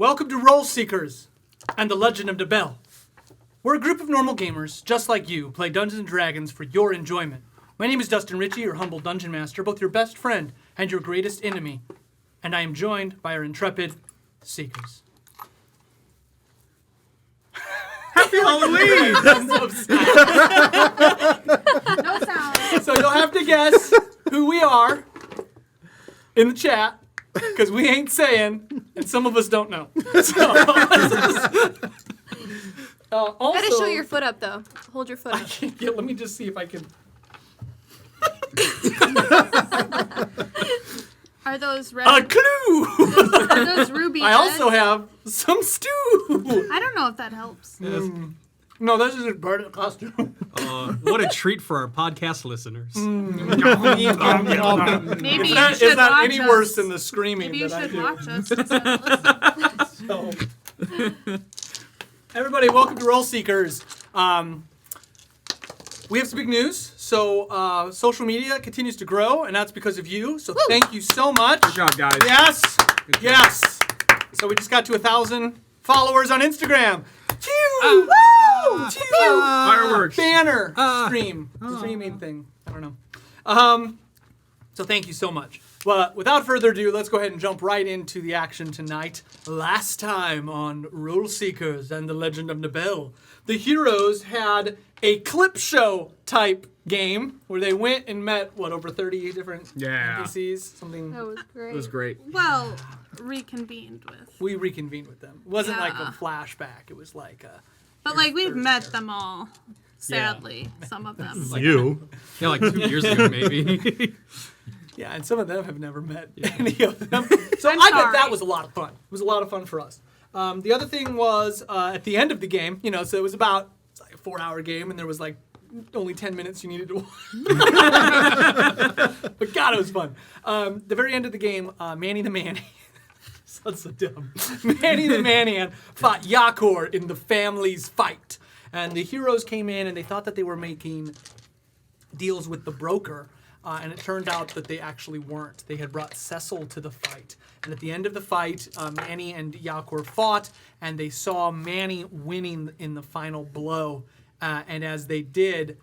Welcome to Role Seekers and the Legend of Darrell. We're a group of normal gamers, just like you, who play Dungeons & Dragons for your enjoyment. My name is Dustin Ritchea, your humble dungeon master, both your best friend and your greatest enemy. And I am joined by our intrepid Seekers. Happy Halloween! No sound. So you'll have to guess who we are in the chat, because we ain't saying, and some of us don't know. So, also, Gotta show your foot up, though. Hold your foot up. yeah, let me just see if I can. Are those red? A clue! Are those ruby I also reds? have some stew. I don't know if that helps. No, this isn't part of the costume. What a treat for our podcast listeners. Maybe It's you not, should it's not watch any us. worse than the screaming Maybe you that I should do. watch us instead of listen. So, everybody, welcome to Role Seekers. We have some big news. So, social media continues to grow, and that's because of you. So, thank you so much. Good job, guys. Yes, yes. So, we just got to 1,000 followers on Instagram. Woo! Fireworks. Banner streaming thing. I don't know. So thank you so much. Well, without further ado, let's go ahead and jump right into the action tonight. Last time on Rule Seekers and the Legend of Darrell, the heroes had a clip show type game where they went and met over 30 different NPCs. Something. That was great. It was great. Well, reconvened with. We reconvened with them. It wasn't like a Yeah. flashback. It was like a. But like we've met them all. Sadly, some of them. You. Yeah, like 2 years ago, maybe. Yeah, and some of them have never met any of them. So I'm I bet sorry. that was a lot of fun. It was a lot of fun for us. The other thing was at the end of the game, so it was about a 4-hour game, and there was like only 10 minutes you needed to watch. But God, it was fun. The very end of the game, Manny the Manny. Sounds so dumb. Manny the Manny fought Yakor in the family's fight. And the heroes came in and they thought that they were making deals with the broker. And it turned out that they actually weren't. They had brought Cecil to the fight. And at the end of the fight, Manny and Yakor fought, and they saw Manny winning in the final blow. And as they did,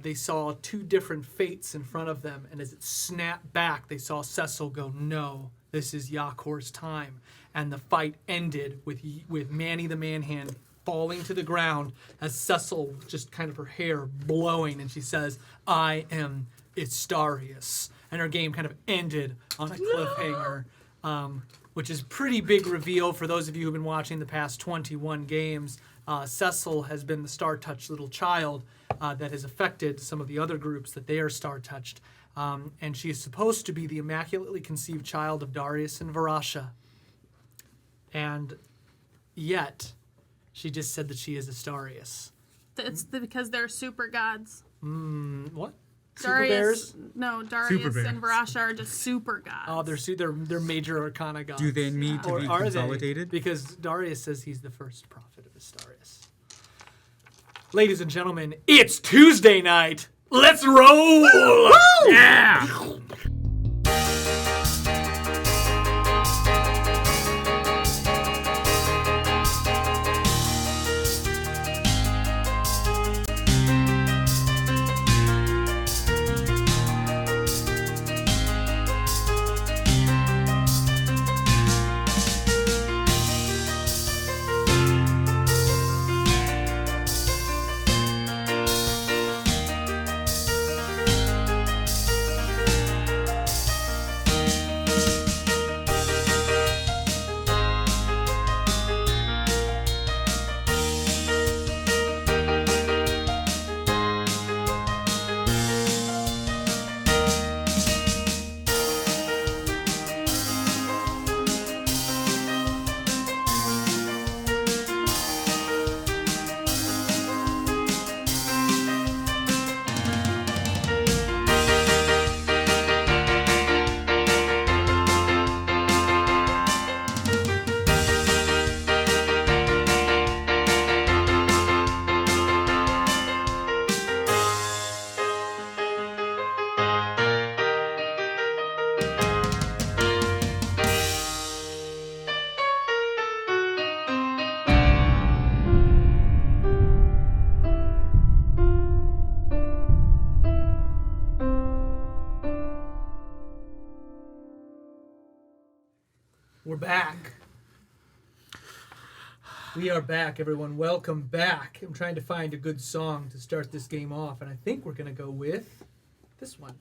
they saw two different fates in front of them. And as it snapped back, they saw Cecil go, "No, this is Yakor's time." And the fight ended with Manny the Manhand falling to the ground as Cecil, just kind of her hair blowing, and she says, "I am Istarius." And her game kind of ended on a cliffhanger, which is pretty big reveal for those of you who've been watching the past 21 games. Cecil has been the Star-Touched little child that has affected some of the other groups that they are Star-Touched. And she is supposed to be the immaculately conceived child of Darius and Ritchea. And yet, she just said that she is Istarius. It's because they're super gods. What? Darius, Super bears? no, Darius Super bears. and Ritchea are just super gods. Oh, they're major arcana gods. Do they need to Or be are consolidated? they? Because Darius says he's the first prophet of Istarius. Ladies and gentlemen, it's Tuesday night. Let's roll! Yeah! We are back, everyone. Welcome back. I'm trying to find a good song to start this game off, and I think we're going to go with this one.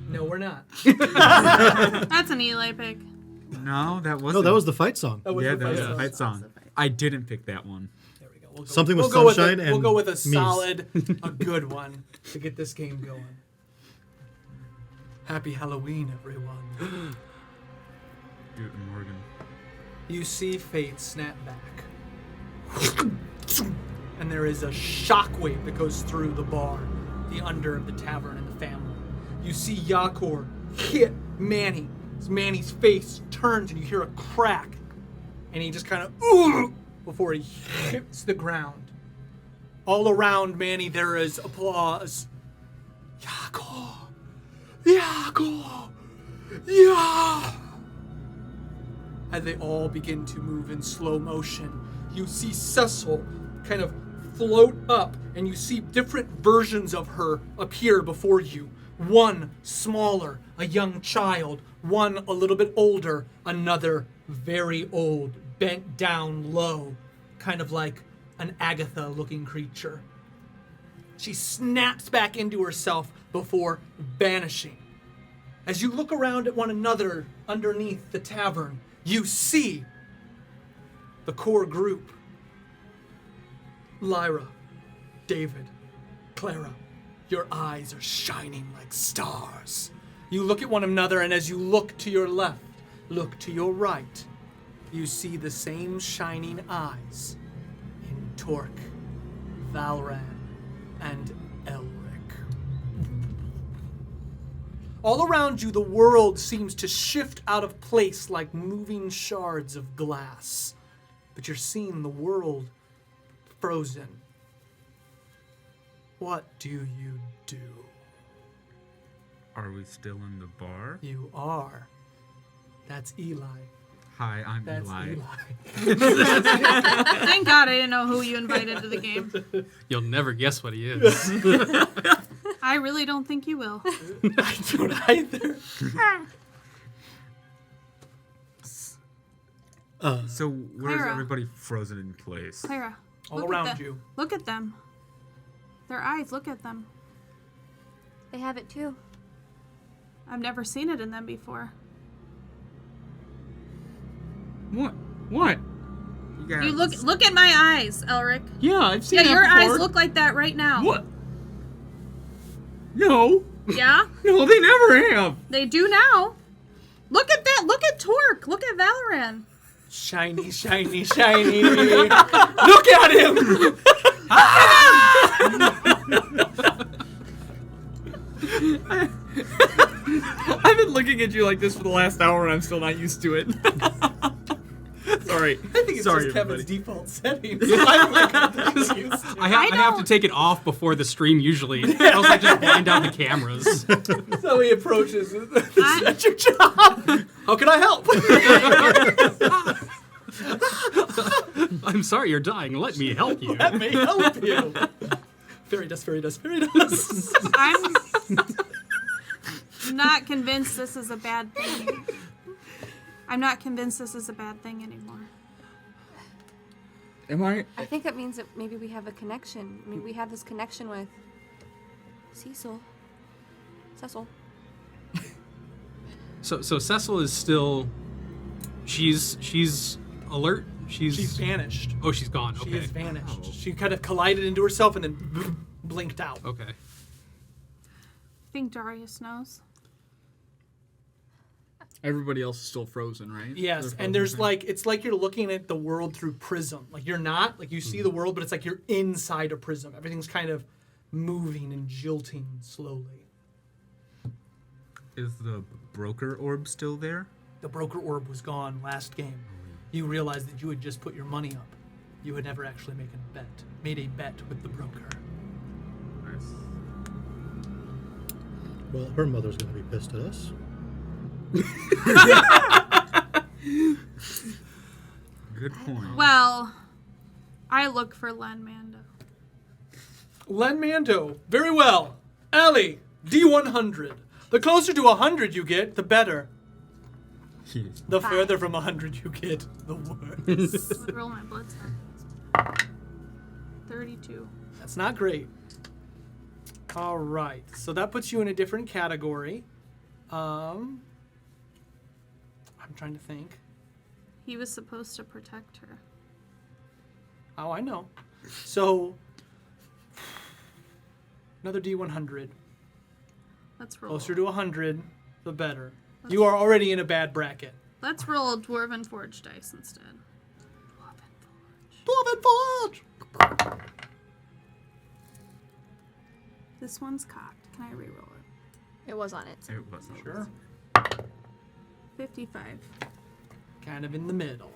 No, we're not. That's an Eli pick. No, that wasn't. No, that was the fight song. That was Yeah, the that was fight the song. fight song. I didn't pick that one. There we go. We'll go Something with we'll go sunshine We'll and go with a Mies. solid, a good one to get this game going. Happy Halloween, everyone. Guten Morgen. You see fate snap back. And there is a shockwave that goes through the bar, the under of the tavern and the family. You see Yakor hit Manny. Manny's face turns and you hear a crack. And he just kind of before he hits the ground. All around Manny there is applause. Yakor! Yakor! Yeah! As they all begin to move in slow motion, you see Cecil kind of float up, and you see different versions of her appear before you. One smaller, a young child. One a little bit older. Another very old, bent down low, kind of like an Agatha-looking creature. She snaps back into herself before vanishing. As you look around at one another underneath the tavern, you see the core group. Lyra, David, Clara, your eyes are shining like stars. You look at one another, and as you look to your left, look to your right, you see the same shining eyes in Torque, Valran, and Elric. All around you, the world seems to shift out of place like moving shards of glass. But you're seeing the world frozen. What do you do? Are we still in the bar? You are. That's Eli. Hi, I'm That's Eli. Thank God I didn't know who you invited to the game. You'll never guess what he is. I really don't think you will. I don't either. So where's Clara. everybody frozen in place? Clara, All look around at you. Look at them. Their eyes, look at them. They have it too. I've never seen it in them before. What? What? Yeah, You look at my eyes, Elric. Yeah, I've seen Yeah, that your before. eyes look like that right now. What? No. Yeah? No, they never have. They do now. Look at that. Look at Torque. Look at Valorant. Shiny, shiny, shiny. Look at him! I've been looking at you like this for the last hour and I'm still not used to it. Sorry. I think it's Sorry, just Kevin's everybody. default settings. I'm like, I'm used to it. I have to take it off before the stream usually. Else I just blind out the cameras. So he approaches. That's your job. How can I help? I'm sorry you're dying. Let me help you. Let me help you. Fairy dust, fairy dust, fairy dust. I'm not convinced this is a bad thing. I'm not convinced this is a bad thing anymore. Am I? I think that means that maybe we have a connection. Maybe we have this connection with Cecil. So Cecil is still. She's alert. She's vanished. Oh, she's gone. She Okay. is vanished. She kind of collided into herself and then blinked out. Okay. I think Darius knows. Everybody else is still frozen, right? Yes, They're and there's frozen. like, it's like you're looking at the world through prism. Like you're not, like you see the world, but it's like you're inside a prism. Everything's kind of moving and jilting slowly. Is the Broker Orb still there? The Broker Orb was gone last game. You realized that you had just put your money up. You had never actually made a bet with the broker. Nice. Well, her mother's going to be pissed at us. Good point. Well, I look for Len Mando. Len Mando, very well. Allie, D100. The closer to 100 you get, the better. The Five. further from 100 you get, the worse. Let's roll my blood stats. 32. That's not great. All right, so that puts you in a different category. I'm trying to think. He was supposed to protect her. Oh, I know. So, another D100. Let's roll. Closer to 100, the better. You are already in a bad bracket. Let's roll a Dwarven Forge dice instead. Dwarven Forge! This one's cocked. Can I reroll it? It was on it. It wasn't. Sure. 55. Kind of in the middle.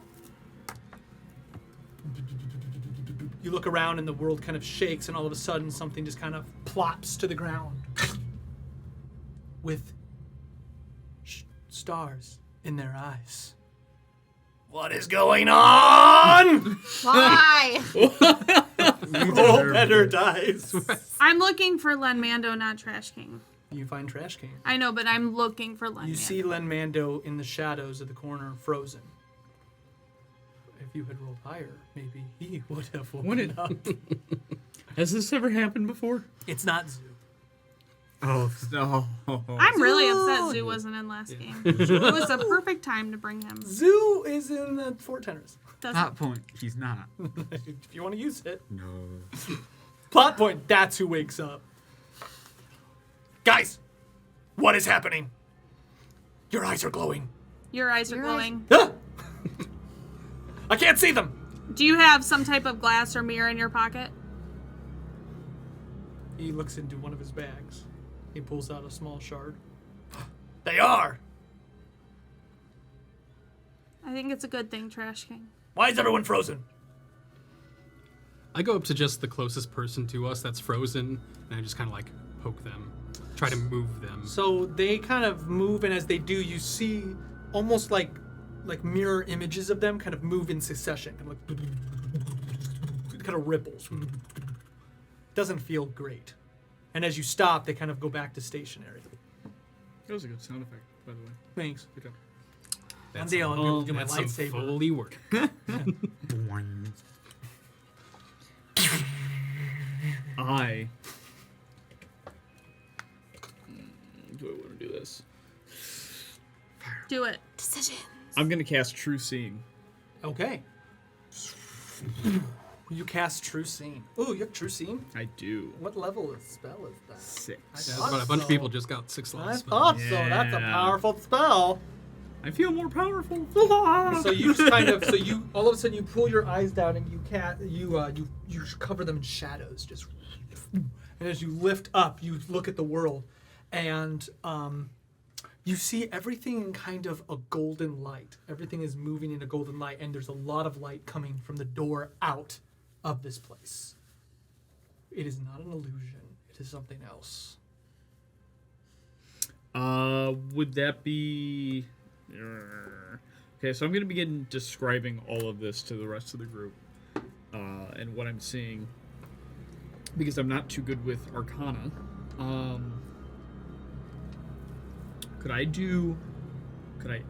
You look around and the world kind of shakes, and all of a sudden something just kind of plops to the ground with stars in their eyes. What is going on? Why? Roll better dice. I'm looking for Len Mando, not Trash King. You find Trash King. I know, but I'm looking for Len You Mando. see Len Mando in the shadows of the corner, frozen. If you had rolled higher, maybe he would have woken up. Has this ever happened before? It's not Zoo. Oh no! I'm really upset Zoo wasn't in last game. It was a perfect time to bring him. Zoo is in the Fort Tenors. Plot point. He's not. If you want to use it. No. Plot point, that's who wakes up. Guys, what is happening? Your eyes are glowing. Your eyes are Your glowing. Ah! I can't see them. Do you have some type of glass or mirror in your pocket? He looks into one of his bags. He pulls out a small shard. They are. I think it's a good thing, Trash King. Why is everyone frozen? I go up to just the closest person to us that's frozen, and I just kind of like poke them, try to move them. So they kind of move, and as they do, you see almost like mirror images of them kind of move in succession. Kind of like it kind of ripples. Doesn't feel great. And as you stop, they kind of go back to stationary. That was a good sound effect, by the way. Thanks. Good job. One day I'll be able to do my That's some lightsaber. Foley work. I. Do I want to do this? Do it. Decisions. I'm gonna cast True Seeing. Okay. You cast True Seeing. Ooh, you have True Seeing? I do. What level of spell is that? 6. Yeah, but a bunch of people just got 6 I slots. thought so. That's a Yeah. powerful spell. I feel more powerful. So you just kind of, all of a sudden you pull your eyes down and you cover them in shadows, just. And as you lift up, you look at the world, and you see everything in kind of a golden light. Everything is moving in a golden light, and there's a lot of light coming from the door out of this place. It is not an illusion. It is something else. Would that be... Okay, so I'm going to begin describing all of this to the rest of the group. And what I'm seeing. Because I'm not too good with Arcana. I'm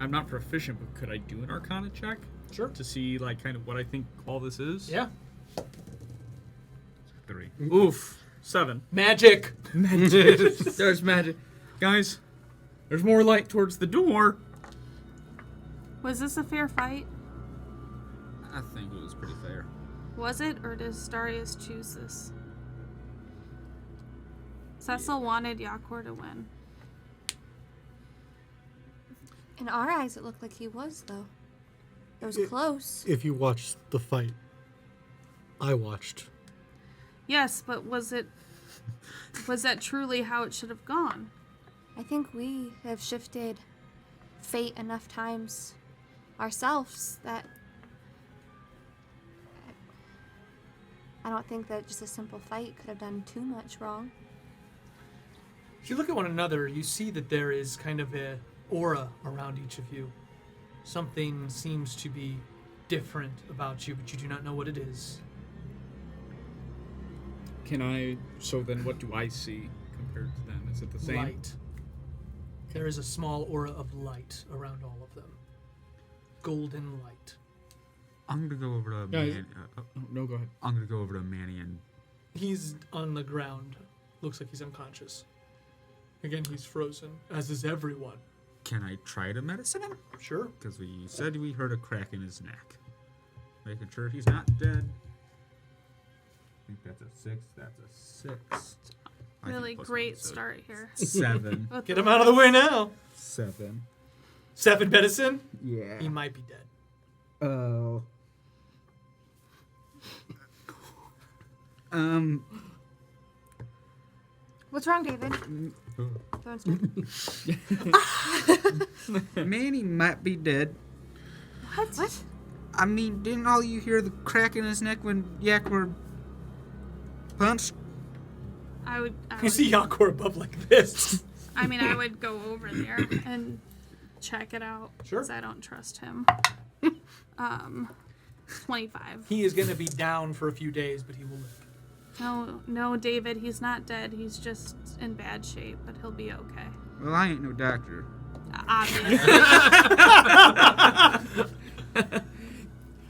not proficient, but could I do an Arcana check? Sure. To see, like, kind of what I think all this is? Yeah. 3. Oof. 7. Magic. There's magic. Guys, there's more light towards the door. Was this a fair fight? I think it was pretty fair. Was it, or did Istarius choose this? Cecil wanted Yakor to win. In our eyes, it looked like he was, though. It was close. If you watched the fight, I watched. Yes, but was that truly how it should have gone? I think we have shifted fate enough times ourselves that I don't think that just a simple fight could have done too much wrong. If you look at one another, you see that there is kind of a aura around each of you. Something seems to be different about you, but you do not know what it is. So then what do I see compared to them? Is it the same? Light. There is a small aura of light around all of them. golden light. I'm gonna go over to Guys- Man. Oh, no, go ahead. I'm gonna go over to Manny and He's on the ground. Looks like he's unconscious. Again, he's frozen, as is everyone. can I try to medicine him? Sure. Because we said we heard a crack in his neck. Making sure he's not dead. I think that's a 6. That's a 6. I think Really plus great one, so start here. 7. With Get the him out of the way now. 7. 7 medicine? Yeah. He might be dead. Oh. What's wrong, David? Throne's good. Manny might be dead. What? I mean, didn't all you hear the crack in his neck when Yak were punched? I would. You see Yakor above like this. I mean, I would go over there and check it out. Sure. Because I don't trust him. 25. He is going to be down for a few days, but he will live. No, David, he's not dead. He's just in bad shape, but he'll be okay. Well, I ain't no doctor. Obviously.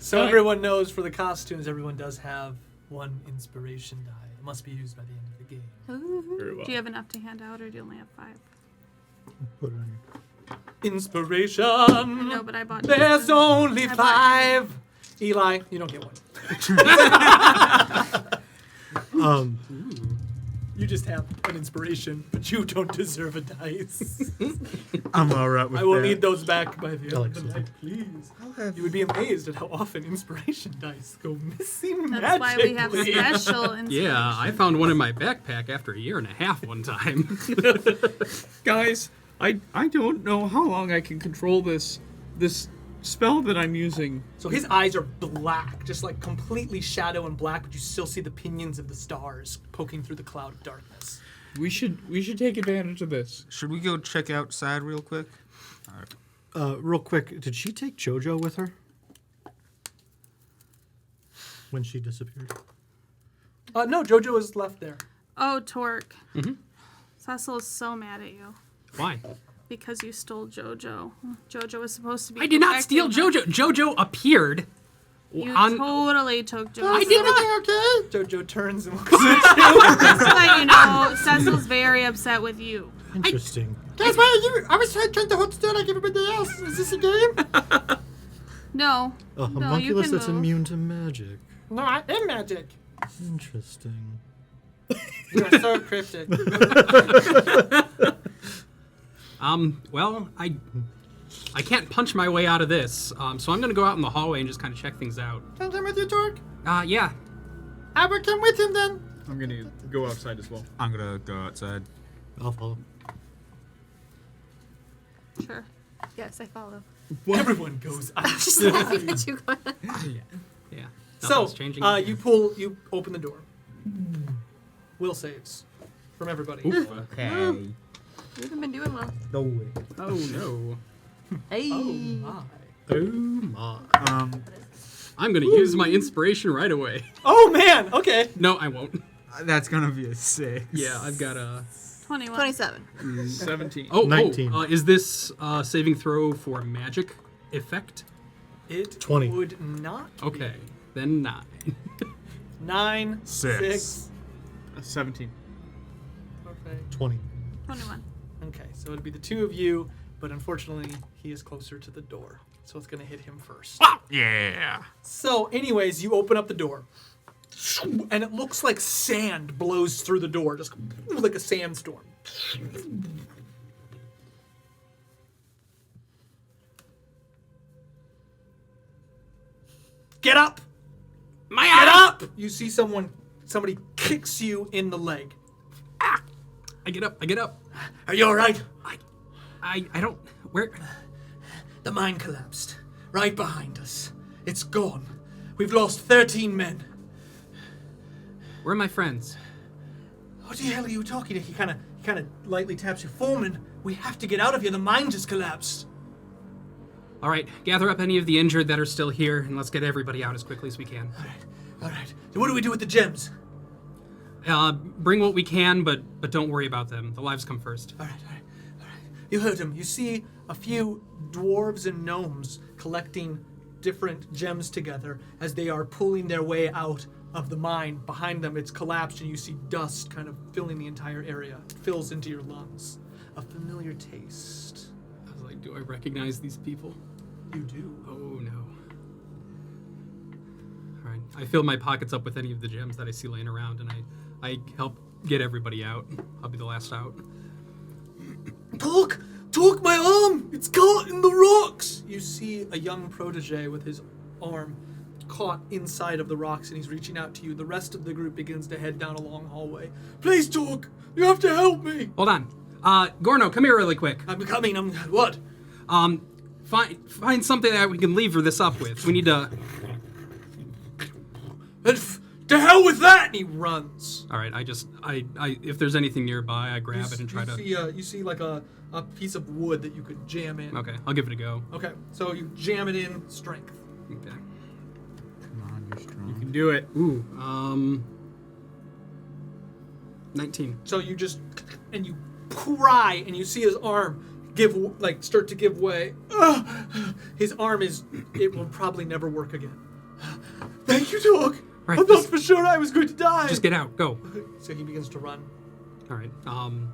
So everyone knows for the costumes, everyone does have one inspiration die. It must be used by the end of the game. Very well. Do you have enough to hand out, or do you only have 5? Put it on Inspiration. No, but I bought. There's Jason. only I bought- 5. Eli, you don't get one. your. You just have an inspiration, but you don't deserve a dice. I'm alright with I will that. need those back by the end of Alex, the is night, please. I'll have You would be amazed at how often inspiration dice go missing That's why we have magically. special inspiration. Yeah, I found one in my backpack after a year and a half one time. Guys, I don't know how long I can control this spell that I'm using. So his eyes are black, just like completely shadow and black, but you still see the pinions of the stars poking through the cloud of darkness. We should take advantage of this. Should we go check outside real quick? Real quick, did she take JoJo with her? When she disappeared? No, Jojo is left there. Oh, Torque. Cecil is so mad at you Why? because you stole JoJo. JoJo was supposed to be. I did not steal protecting her. JoJo. JoJo appeared You on. totally took JoJo. I did not. Jojo turns and looks at you. Just to let you know, Cecil's very upset with you. Interesting. Guys, why are you? I was trying to hold still like everybody else. Is this a game? No. A No, you homunculus can that's move. immune to magic. No, I am magic. Interesting. You are so cryptic. Well, I can't punch my way out of this, so I'm gonna go out in the hallway and just kind of check things out. Can I come with you, Torque? Yeah. I will come with him then. I'm gonna go outside as well. I'm gonna go outside. I'll follow. Sure. Yes, I follow. Everyone goes Just outside. laughing at you. Yeah. So, Nothing's changing. you open the door. Will saves from everybody. Okay. We haven't been doing well. No way. Oh no. Hey. Oh my. Oh my. I'm gonna use my inspiration right away. Oh man. Okay. No, I won't. That's gonna be a 6. Yeah, I've got a. 21. 27. 17. Oh, 19. Is this saving throw for magic effect? It 20. would not. be. Okay, then 9. 9, 6. 6. 17. Perfect. 20. 21. Okay, so it'd be the two of you, but unfortunately, he is closer to the door, so it's gonna hit him first. Yeah. So, anyways, you open up the door, and it looks like sand blows through the door, just like a sandstorm. Get up! Get up! You see somebody kicks you in the leg. I get up. Are you all right? I don't. Where? The mine collapsed right behind us. It's gone. We've lost 13 men. Where are my friends? What the hell are you talking to? He kind of lightly taps you. Foreman, we have to get out of here. The mine just collapsed. All right, gather up any of the injured that are still here, and let's get everybody out as quickly as we can. All right. So what do we do with the gems? Bring what we can, but don't worry about them. The lives come first. All right. You heard him. You see a few dwarves and gnomes collecting different gems together as they are pulling their way out of the mine. Behind them, it's collapsed, and you see dust kind of filling the entire area. It fills into your lungs. A familiar taste. I was like, do I recognize these people? You do. Oh no. All right. I fill my pockets up with any of the gems that I see laying around, and I help get everybody out. I'll be the last out. Talk, my arm! It's caught in the rocks! You see a young protege with his arm caught inside of the rocks, and he's reaching out to you. The rest of the group begins to head down a long hallway. Please, Talk! You have to help me! Hold on. Gorno, come here really quick. I'm coming, what? Find something that we can lever this up with. We need to... To hell with that! And he runs. All right, I if there's anything nearby, I grab it and try to... You see like a piece of wood that you could jam in. Okay, I'll give it a go. Okay, so you jam it in, strength. Okay. Come on, you're strong. You can do it. Ooh, 19. So you just, and you pry, and you see his arm start to give way. His arm it will probably never work again. Thank you, Dog. Right, I thought for sure I was going to die. Just get out, go. So he begins to run. All right,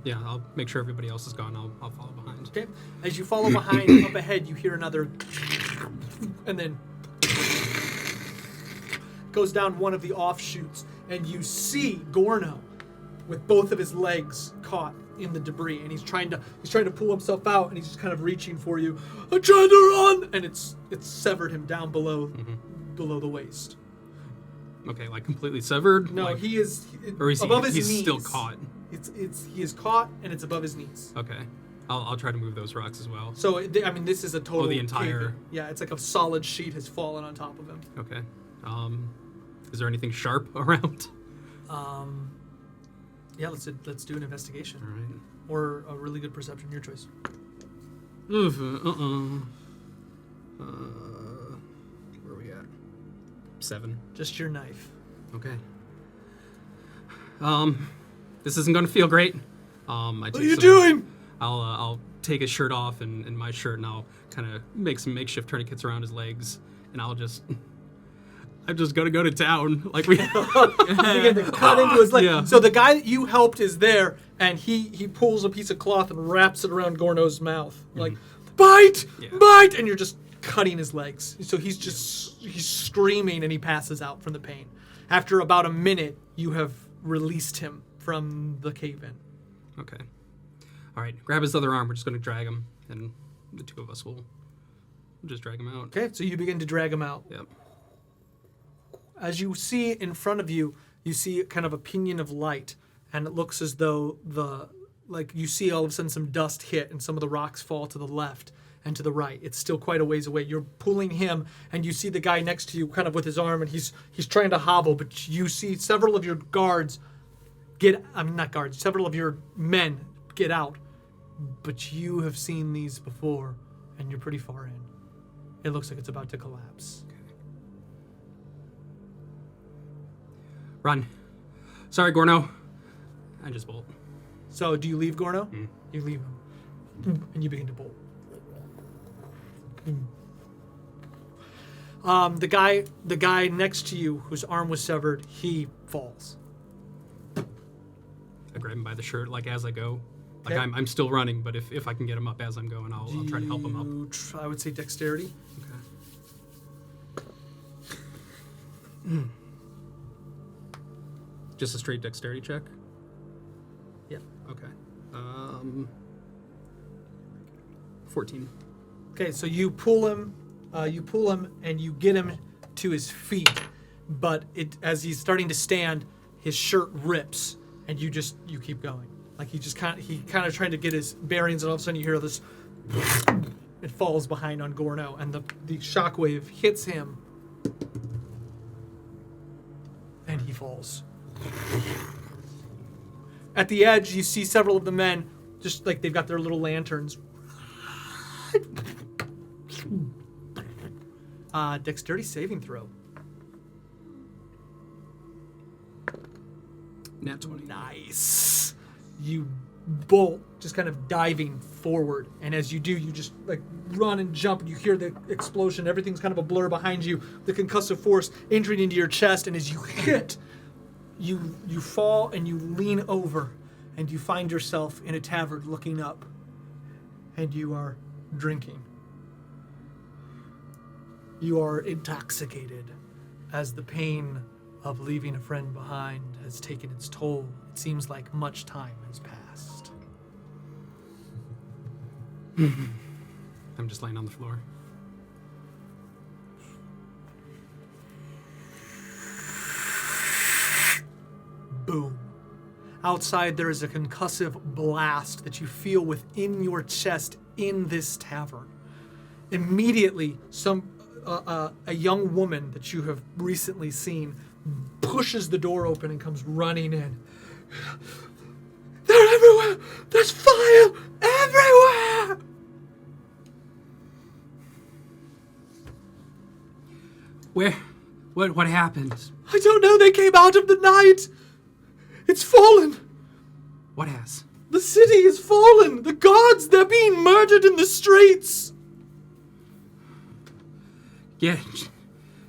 yeah, I'll make sure everybody else is gone. I'll follow behind. Okay. As you follow behind, up ahead, you hear another, and then goes down one of the offshoots, and you see Gorno with both of his legs caught in the debris, and he's trying to pull himself out, and he's just kind of reaching for you. I'm trying to run, and it's severed him down below the waist. Okay, like completely severed. No, like, he is or is above his he's knees. still caught. He is caught, and it's above his knees. Okay, I'll try to move those rocks as well. So this is a total. the entire- cave-in. Yeah, it's like a solid sheet has fallen on top of him. Okay, is there anything sharp around? Yeah, let's do an investigation All right. or a really good perception. Your choice. Oof, where are we at? 7. Just your knife. Okay. This isn't gonna feel great. What are you doing? I'll take his shirt off and my shirt, and I'll kind of make some makeshift tourniquets around his legs, and I'm just gonna go to town. Like we Begin to cut into his leg. Yeah. So the guy that you helped is there, and he pulls a piece of cloth and wraps it around Gorno's mouth, like bite, Yeah. bite, and you're just cutting his legs. So he's screaming, and he passes out from the pain. After about a minute, you have released him from the cave-in. Okay. All right. Grab his other arm. We're just gonna drag him, and the two of us will just drag him out. Okay, so you begin to drag him out. Yep. As you see in front of you, you see kind of a pinion of light, and it looks as though you see all of a sudden some dust hit, and some of the rocks fall to the left and to the right. It's still quite a ways away. You're pulling him, and you see the guy next to you kind of with his arm, and he's trying to hobble, but you see several of your guards several of your men get out, but you have seen these before, and you're pretty far in. It looks like it's about to collapse. Run. Sorry, Gorno. I just bolt. So do you leave Gorno? You leave him, and you begin to bolt. The guy next to you, whose arm was severed, he falls. I grab him by the shirt, like as I go. Like Okay. I'm still running, but if I can get him up as I'm going, I'll try to help him up. I would say dexterity. Okay. Just a straight dexterity check? Yeah. Okay. 14. Okay, so you pull him, and you get him to his feet. But as he's starting to stand, his shirt rips, and you keep going. Like he kind of trying to get his bearings, and all of a sudden you hear this. It falls behind on Gorno, and the shockwave hits him, and he falls. At the edge, you see several of the men, just like they've got their little lanterns. Dexterity saving throw. Nat 20. Nice. You bolt, just kind of diving forward. And as you do, you just like run and jump, and you hear the explosion. Everything's kind of a blur behind you. The concussive force entering into your chest, and as you hit, you fall and you lean over, and you find yourself in a tavern looking up, and you are drinking. You are intoxicated as the pain of leaving a friend behind has taken its toll. It seems like much time has passed. I'm just laying on the floor. Boom. Outside, there is a concussive blast that you feel within your chest in this tavern. Immediately, a young woman that you have recently seen pushes the door open and comes running in. They're everywhere! There's fire everywhere! Where? What happened? I don't know, they came out of the night! It's fallen! What has? The city is fallen! The gods, they're being murdered in the streets! Get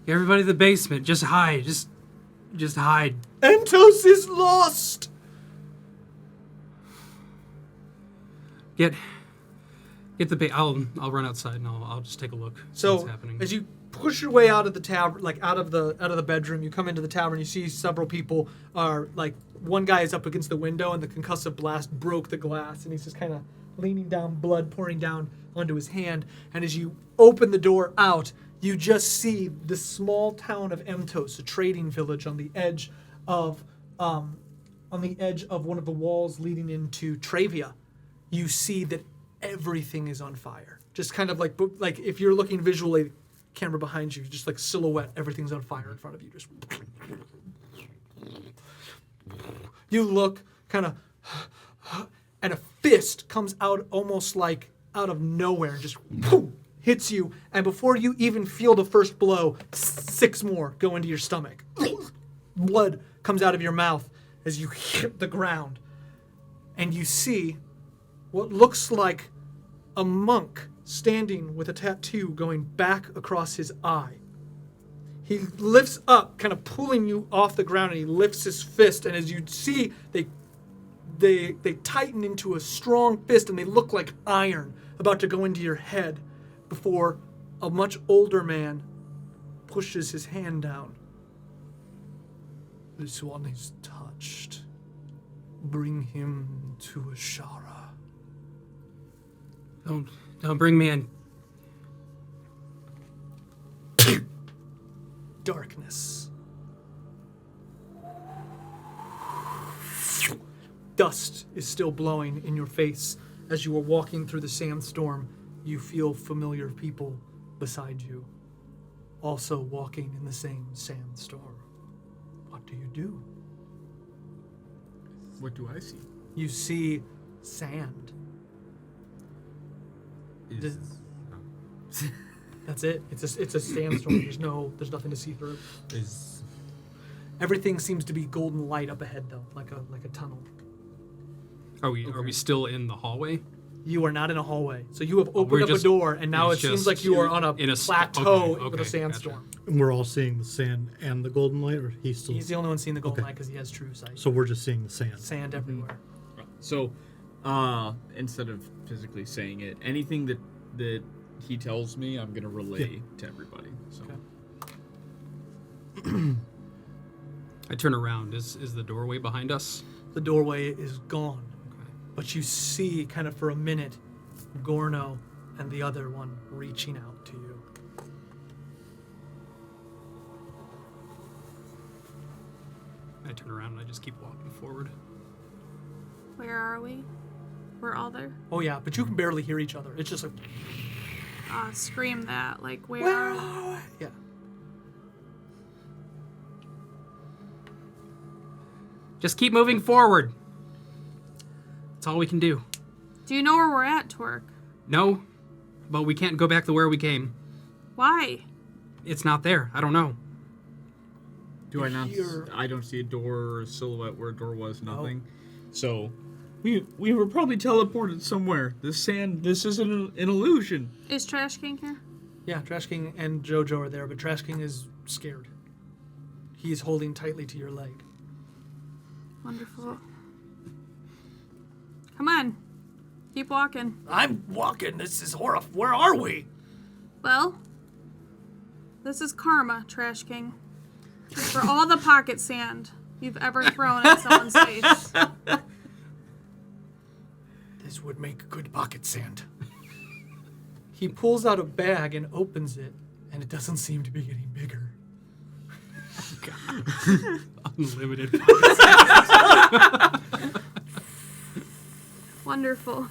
everybody to the basement. Just hide. Just hide. Entos is lost! Get the I'll run outside and I'll just take a look. See So what's happening. as you push your way out of the tavern, like out of the bedroom, you come into the tavern. You see several people are like, one guy is up against the window, and the concussive blast broke the glass, and he's just kind of leaning down, blood pouring down onto his hand. And as you open the door out, you just see the small town of Emtos, a trading village on the edge of one of the walls leading into Trevian. You see that everything is on fire. Just kind of like if you're looking visually, camera behind you, just like silhouette, everything's on fire in front of you. Just you look kind of, and a fist comes out almost like out of nowhere and just hits you. And before you even feel the first blow, 6 more go into your stomach. Blood comes out of your mouth as you hit the ground, and you see what looks like a monk standing with a tattoo going back across his eye. He lifts up, kind of pulling you off the ground, and he lifts his fist, and as you see, they tighten into a strong fist, and they look like iron about to go into your head before a much older man pushes his hand down. This one is touched. Bring him to Ashara. Don't bring me in. Darkness. Dust is still blowing in your face. As you are walking through the sandstorm, you feel familiar people beside you, also walking in the same sandstorm. What do you do? What do I see? You see sand. That's it. It's a sandstorm. There's nothing to see through. Everything seems to be golden light up ahead, though, like a tunnel. Are we still in the hallway? You are not in a hallway, so you have opened we're up just- a door, and now it it's seems just like you are on a in a plateau okay, with a sandstorm. gotcha. And we're all seeing the sand and the golden light, or he's still. He's the only one seeing the golden Okay. light because he has true sight. So we're just seeing the sand. Sand everywhere. So, instead of physically saying it, anything that he tells me, I'm gonna relay to everybody. So, Okay. I turn around. Is the doorway behind us? The doorway is gone, Okay. but you see, kind of for a minute, Gorno and the other one reaching out to you. I turn around and I just keep walking forward. Where are we? We're all there? Oh yeah, but you can barely hear each other. It's just like, Scream that. Like, where where are we? are we? Yeah. Just keep moving forward. That's all we can do. Do you know where we're at, Twerk? No, but we can't go back to where we came. Why? It's not there. I don't know. do I not? Here. I don't see a door or a silhouette where a door was. Nothing. So, We were probably teleported somewhere. This isn't an illusion. Is Trash King here? Yeah, Trash King and Jojo are there, but Trash King is scared. He's holding tightly to your leg. Wonderful. Come on. Keep walking. I'm walking. This is horrible. Where are we? Well, this is karma, Trash King. For all the pocket sand you've ever thrown at someone's face. This would make good pocket sand. He pulls out a bag and opens it, and it doesn't seem to be getting bigger. Unlimited. Wonderful.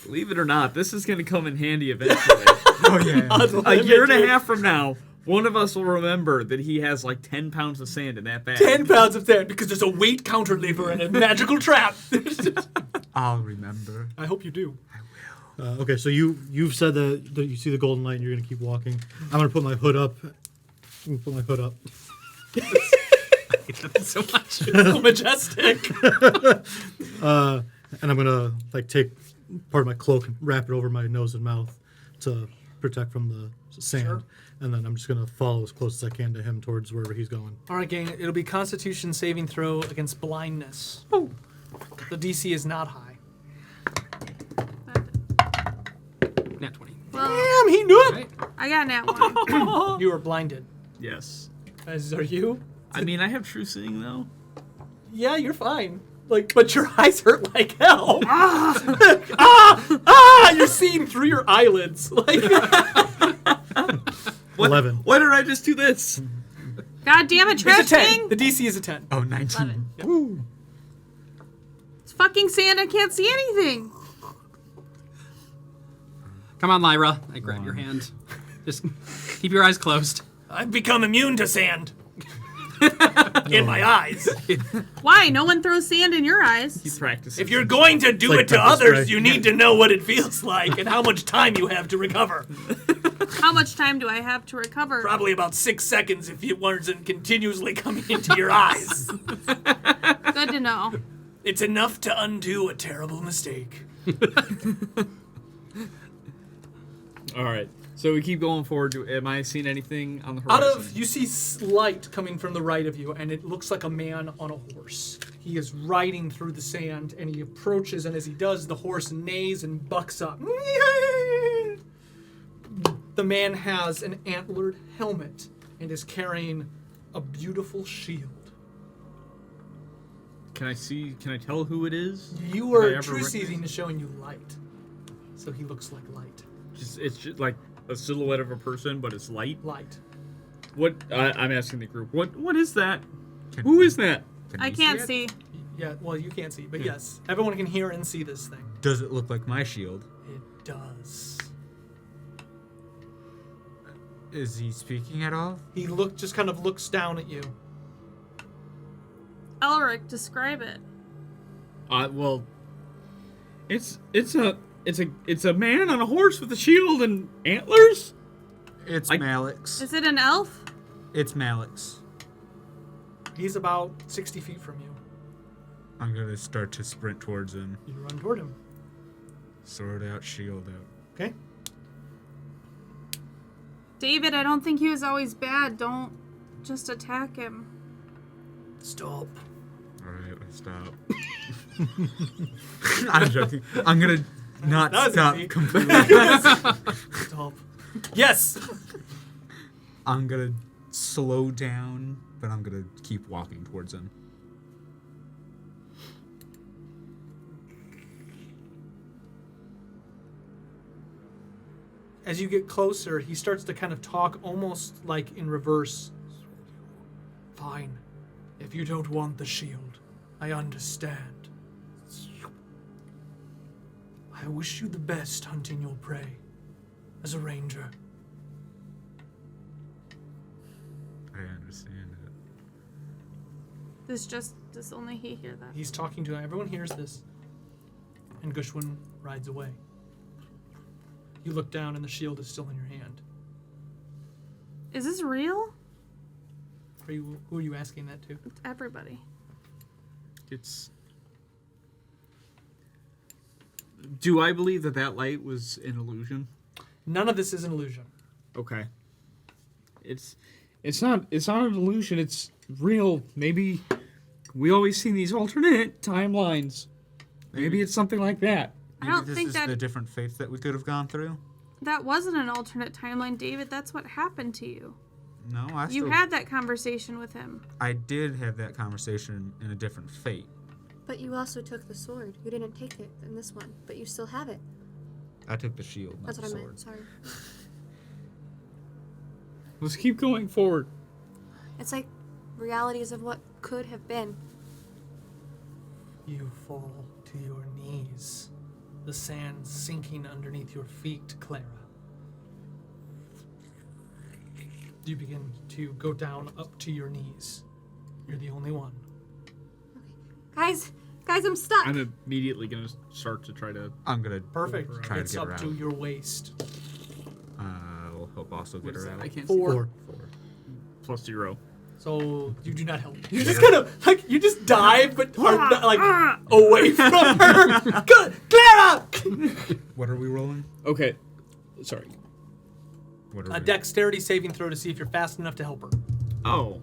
Believe it or not, this is going to come in handy eventually. Oh yeah. A year and a half from now, one of us will remember that he has like 10 pounds of sand in that bag. 10 pounds of sand because there's a weight counter lever and a magical trap. I'll remember. I hope you do. Okay, so you've said that you see the golden light and you're gonna keep walking. I'm gonna put my hood up. I'm gonna put my hood up. I hate that so much. So majestic. And I'm gonna like take part of my cloak and wrap it over my nose and mouth to protect from the sand. Sure. And then I'm just gonna follow as close as I can to him towards wherever he's going. All right, gang. It'll be Constitution saving throw against blindness. The DC is not high. Nat 20. Well, Damn, he knew it. Right? I got nat 1. You are blinded. Yes. As are you. I mean, I have true seeing though. Yeah, you're fine. Like, but your eyes hurt like hell. You're seeing through your eyelids. Like, 11. Why did I just do this? God damn it, it's Trash a 10. King! The DC is a 10. Oh, 19. 11. It's fucking sand, I can't see anything. Come on, Lyra. I grab your hand. Just keep your eyes closed. I've become immune to sand. In my eyes. Why? No one throws sand in your eyes. He's practicing. If you're going to do like it to pepper others, spray. you need to know what it feels like and how much time you have to recover. How much time do I have to recover? Probably about 6 seconds if it wasn't continuously coming into your eyes. Good to know. It's enough to undo a terrible mistake. All right. So we keep going forward. Am I seeing anything on the Out horizon? of, you see light coming from the right of you, and it looks like a man on a horse. He is riding through the sand, and he approaches, and as he does, the horse neighs and bucks up. The man has an antlered helmet and is carrying a beautiful shield. Can I tell who it is? You Have I are ever true seeing recognized- is showing you light, so he looks like light. It's just like a silhouette of a person, but it's light. Light. What? I'm asking the group. What is that? Can Who is that? Can I you can't see it? see. Yeah, well, you can't see, but yes, everyone can hear and see this thing. Does it look like my shield? It does. Is he speaking at all? He just kind of looks down at you. Elric, describe it. Well, it's a man on a horse with a shield and antlers. It's Like- Malix. Is it an elf? It's Malix. He's about 60 feet from you. I'm gonna start to sprint towards him. You run toward him. Sword out, shield out. Okay? David, I don't think he was always bad. Don't just attack him. Stop. Alright, let's stop. I'm joking. I'm gonna not That was stop easy. completely. Stop. Yes! I'm gonna slow down, but I'm gonna keep walking towards him. As you get closer, he starts to kind of talk almost like in reverse. Fine. If you don't want the shield, I understand. I wish you the best hunting your prey as a ranger. I understand it. Does only he hear that? He's talking to everyone hears this. And Gushwin rides away. You look down and the shield is still in your hand. Is this real? Who are you asking that to? It's everybody. It's Do I believe that light was an illusion? None of this is an illusion. Okay. It's not an illusion. It's real. Maybe we always see these alternate timelines. Maybe it's something like that. I don't this think is that- the different fates that we could have gone through. That wasn't an alternate timeline, David. That's what happened to you. No, You had that conversation with him. I did have that conversation in a different fate. But you also took the sword. You didn't take it in this one, but you still have it. I took the shield, not That's the what I sword. meant. Sorry. Let's keep going forward. It's like realities of what could have been. You fall to your knees, the sand sinking underneath your feet, Clara. You begin to go down up to your knees. You're the only one. Guys, I'm stuck. I'm immediately gonna start to try to. I'm gonna Perfect. try to It's get her up out. to your waist. I'll help also What get is her that? out. I can't Four. Four. Plus 0. So you do not help. You just kind of like you just dive, but are not, like away from her. Good, Clara. What are we rolling? Okay. Sorry. What are A we? dexterity saving throw to see if you're fast enough to help her. Oh.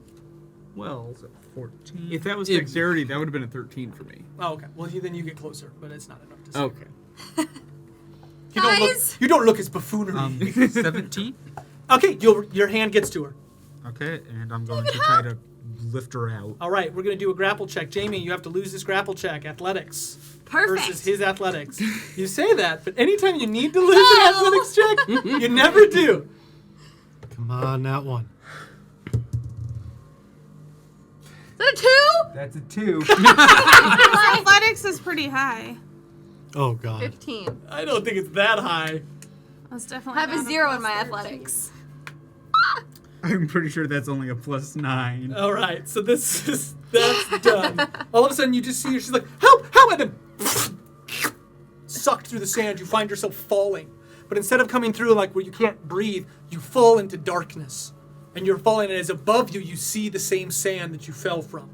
Well, 14. if that was dexterity, that would have been a 13 for me. Oh, okay. Well, then you get closer, but it's not enough to see. Okay. Guys! You don't look as buffoonery. 17. Okay, your hand gets to her. Okay, and I'm going to try to lift her out. All right, we're going to do a grapple check. Jamie, you have to lose this grapple check. Athletics. Perfect. Versus his athletics. You say that, but anytime you need to lose an athletics check, you never do. Come on, that one. Is that a 2? That's a 2. Athletics is pretty high. Oh God. 15. I don't think it's that high. That's definitely. I have a not 0 in plus my 13. athletics. I'm pretty sure that's only a plus 9. All right, so that's done. All of a sudden, you just see her. She's like, "Help! Help!" And then sucked through the sand. You find yourself falling, but instead of coming through like where you can't breathe, you fall into darkness, and you're falling. And as above you, you see the same sand that you fell from.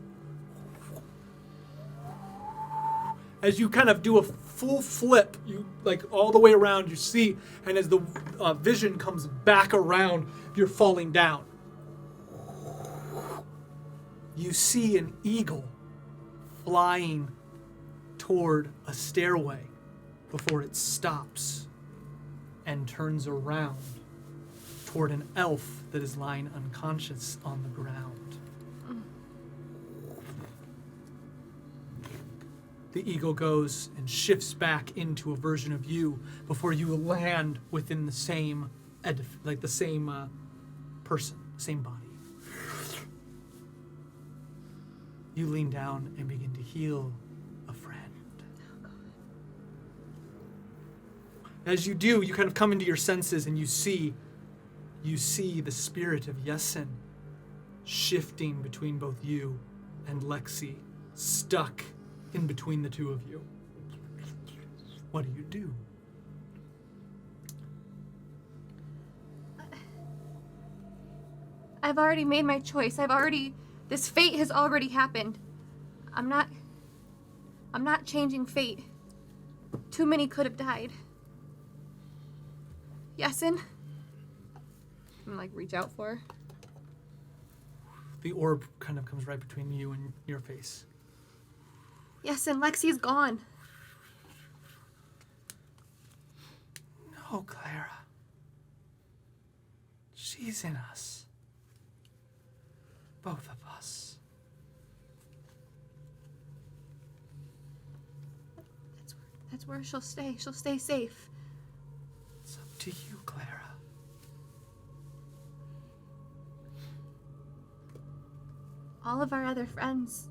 As you kind of do a full flip, you like all the way around. You see, and as the vision comes back around, you're falling down. You see an eagle flying toward a stairway before it stops and turns around toward an elf that is lying unconscious on the ground. The eagle goes and shifts back into a version of you before you land within the same person, same body. You lean down and begin to heal a friend. As you do, you kind of come into your senses and you see the spirit of Yesin shifting between both you and Lexi, stuck in between the two of you. What do? I've already made my choice. This fate has already happened. I'm not changing fate. Too many could have died. Yesin? I'm gonna reach out for her. The orb kind of comes right between you and your face. Yesin, Lexi's gone. No, Clara. She's in us. Both of us. That's where she'll stay. She'll stay safe. It's up to you, Clara. All of our other friends.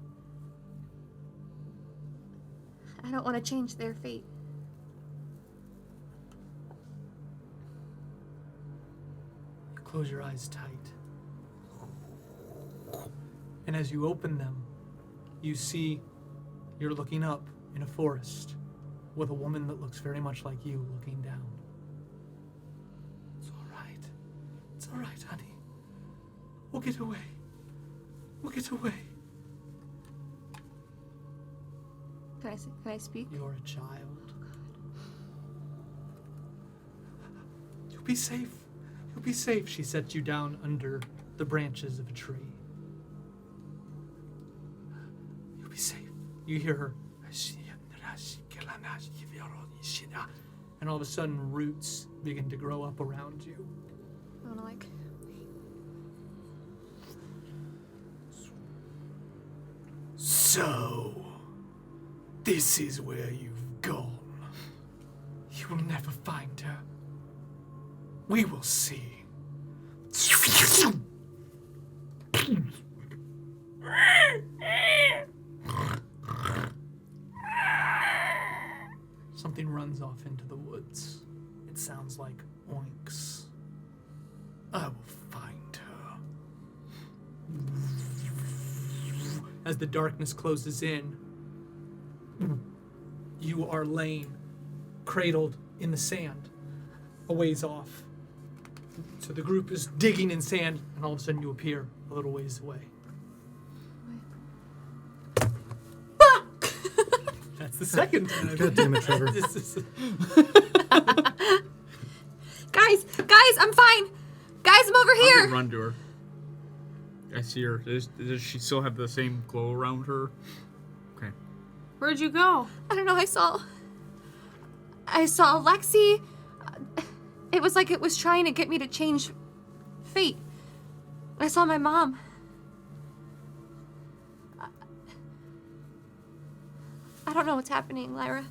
I don't want to change their fate. Close your eyes tight. And as you open them, you see you're looking up in a forest with a woman that looks very much like you looking down. It's all right. It's all right, honey. We'll get away. We'll get away. Can I speak? You're a child. You'll be safe. You'll be safe. She sets you down under the branches of a tree. You'll be safe. You hear her. And all of a sudden, roots begin to grow up around you. I wanna like. So, this is where you've gone. You will never find her. We will see. Something runs off into the woods. It sounds like oinks. I will find her. As the darkness closes in, you are laying, cradled in the sand, a ways off. So the group is digging in sand, and all of a sudden you appear a little ways away. That's the second time. God damn it, Trevor. This is- Guys, I'm fine. Guys, I'm over I'm here. gonna run to her. I see her. Does she still have the same glow around her? Okay. Where'd you go? I don't know. I saw Lexi. It was like it was trying to get me to change fate. I saw my mom. I don't know what's happening, Lyra.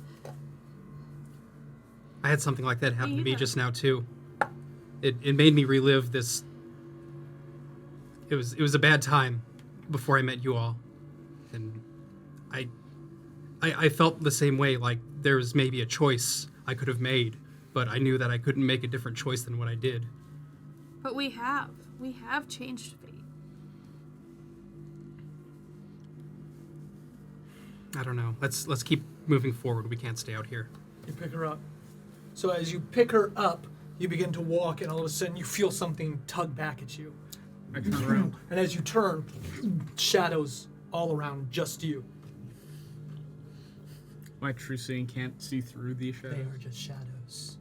I had something like that happen to me either. just now too. It made me relive this. It was a bad time before I met you all, and I felt the same way. Like there was maybe a choice I could have made, but I knew that I couldn't make a different choice than what I did. But we have changed fate. I don't know. Let's keep moving forward. We can't stay out here. You pick her up. So as you pick her up, you begin to walk, and all of a sudden you feel something tug back at you. I turn around. And as you turn, shadows all around just you. My true seeing can't see through these They shadows. are just shadows.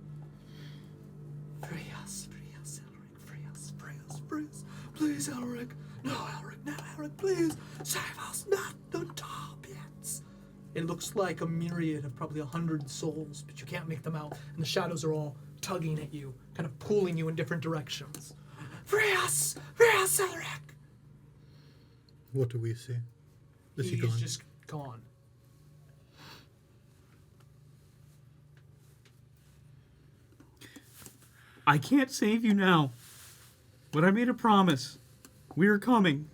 Free us, Elric, free us. Please, Elric. No, Elric, no, Elric, please. Save us, not the Tarbians. It looks like a myriad of probably 100 souls, but you can't make them out. And the shadows are all tugging at you, kind of pulling you in different directions. Free us, Elric. What do we see? Is he He's gone? just gone. I can't save you now, but I made a promise. We're coming.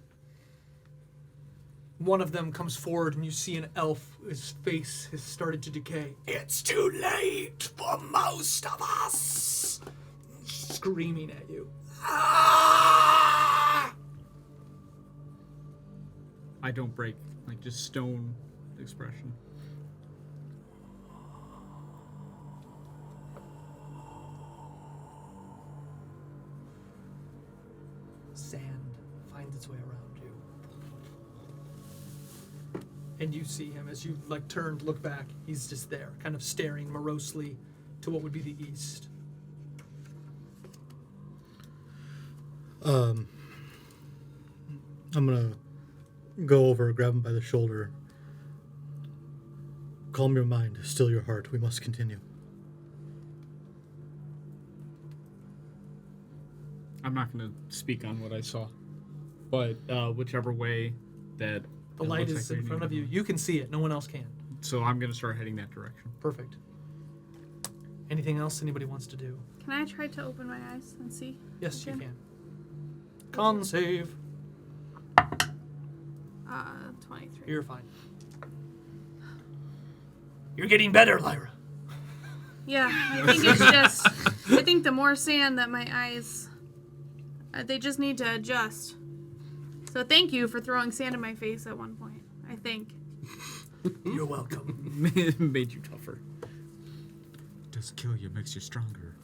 One of them comes forward, and you see an elf. His face has started to decay. It's too late for most of us. Screaming at you. Ah! I don't break. Like just stone expression. Sand finds its way around you. And you see him as you turn to look back. He's just there, kind of staring morosely to what would be the east. I'm gonna go over, grab him by the shoulder. Calm your mind, still your heart. We must continue. I'm not going to speak on what I saw, but whichever way that The it light looks is like in we front need of to you. go. You can see it. No one else can. So I'm going to start heading that direction. Perfect. Anything else anybody wants to do? Can I try to open my eyes and see? Yes, you Okay. can. Con save. 23. You're fine. You're getting better, Lyra. Yeah, I think it's just. I think the more sand that my eyes. They just need to adjust. So thank you for throwing sand in my face at one point, I think. You're welcome. Made you tougher. Does kill you, makes you stronger.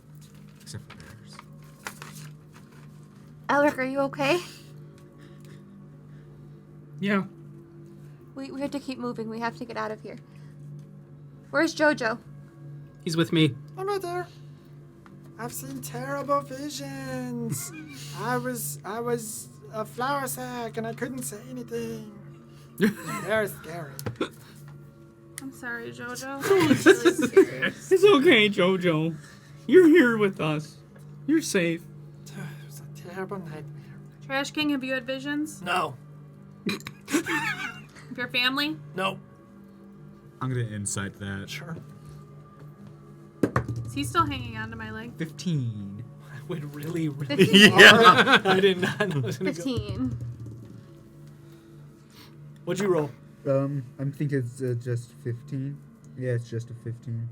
Except for bears. Elric, are you okay? Yeah. We have to keep moving. We have to get out of here. Where's Jojo? He's with me. I'm right there. I've seen terrible visions. I was a Floursack and I couldn't say anything. Very scary. I'm sorry, Jojo. It's really serious. It's okay, Jojo. You're here with us. You're safe. It was a terrible nightmare. Trash King, have you had visions? No. Of your family? No. I'm gonna insight that. Sure. Is he still hanging on to my leg? 15. I went really, really 15. hard. I did not know it was gonna go. 15. What'd you roll? I'm thinking it's just 15. Yeah, it's just a 15.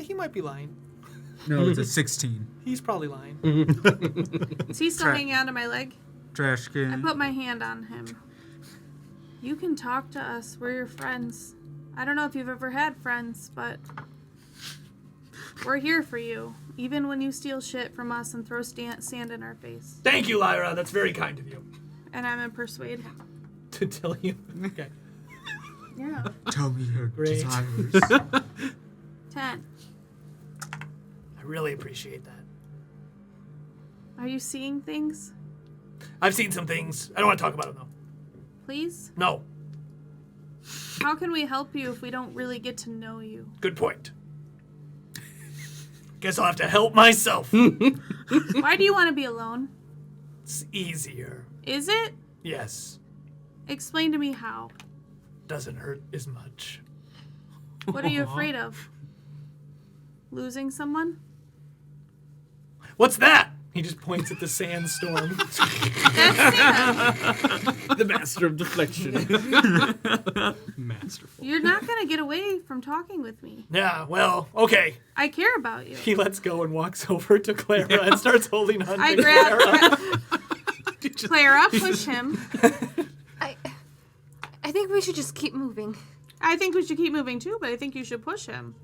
He might be lying. No, It's a 16. He's probably lying. Is he still hanging on to my leg? Trash I can. put my hand on him. You can talk to us. We're your friends. I don't know if you've ever had friends, but we're here for you. Even when you steal shit from us and throw sand in our face. Thank you, Lyra. That's very kind of you. And I'm gonna persuade him. To tell you. Okay. Yeah. Tell me your Great. desires. 10. I really appreciate that. Are you seeing things? I've seen some things. I don't want to talk about them, though. Please? No. How can we help you if we don't really get to know you? Good point. Guess I'll have to help myself. Why do you want to be alone? It's easier. Is it? Yes. Explain to me how. Doesn't hurt as much. What are you afraid of? Losing someone? What's that? He just points at the sandstorm. That's Sand. The master of deflection. Masterful. You're not gonna get away from talking with me. Yeah, well, okay. I care about you. He lets go and walks over to Clara and starts holding on I to Clara. grab Clara, push him. I think we should just keep moving. I think we should keep moving too, but I think you should push him.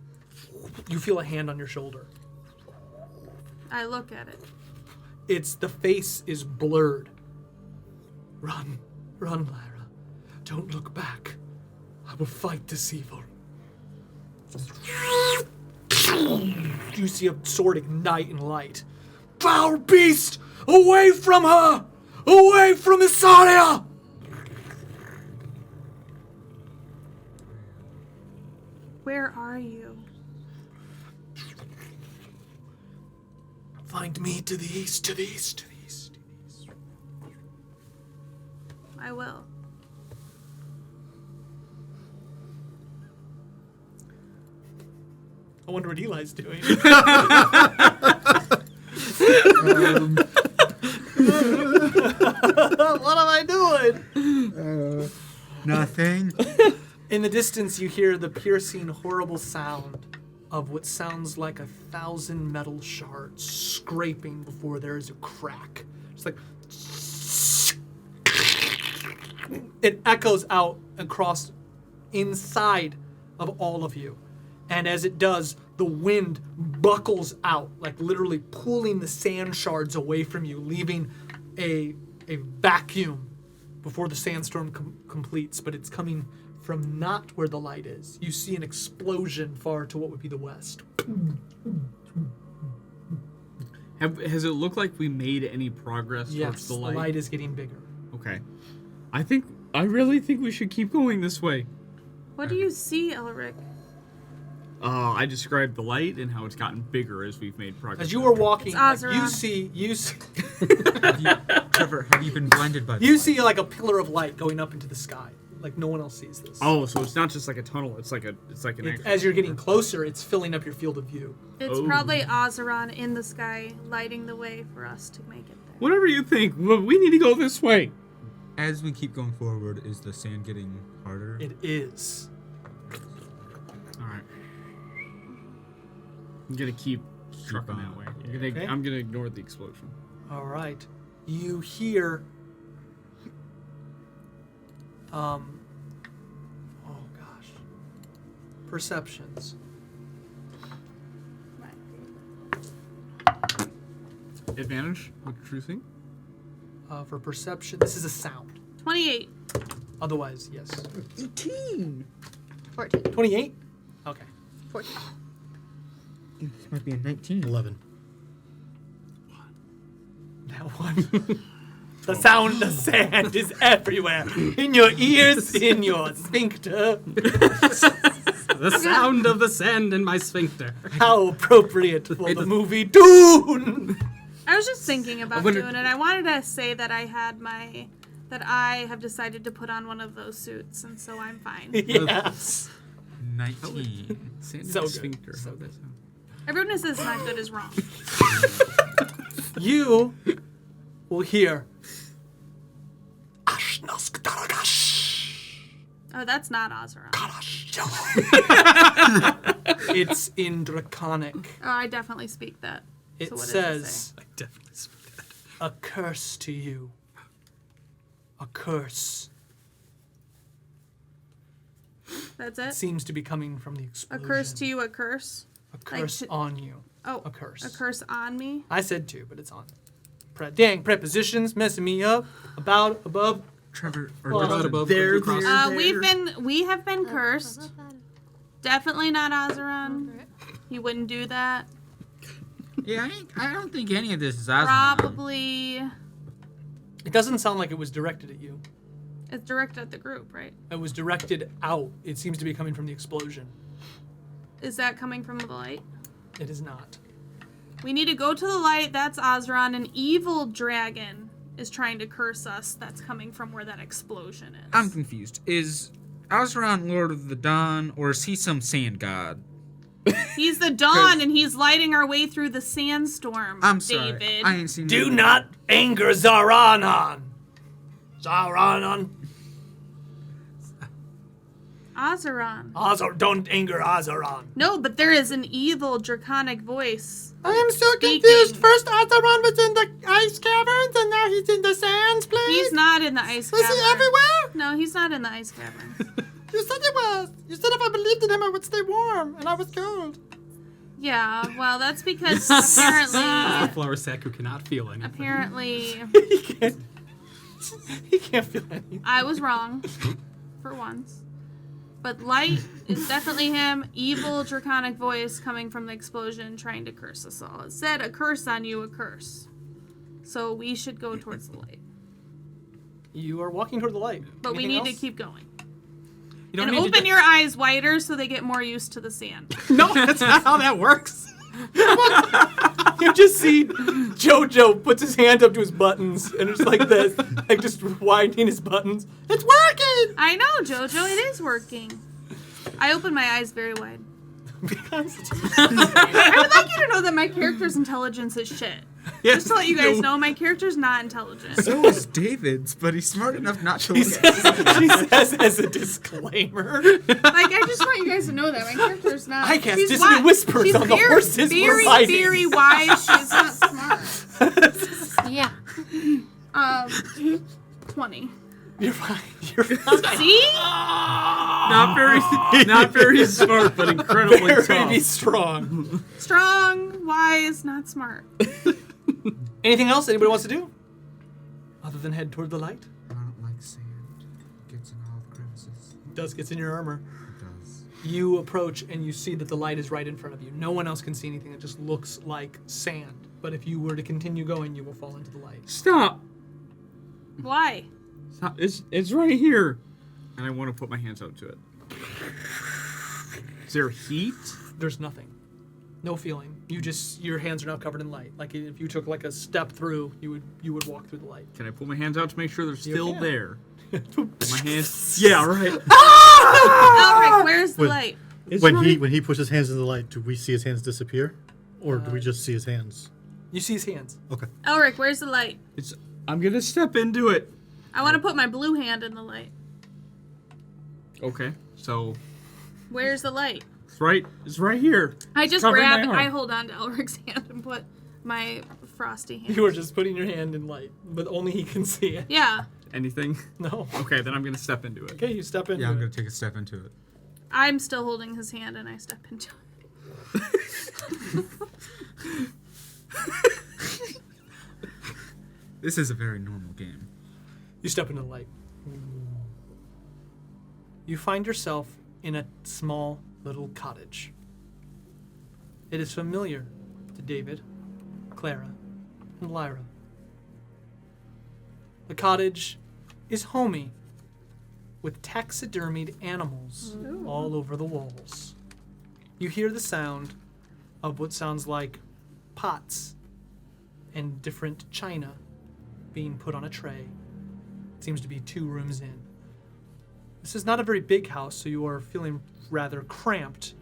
You feel a hand on your shoulder. I look at it. The face is blurred. Run, Lyra. Don't look back. I will fight this evil. You see a sword ignite in light. Foul beast! Away from her! Away from Istarius! Where are you? Find me to the east, to the east, to the east, to the east. I will. I wonder what Eli's doing. What am I doing? Nothing. In the distance, you hear the piercing, horrible sound of what sounds like 1,000 metal shards scraping before there is a crack. It's like... It echoes out across inside of all of you. And as it does, the wind buckles out, like literally pulling the sand shards away from you, leaving a vacuum before the sandstorm completes, but it's coming from not where the light is. You see an explosion far to what would be the west. Has it looked like we made any progress towards Yes, the the light? light is getting bigger. Okay. I really think we should keep going this way. What do you see, Elric? I described the light and how it's gotten bigger as we've made progress. As you were walking, It's like, Azeroth. you see Trevor, have you been blinded by the you light? see like a pillar of light going up into the sky. Like no one else sees this. Oh, so it's not just like a tunnel. It's like an actual... As you're getting closer, it's filling up your field of view. It's Oh. probably Azeron in the sky, lighting the way for us to make it there. Whatever you think, we need to go this way. As we keep going forward, is the sand getting harder? It is. All right. I'm gonna keep trucking on. that way. Okay. I'm gonna ignore the explosion. All right. You hear. Oh gosh. Perceptions. Advantage with truthing. For perception, this is a sound. 28. Otherwise, yes. 14. 28. Okay. 14. This might be a 19. 11. That one. The sound of sand is everywhere. In your ears, in your sphincter. The sound of the sand in my sphincter. How appropriate for the movie Dune. I was just thinking about wonder- doing it. I wanted to say that I have decided to put on one of those suits, and so I'm fine. Yes. 19. Sand in So my good. sphincter. So How'd that sound? Everyone who says not good is wrong. You will hear. Oh, that's not Ozeron. It's in Draconic. Oh, I definitely speak that. It So what does it says, I definitely speak that. a curse to you. A curse. That's It it? seems to be coming from the A explosion. curse to you, a curse? A curse to- on you. Oh, A curse. a curse on me? I said two, but it's on. Dang, prepositions messing me up. About, above. Trevor, Well, About above, there, across. We have been cursed. Definitely not Ozeron. He wouldn't do that. Yeah, I don't think any of this is Osmond. Probably. It doesn't sound like it was directed at you. It's directed at the group, right? It was directed out. It seems to be coming from the explosion. Is that coming from the light? It is not. We need to go to the light. That's Ozeron. An evil dragon is trying to curse us. That's coming from where that explosion is. I'm confused. Is Osron Lord of the Dawn, or is he some sand god? He's the dawn, and he's lighting our way through the sandstorm. I'm sorry. David. I ain't seen Do that. not anger Zaranan. Zaranan. Ozeron. Don't anger Azaran. No, but there is an evil draconic voice. I am so Speaking. confused. First Azaran was in the ice caverns, and now he's in the sands, please. He's not in the ice Was cavern. he everywhere? No, he's not in the ice cavern. You said he was. You said if I believed in him, I would stay warm, and I was cold. Yeah, well, that's because apparently, Floursack who cannot feel anything. apparently, He can't feel anything. I was wrong for once. But light is definitely him. Evil draconic voice coming from the explosion, trying to curse us all. It said, "A curse on you, a curse." So we should go towards the light. You are walking toward the light. But we Anything need else? to keep going. You don't And need to open your eyes wider so they get more used to the sand. No, that's not how that works. You just see Jojo puts his hand up to his buttons, and it's like this, like just winding his buttons. It's working! I know, Jojo, it is working. I open my eyes very wide. I would like you to know that my character's intelligence is shit. Just to let you guys know, my character's not intelligent. So is David's, but he's smart enough not to She look at says, she says as a disclaimer. Like, I just want you guys to know that my character's not. I cast she's dissonant whispers she's on the horses we're very, riding. very wise. She's not smart. Yeah. 20. You're fine. You're fine. See? Not very smart, but incredibly Very tough. strong. Strong, wise, not smart. Anything else anybody wants to do? Other than head toward the light? I don't like sand. It gets in all the crevices. It does gets in your armor. It does. You approach and you see that the light is right in front of you. No one else can see anything. It just looks like sand. But if you were to continue going, you will fall into the light. Stop! Why? Stop! It's right here, and I want to put my hands up to it. Is there heat? There's nothing. No feeling. Your hands are now covered in light. Like if you took like a step through, you would walk through the light. Can I put my hands out to make sure they're You still can. there? My hands. Yeah, right. Elric, where's the Wait. light? It's When right- he pushes his hands in the light, do we see his hands disappear, or do we just see his hands? You see his hands. Okay. Elric, where's the light? I'm gonna step into it. I want to put my blue hand in the light. Okay, so Where's the light? it's right here. I just Covering my grab, arm. I hold on to Elric's hand and put my frosty hand. You are just putting your hand in light, but only he can see it. Yeah, Anything? No. Okay, then I'm gonna step into it. Okay, you step into Yeah, I'm it. gonna take a step into it. I'm still holding his hand and I step into it. This is a very normal game. You step into the light. You find yourself in a small little cottage. It is familiar to David, Clara, and Lyra. The cottage is homey, with taxidermied animals all over the walls. You hear the sound of what sounds like pots and different china being put on a tray. It seems to be 2 rooms in. This is not a very big house, so you are feeling rather cramped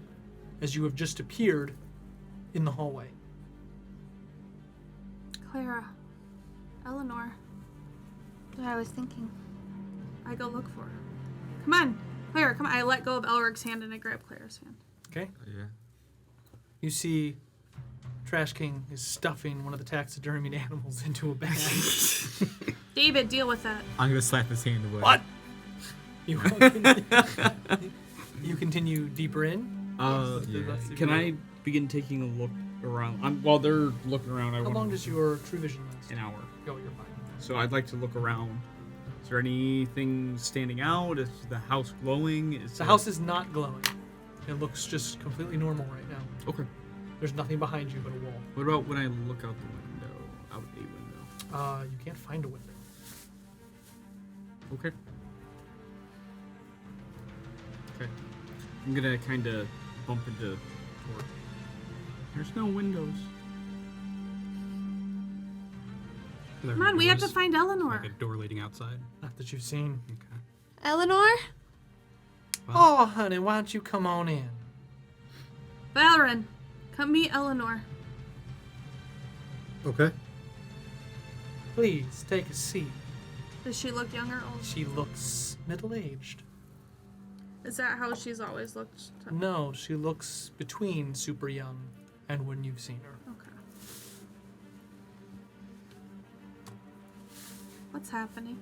as you have just appeared in the hallway. Clara. Eleanor. What I was thinking. I go look for her. Come on. Clara, come on. I let go of Elric's hand and I grab Clara's hand. Okay? Yeah. You see Trash King is stuffing one of the taxidermied animals into a bag. David, deal with that. I'm gonna slap his hand away. What? You continue deeper in? Yeah. Can I begin taking a look around? While they're looking around, How long does your true vision last? An hour. Go, you're fine. So I'd like to look around. Is there anything standing out? Is the house glowing? The house is not glowing. It looks just completely normal right now. Okay. There's nothing behind you but a wall. What about when I look out the window? Out a window. You can't find a window. Okay. Okay. I'm gonna kind of bump into door. There's no windows. Come on, we have to find Eleanor. Like a door leading outside. Not that you've seen. Okay. Eleanor? Oh, honey, why don't you come on in? Valoran, come meet Eleanor. Okay. Please, take a seat. Does she look young or old? She looks middle-aged. Is that how she's always looked? No, she looks between super young and when you've seen her. Okay. What's happening?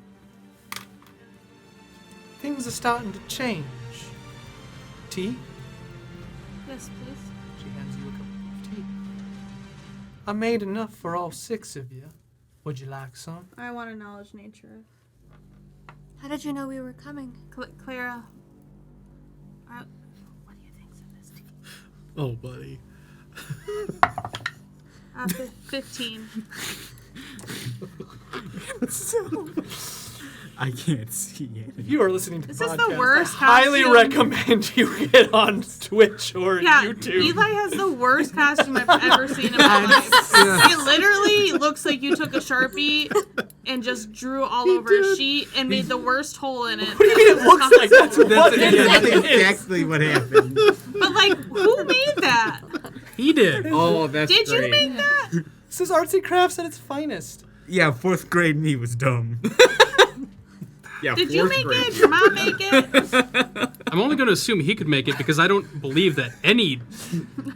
Things are starting to change. Tea? Yes, please. She hands you a cup of tea. I made enough for all 6 of you. Would you like some? I want to knowledge nature. How did you know we were coming? Clara. What do you think of this tea? Oh, buddy. 15. I can't see it. If you are listening to This the is podcast, the worst I highly costume. recommend you get on Twitch or Yeah, YouTube. Eli has the worst costume I've ever seen in my life. It literally looks like you took a Sharpie and just drew all over a sheet and made the worst hole in it. What do you mean it looks like that's what it That's is? exactly what happened. But like, who made that? He did. Oh, that's Did you great. make that? This is artsy crafts at its finest. Yeah, 4th grade me was dumb. Yeah, Did you 4th make grade. it? Did your mom make it? I'm only going to assume he could make it because I don't believe that any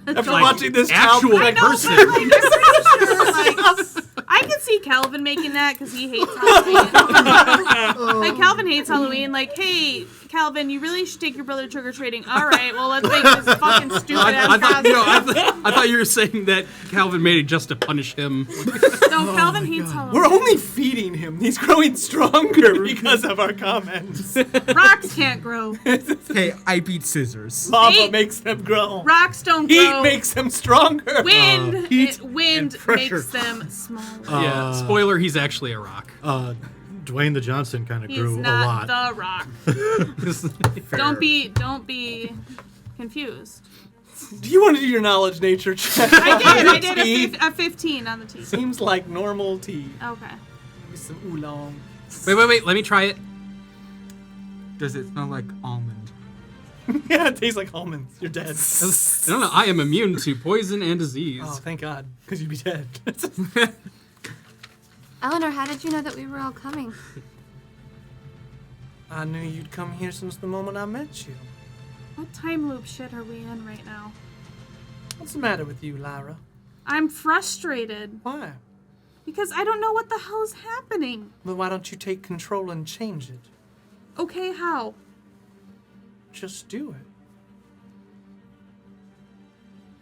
After like, watching this actual child- person. But, like, I'm pretty sure, like, I could see Calvin making that because he hates Halloween. Like, Calvin hates Halloween. Like, hey, Calvin, you really should take your brother trick-or-treating. All right, well, let's make this fucking stupid-ass costume. I thought you were saying that Calvin made it just to punish him. No, Calvin hates Halloween. We're only feeding him. He's growing stronger because of our comments. Rocks can't grow. Hey, I beat scissors. Lava Hey. makes them grow. Rocks don't Heat grow. makes them stronger. Wind, heat wind and pressure. makes them smaller. Yeah, spoiler, he's actually a rock. Dwayne the Johnson kind of He's grew a not lot. the Rock. Don't be confused. Do you want to do your knowledge nature check? I did Tea? a 15 on the tea. Seems like normal tea. Okay. Maybe some oolong. Wait, let me try it. Does it smell like almond? Yeah, it tastes like almonds. You're dead. I don't know, I am immune to poison and disease. Oh, thank God, because you'd be dead. Eleanor, how did you know that we were all coming? I knew you'd come here since the moment I met you. What time loop shit are we in right now? What's the matter with you, Lyra? I'm frustrated Why? because I don't know what the hell's happening. Well, why don't you take control and change it? Okay, how? Just do it.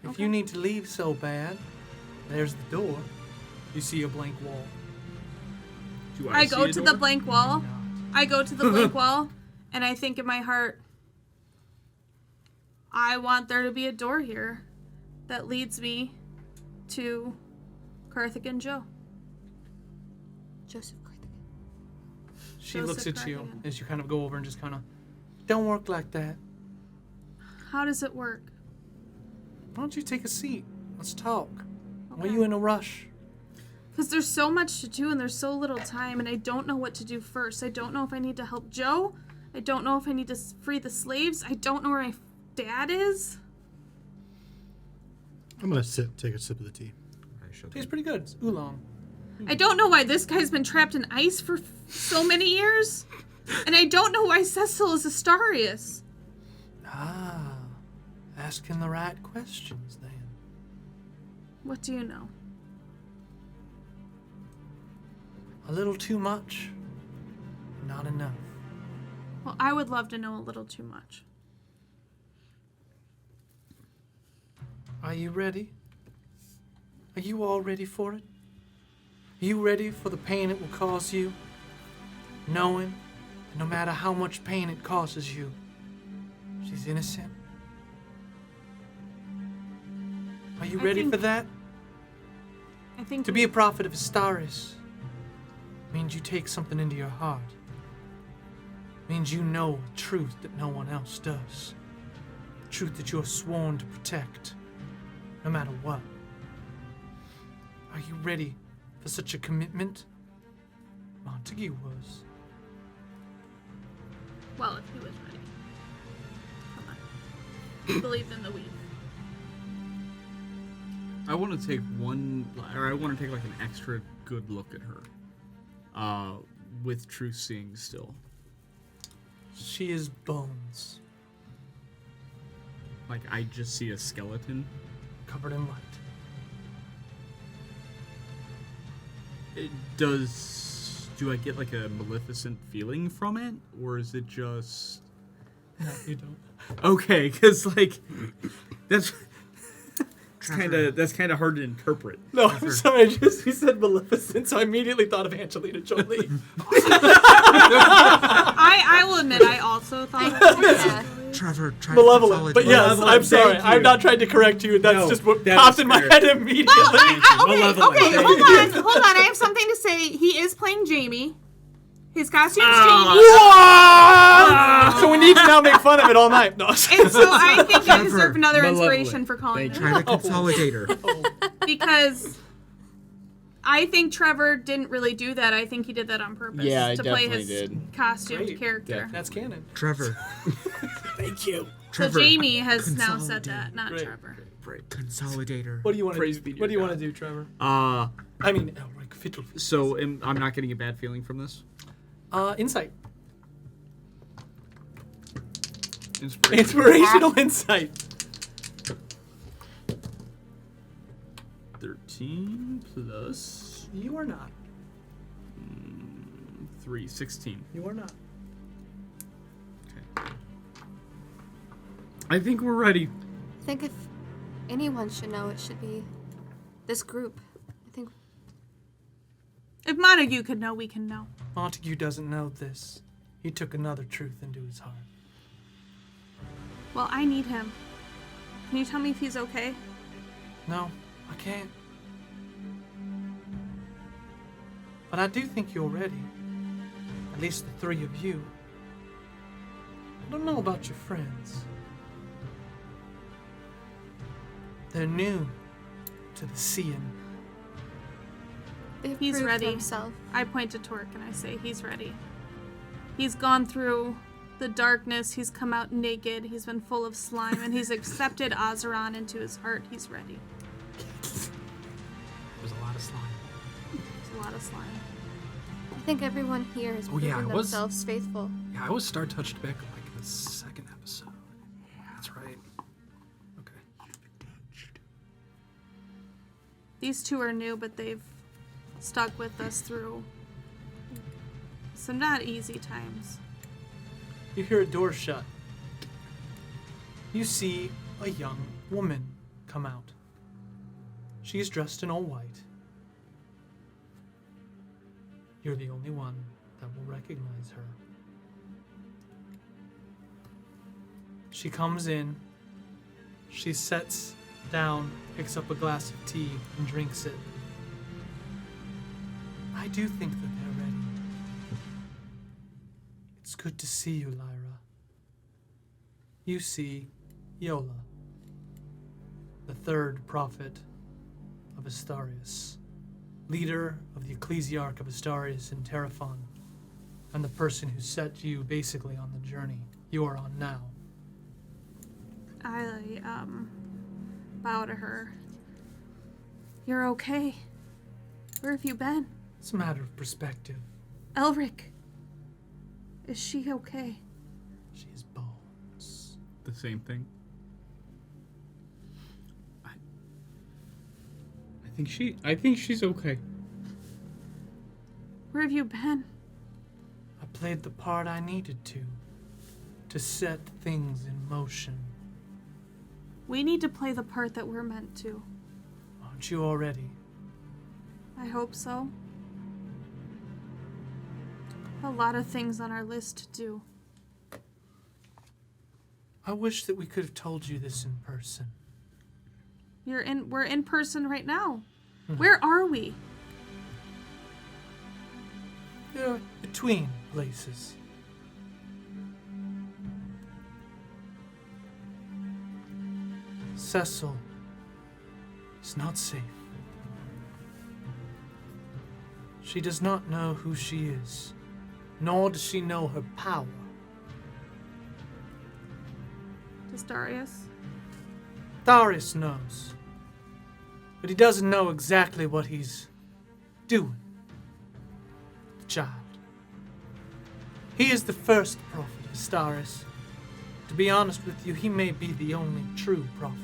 If you need to leave so bad, there's the door. You see a blank wall. Do I see go a to door? the blank wall. I go to the blank wall, and I think in my heart, I want there to be a door here that leads me to Carthigan Joe. Joseph Carthigan. She Joseph looks at you Cracking. as you kind of go over and just kind of, don't work like that. How does it work? Why don't you take a seat? Let's talk. Why are Okay. you in a rush? Because there's so much to do and there's so little time, and I don't know what to do first. I don't know if I need to help Joe. I don't know if I need to free the slaves. I don't know where my dad is. I'm gonna take a sip of the tea. I shall Tastes pretty good. It's oolong. I don't know why this guy's been trapped in ice for so many years. And I don't know why Cecil is Istarius. Ah, asking the right questions then. What do you know? A little too much, not enough. Well, I would love to know a little too much. Are you ready? Are you all ready for it? Are you ready for the pain it will cause you? Knowing that no matter how much pain it causes you, she's innocent? Are you I ready think- for that? I think To be a prophet of Istarius means you take something into your heart. Means you know a truth that no one else does. A truth that you're sworn to protect, no matter what. Are you ready for such a commitment? Montague was. Well, if he was ready. Come on. He believed in the weave. I want to take like an extra good look at her. With truth seeing still. She is bones, Like, I just see a skeleton. covered in light. Do I get like a maleficent feeling from it? Or is it just... No, you don't. Okay, because like, that's kind of hard to interpret. No, I'm sorry. He said Maleficent, so I immediately thought of Angelina Jolie. I will admit, I also thought Yeah. Trevor, try Malevolent. But yes, Malevolent, I'm sorry. thank I'm you. not trying to correct you. That's No, just what that popped is in my fair. head immediately. okay, Malevolent, okay, thank hold you. on. I have something to say. He is playing Jamie. His costume's Ah. Jamie. So we need to now make fun of it all night. No. And so I think I deserve Trevor, another malevolent. inspiration for calling Thank him. Try the consolidator. Because I think Trevor didn't really do that. I think he did that on purpose. Yeah, I to play definitely his did. costumed Great. character. That's canon. Trevor. Thank you. So Trevor. Jamie has now said that, not Great. Trevor. Consolidator. What do you want to Praise do? be to What do you God. want to do, Trevor? Uh, I mean, Elric Fiddle. so I'm not getting a bad feeling from this? Insight. Inspiration. Inspirational insight. 13 plus You are not. 3, 16. You are not. Okay. I think we're ready. I think if anyone should know, it should be this group. I think If Montague could know, we can know. Montague doesn't know this. He took another truth into his heart. Well, I need him. Can you tell me if he's okay? No, I can't. But I do think you're ready. At least the three of you. I don't know about your friends. They're new to the seeing. they've He's proved ready. himself. I point to Torque and I say, he's ready. He's gone through the darkness, he's come out naked, he's been full of slime, and he's accepted Azeron into his heart. He's ready. There's a lot of slime. There's a lot of slime. I think everyone here has Oh, yeah, proven I was- themselves faithful. Yeah, I was Star Touched back in like the second episode. Yeah, that's right. Okay. These two are new, but they've stuck with us through some not easy times. You hear a door shut. You see a young woman come out. She's dressed in all white. You're the only one that will recognize her. She comes in. She sits down, picks up a glass of tea, and drinks it. I do think that they're ready. It's good to see you, Lyra. You see Yola, the third prophet of Istarius, leader of the Ecclesiarch of Istarius in Terraphon, and the person who set you basically on the journey you are on now. I bow to her. You're okay. Where have you been? It's a matter of perspective. Elric. Is she okay? She is bones. The same thing. I think she's okay. Where have you been? I played the part I needed to set things in motion. We need to play the part that we're meant to. Aren't you already? I hope so. A lot of things on our list to do. I wish that we could have told you this in person. We're in person right now. Where are we? You're between places. Cecil is not safe. She does not know who she is, nor does she know her power. Istarius? Darius knows, but he doesn't know exactly what he's doing. The child. He is the first prophet of Istarius. To be honest with you, he may be the only true prophet.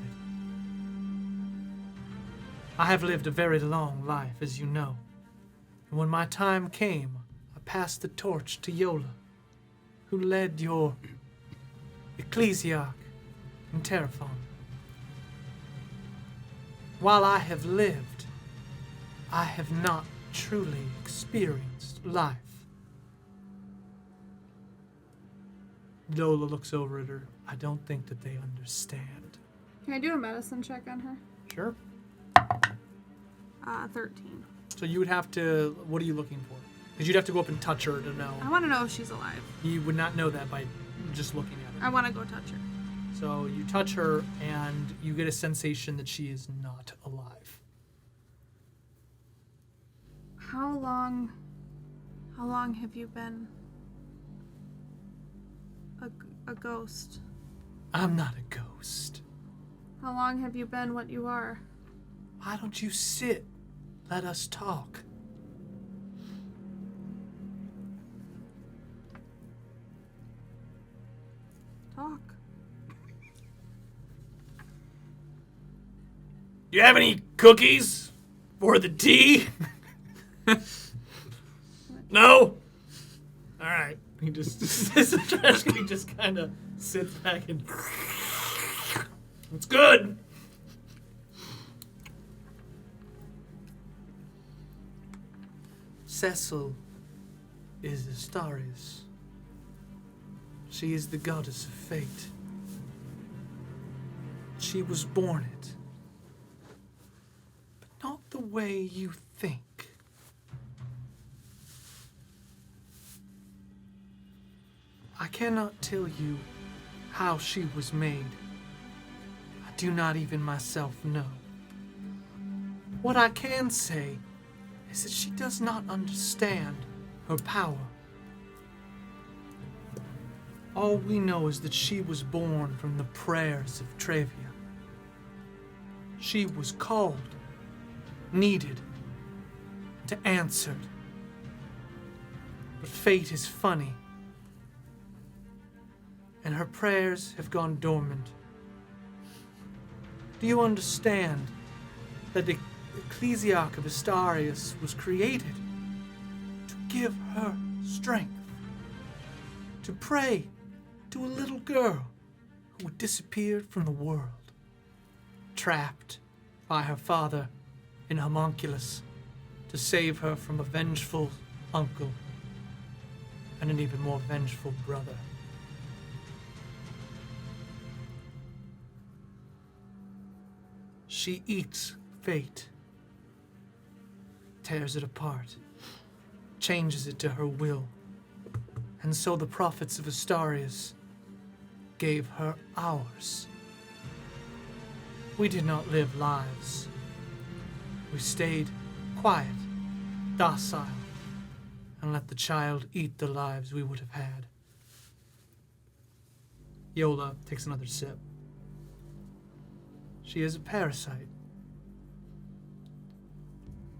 I have lived a very long life, as you know. And when my time came, I passed the torch to Yola, who led your Ecclesiarch in Terraphon. While I have lived, I have not truly experienced life. Yola looks over at her. I don't think that they understand. Can I do a medicine check on her? Sure. 13. So you would have to, what are you looking for? Because you'd have to go up and touch her to know. I want to know if she's alive. You would not know that by just looking at her. I want to go touch her. So you touch her and you get a sensation that she is not alive. How long have you been a ghost? I'm not a ghost. How long have you been what you are? Why don't you sit? Let us talk. Talk. Do you have any cookies for the tea? No? All right. He just he just kind of sits back and it's good. Cecil is Istarius. She is the goddess of fate. She was born it. But not the way you think. I cannot tell you how she was made. I do not even myself know. What I can say is that she does not understand her power. All we know is that she was born from the prayers of Trevian. She was called, needed, to answered. But fate is funny, and her prayers have gone dormant. Do you understand that the Ecclesiarch of Istarius was created to give her strength, to pray to a little girl who had disappeared from the world, trapped by her father in homunculus to save her from a vengeful uncle and an even more vengeful brother. She eats fate, tears it apart, changes it to her will, And so the prophets of Istarius gave her ours. We did not live lives. We stayed quiet, docile, and let the child eat the lives we would have had. Yola takes another sip. She is a parasite.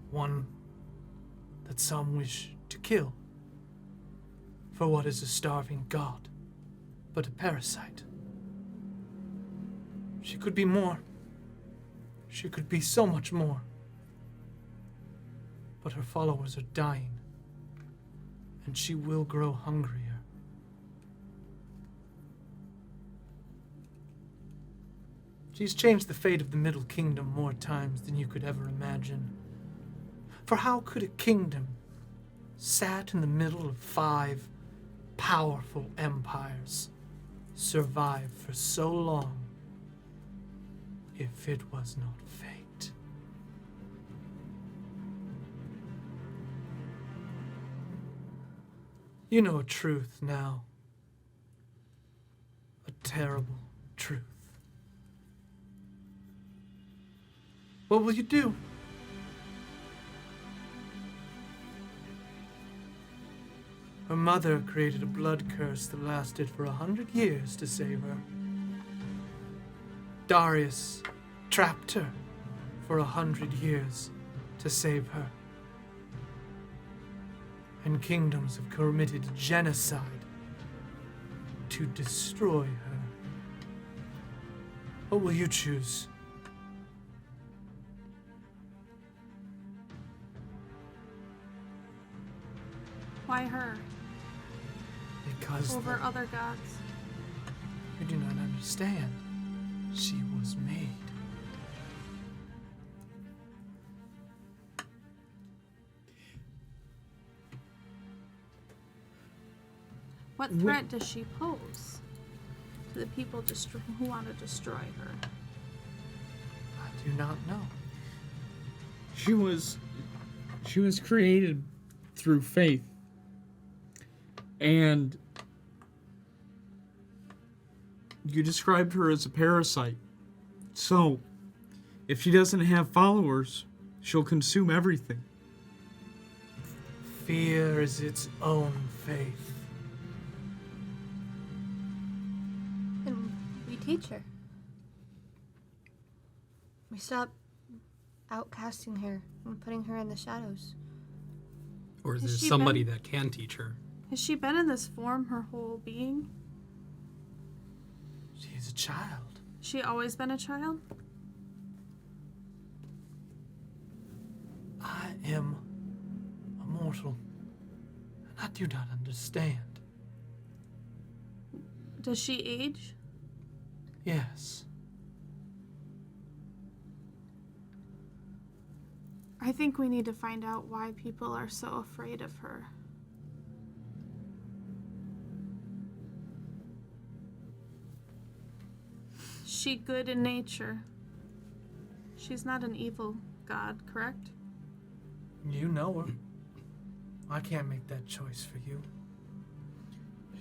One that some wish to kill. For what is a starving god but a parasite? She could be more. She could be so much more. But her followers are dying, and she will grow hungrier. She's changed the fate of the Middle Kingdom more times than you could ever imagine. For how could a kingdom sat in the middle of 5 powerful empires survive for so long if it was not fate? You know a truth now. A terrible truth. What will you do? Her mother created a blood curse that lasted for 100 years to save her. Darius trapped her for 100 years to save her. And kingdoms have committed genocide to destroy her. What will you choose? Why her? Because Over other gods. you do not understand. She was made. What threat does she pose to the people who want to destroy her? I do not know. She was created through faith. And you described her as a parasite. So, if she doesn't have followers, she'll consume everything. Fear is its own faith. And we teach her. We stop outcasting her and putting her in the shadows. Or is Has there she somebody been- that can teach her? Has she been in this form her whole being? She is a child. She always been a child? I am a mortal, and I do not understand. Does she age? Yes, I think we need to find out why people are so afraid of her. She good in nature. She's not an evil god, correct? you know her. I can't make that choice for you.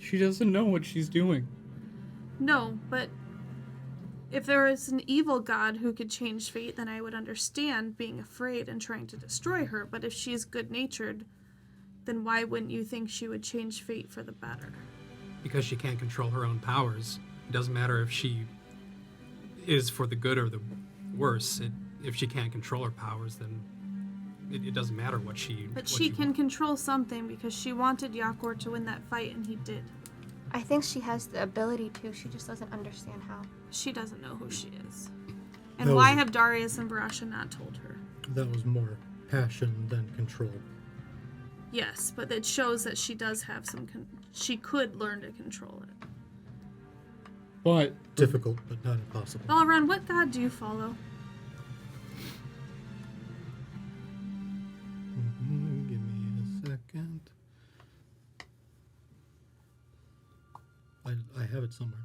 She doesn't know what she's doing. No, but if there is an evil god who could change fate, then I would understand being afraid and trying to destroy her. But if she's good-natured, then why wouldn't you think she would change fate for the better? Because she can't control her own powers. It doesn't matter if she is for the good or the worse. If she can't control her powers, then it doesn't matter what she... But what she can control something because she wanted Yakor to win that fight, and he did. I think she has the ability to. She just doesn't understand how. She doesn't know who she is. And That why was- have Darius and Barasha not told her? That was more passion than control. Yes, but it shows that she does have some... she could learn to control it. But Difficult, but not impossible. Balron, what god do you follow? Give me a second. I have it somewhere.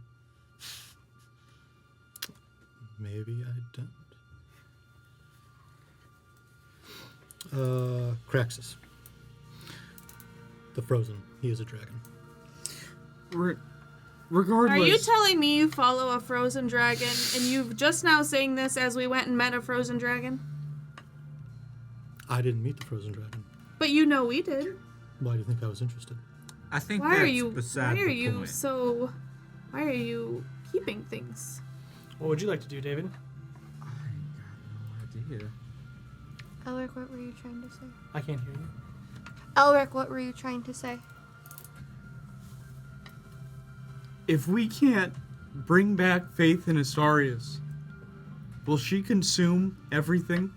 Maybe I don't. Craxus. The Frozen. He is a dragon. Regardless. Are you telling me you follow a frozen dragon, and you've just now saying this as we went and met a frozen dragon? I didn't meet the frozen dragon. But you know we did. Why do you think I was interested? I think Why that's are you? beside Why are the you point. so? Why are you keeping things? What would you like to do, David? I got no idea. Elric, what were you trying to say? I can't hear you. Elric, what were you trying to say? If we can't bring back faith in Istarius, will she consume everything?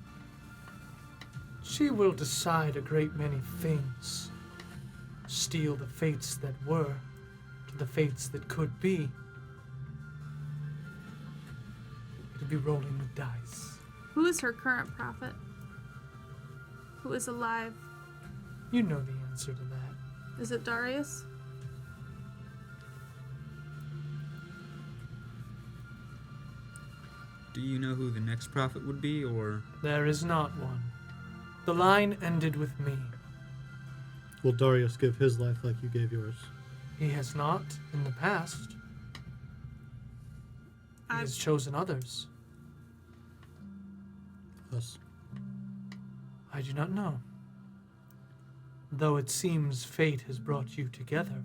She will decide a great many things. Steal the fates that were to the fates that could be. It'll be rolling the dice. Who is her current prophet? Who is alive? You know the answer to that. Is it Darius? Do you know who the next prophet would be, or? There is not one. The line ended with me. Will Darius give his life like you gave yours? He has not in the past. He has chosen others. Us. I do not know. Though it seems fate has brought you together.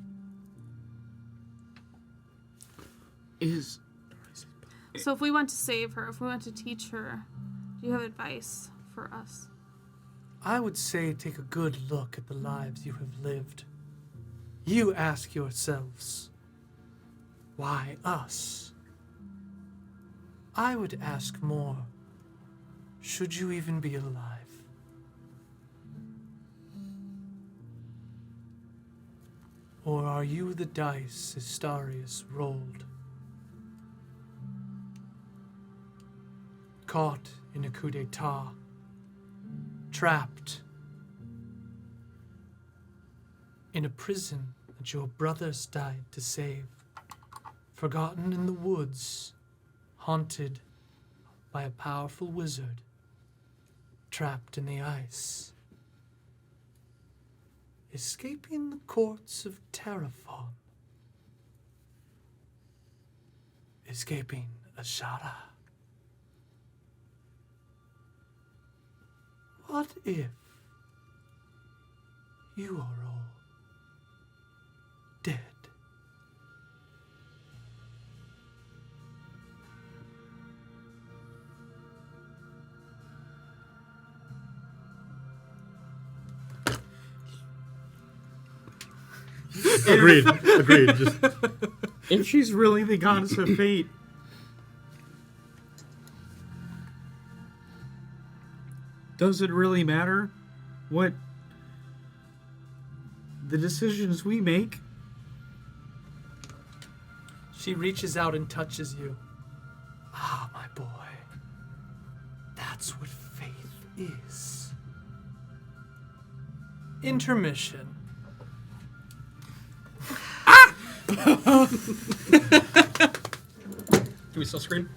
So if we want to save her, if we want to teach her, do you have advice for us? I would say take a good look at the lives you have lived. You ask yourselves, why us? I would ask more, should you even be alive? Or are you the dice Istarius rolled? Caught in a coup d'etat, trapped in a prison that your brothers died to save, forgotten in the woods, haunted by a powerful wizard, trapped in the ice, escaping the courts of Terraform, escaping Ashara. What if you are all dead? Agreed. Agreed. Just If she's really the goddess of fate, does it really matter what the decisions we make? She reaches out and touches you. Ah, my boy. That's what faith is. Intermission. Can we still scream?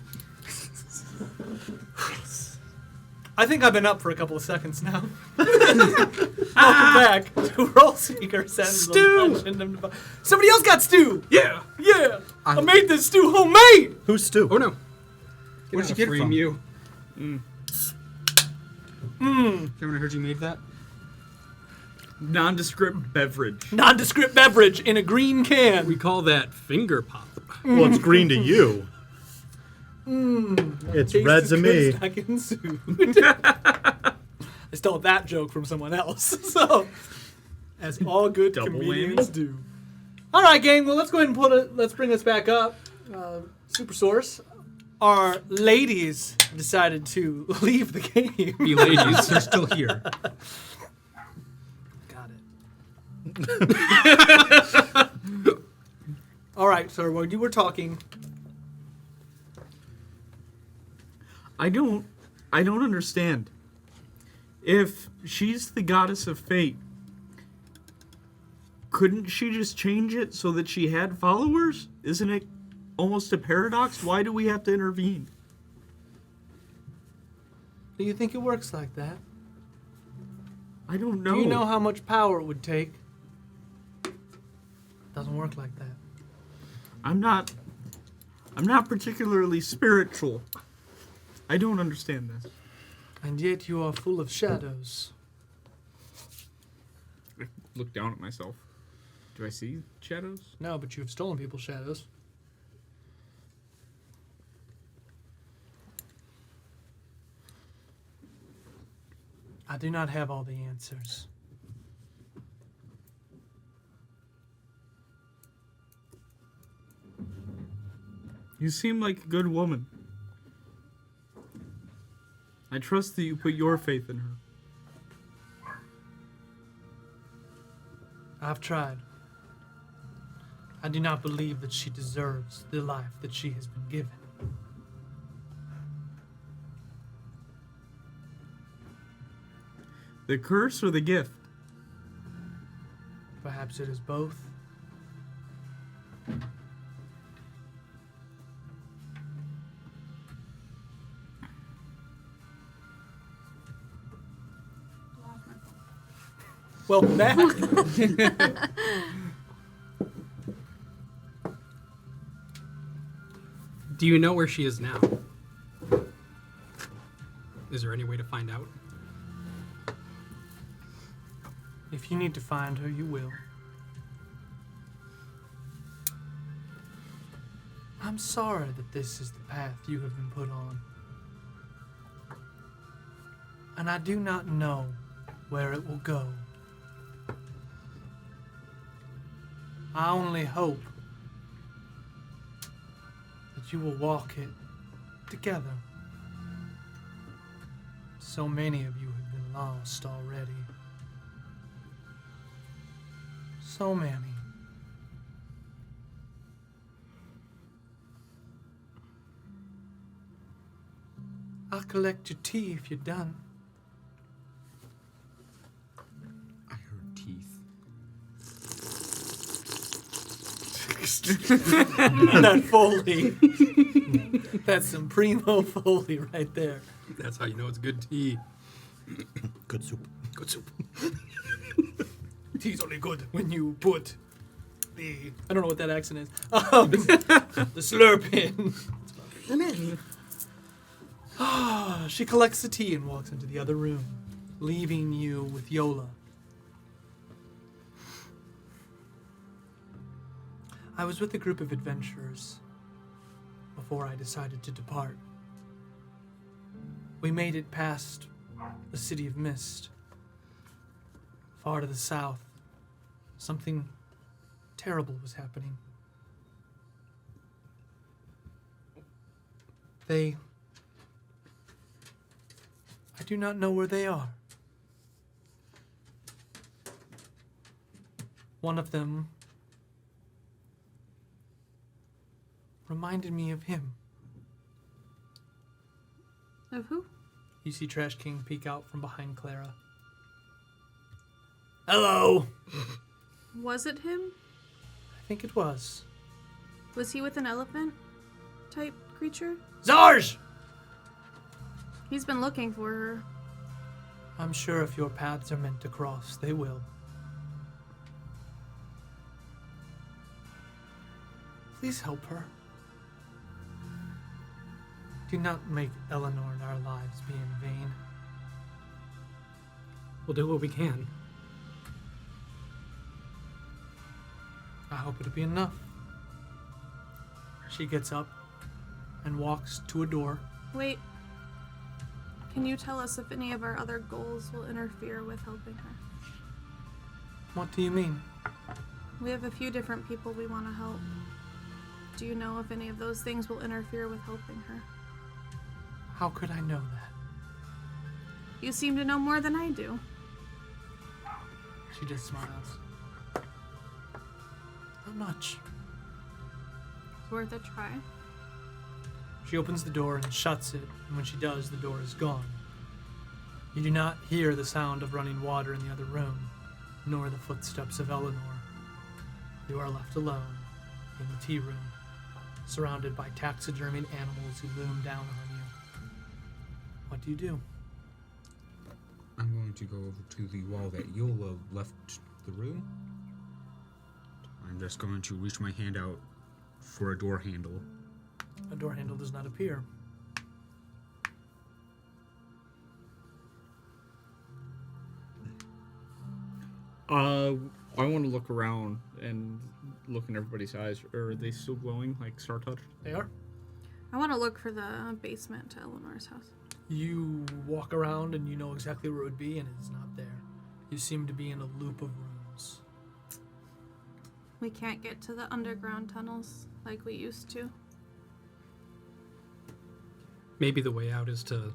I think I've been up for a couple of seconds now. Welcome back to Roll Seeker Sends the Stew! Legend of- Somebody else got stew! Yeah. Yeah! I made this stew homemade! who's Stu? Oh no. Where'd you get it frame from? you? Kevin, I heard you made that. Nondescript beverage. Nondescript beverage in a green can. We call that finger pop. Well, it's green to you. It's Tastes red as to good me. as I can suit. I stole that joke from someone else. So, as all good Double comedians whammy. do. All right, gang. Well, let's go ahead and let's bring this back up. Super Source. Our ladies decided to leave the game. You ladies, they're still here. Got it. All right, so when you were talking, I don't understand. If she's the goddess of fate, couldn't she just change it so that she had followers? Isn't it almost a paradox? Why do we have to intervene? do you think it works like that? I don't know. Do you know how much power it would take? Doesn't work like that. I'm not particularly spiritual. I don't understand this. And yet you are full of shadows. I look down at myself. Do I see shadows? No, but you have stolen people's shadows. I do not have all the answers. You seem like a good woman. I trust that you put your faith in her. I've tried. I do not believe that she deserves the life that she has been given. The curse or the gift? Perhaps it is both. Welcome back. Do you know where she is now? Is there any way to find out? If you need to find her, you will. I'm sorry that this is the path you have been put on. And I do not know where it will go. I only hope that you will walk it together. So many of you have been lost already. So many. I'll collect your tea if you're done. I heard teeth. That Foley. That's some primo Foley right there. That's how you know it's good tea. Good soup. Good soup. Tea's only good when you put the... I don't know what that accent is. The slurp in. She collects the tea and walks into the other room, leaving you with Yola. I was with a group of adventurers before I decided to depart. We made it past the City of Mist. Far to the south, something terrible was happening. I do not know where they are. One of them reminded me of him. Of who? You see Trash King peek out from behind Clara. Hello! Was it him? I think it was. Was he with an elephant type creature? Zarge! He's been looking for her. I'm sure if your paths are meant to cross, they will. Please help her. Do not make Eleanor and our lives be in vain. We'll do what we can. I hope it'll be enough. She gets up and walks to a door. Wait. Can you tell us if any of our other goals will interfere with helping her? What do you mean? We have a few different people we want to help. Do you know if any of those things will interfere with helping her? How could I know that? You seem to know more than I do. She just smiles. Not much. It's worth a try. She opens the door and shuts it, and when she does, the door is gone. You do not hear the sound of running water in the other room, nor the footsteps of Eleanor. You are left alone in the tea room, surrounded by taxidermied animals who loom down on you. What do you do? I'm going to go over to the wall that Yola left the room. I'm just going to reach my hand out for a door handle. A door handle does not appear. I want to look around and look in everybody's eyes. Are they still glowing like Star Touch? They are. I want to look for the basement to Eleanor's house. You walk around and you know exactly where it would be, and it's not there. You seem to be in a loop of rooms. We can't get to the underground tunnels like we used to. Maybe the way out is to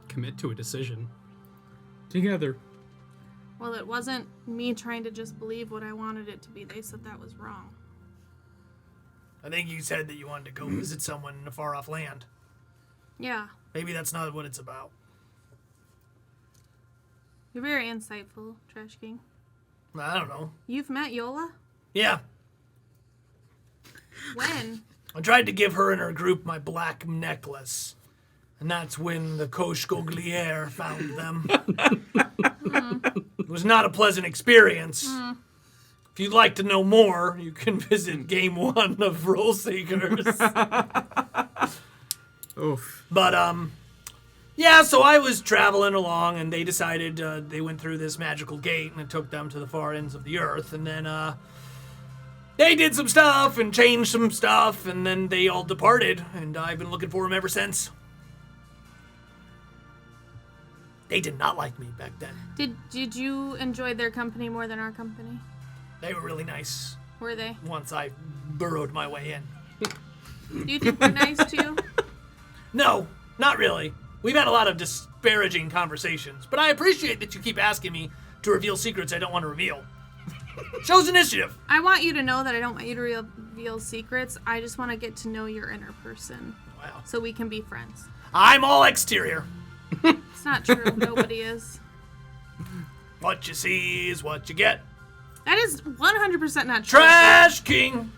commit to a decision. Together. Well, it wasn't me trying to just believe what I wanted it to be. They said that was wrong. I think you said that you wanted to go visit someone in a far-off land. Yeah. Maybe that's not what it's about. You're very insightful, Trash King. I don't know. You've met Yola? Yeah. When? I tried to give her and her group my black necklace. And that's when the Coche-Gogliere found them. It was not a pleasant experience. If you'd like to know more, you can visit Game 1 of Role Seekers. Oof. But, yeah, so I was traveling along, and they decided they went through this magical gate, and it took them to the far ends of the earth, and then, they did some stuff and changed some stuff, and then they all departed, and I've been looking for them ever since. They did not like me back then. Did you enjoy their company more than our company? They were really nice Were they? once I burrowed my way in. Do you think we're nice to you? No, not really. We've had a lot of disparaging conversations, but I appreciate that you keep asking me to reveal secrets I don't want to reveal. Shows initiative. I want you to know that I don't want you to reveal secrets. I just want to get to know your inner person Wow. so we can be friends. I'm all exterior. It's not true. Nobody is. What you see is what you get. That is 100% not true. Trash King.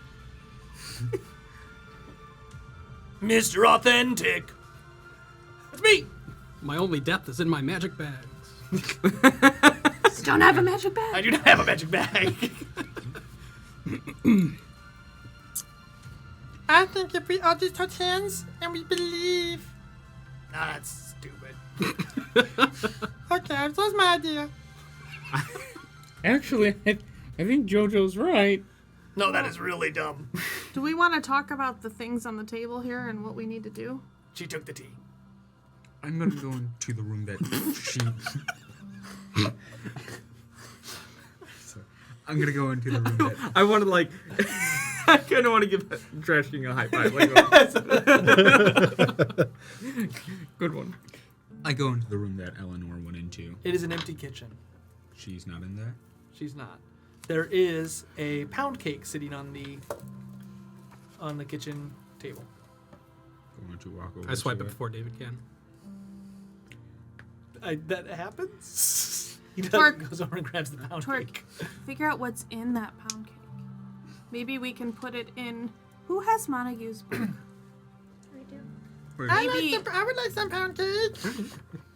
Mr. Authentic. That's me. My only depth is in my magic bags. Don't have a magic I bag. do not have a magic bag. I think if we all just touch hands and we believe. Nah, that's stupid. Okay, that was my idea. Actually, I think JoJo's right. No, that is really dumb. Do we want to talk about the things on the table here and what we need to do? She took the tea. I'm gonna go into the room that she. I'm gonna go into the room that. I want to like. I kind of want to give Trash King a high five. Like, good one. I go into the room that Eleanor went into. It is an empty kitchen. She's not in there. She's not. There is a pound cake sitting on the kitchen table. Going to walk over. I swipe to it before David can. That happens. He Torque. goes over and grabs the pound Torque, cake. figure out what's in that pound cake. Maybe we can put it in. Who has Montague's book? Where- Maybe. I would like some pound cake.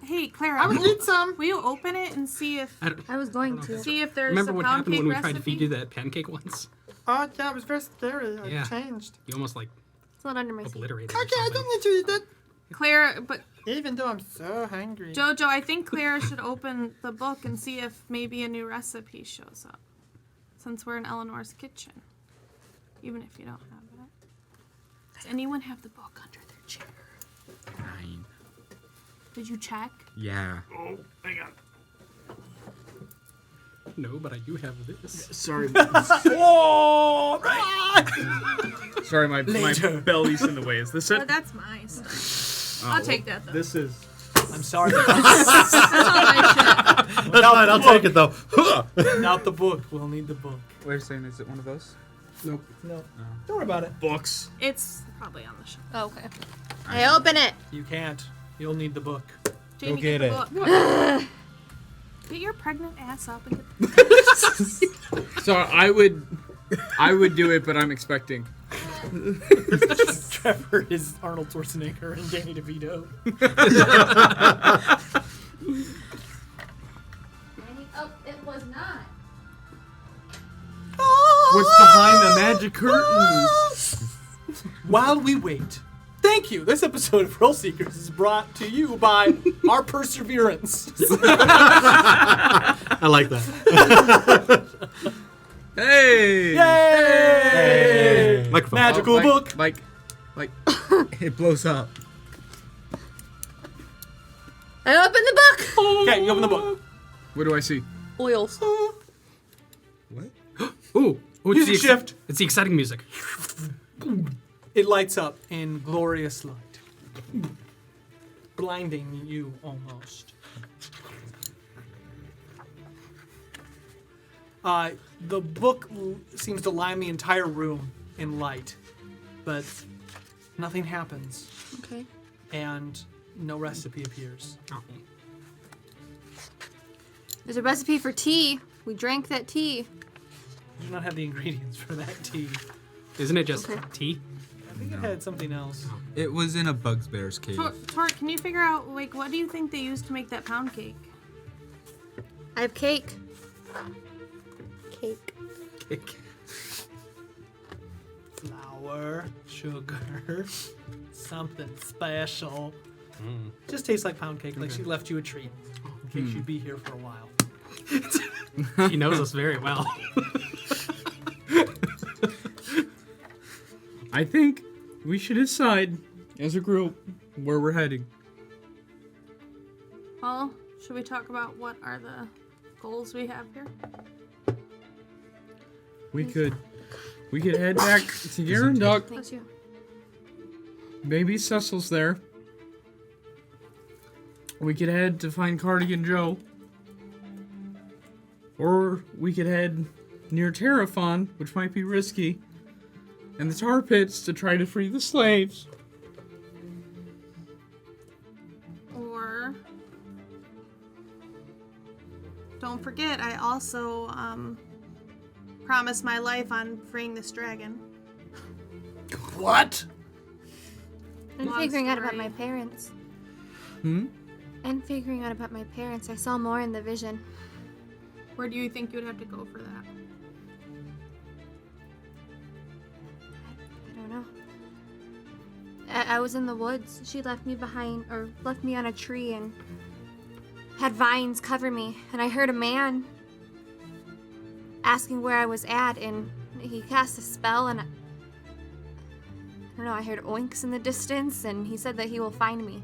Hey, Clara. I would eat some. Will you open it and see if I was going to. see if there's Remember a what pound happened cake when we recipe? tried to feed you that pancake once? Oh, yeah, it was very scary. I Yeah. changed. You almost like It's not under my seat. obliterated. Okay, I don't need to eat it. Clara, but Even though I'm so hungry. Jojo, I think Clara should open the book and see if maybe a new recipe shows up. Since we're in Eleanor's kitchen. Even if you don't have it. Does anyone have the book under their chair? 9. Did you check? Yeah. Oh, hang on. No, but I do have this. Sorry. Oh, right. Sorry, my Later. belly's in the way. Is this Oh, it? that's my stuff. I'll take that though. This is. I'm sorry. That's all my shit. That's fine. I'll take it though. Without the book. We'll need the book. Wait a second. Is it one of those? Nope. No. Don't worry about it. Books. It's probably on the shelf. Oh, okay. I open it. You can't. You'll need the book. Jamie, get the it. book. Get your pregnant ass up and get the So I would do it, but I'm expecting. Trevor is Arnold Schwarzenegger and Danny DeVito. Oh, it was not. Oh! What's behind the magic curtains? While we wait, thank you. This episode of Thrill Seekers is brought to you by our perseverance. I like that. Hey! Yay! Microphone. Magical book. Mike. It blows up. I open the book. Okay, you open the book. What do I see? Oils. What? Ooh, Music shift. It's the exciting music. It lights up in glorious light, blinding you almost. The book seems to line the entire room in light, but nothing happens, Okay. and no recipe appears. Oh. There's a recipe for tea. We drank that tea. You do not have the ingredients for that tea. Isn't it just Okay. tea? I think it had something else. It was in a bugbear's cave. Tort, can you figure out, like, what do you think they used to make that pound cake? I have cake. Cake. Flour, sugar, something special. Just tastes like pound cake, like she left you a treat in case you'd be here for a while. He knows us very well. I think we should decide as a group where we're heading. Well, should we talk about what are the goals we have here? We could head back to Garanduk. Bless you. Maybe Cecil's there. We could head to find Cardigan Joe. Or we could head near Terrafon, which might be risky, and the tar pits to try to free the slaves. Or don't forget, I also promised my life on freeing this dragon. What? And Long figuring out about story. my parents. Hmm? And figuring out about my parents. I saw more in the vision. Where do you think you would have to go for that? I don't know. I was in the woods. She left me behind, or left me on a tree and had vines cover me. And I heard a man asking where I was at, and he cast a spell, and I don't know, I heard oinks in the distance, and he said that he will find me.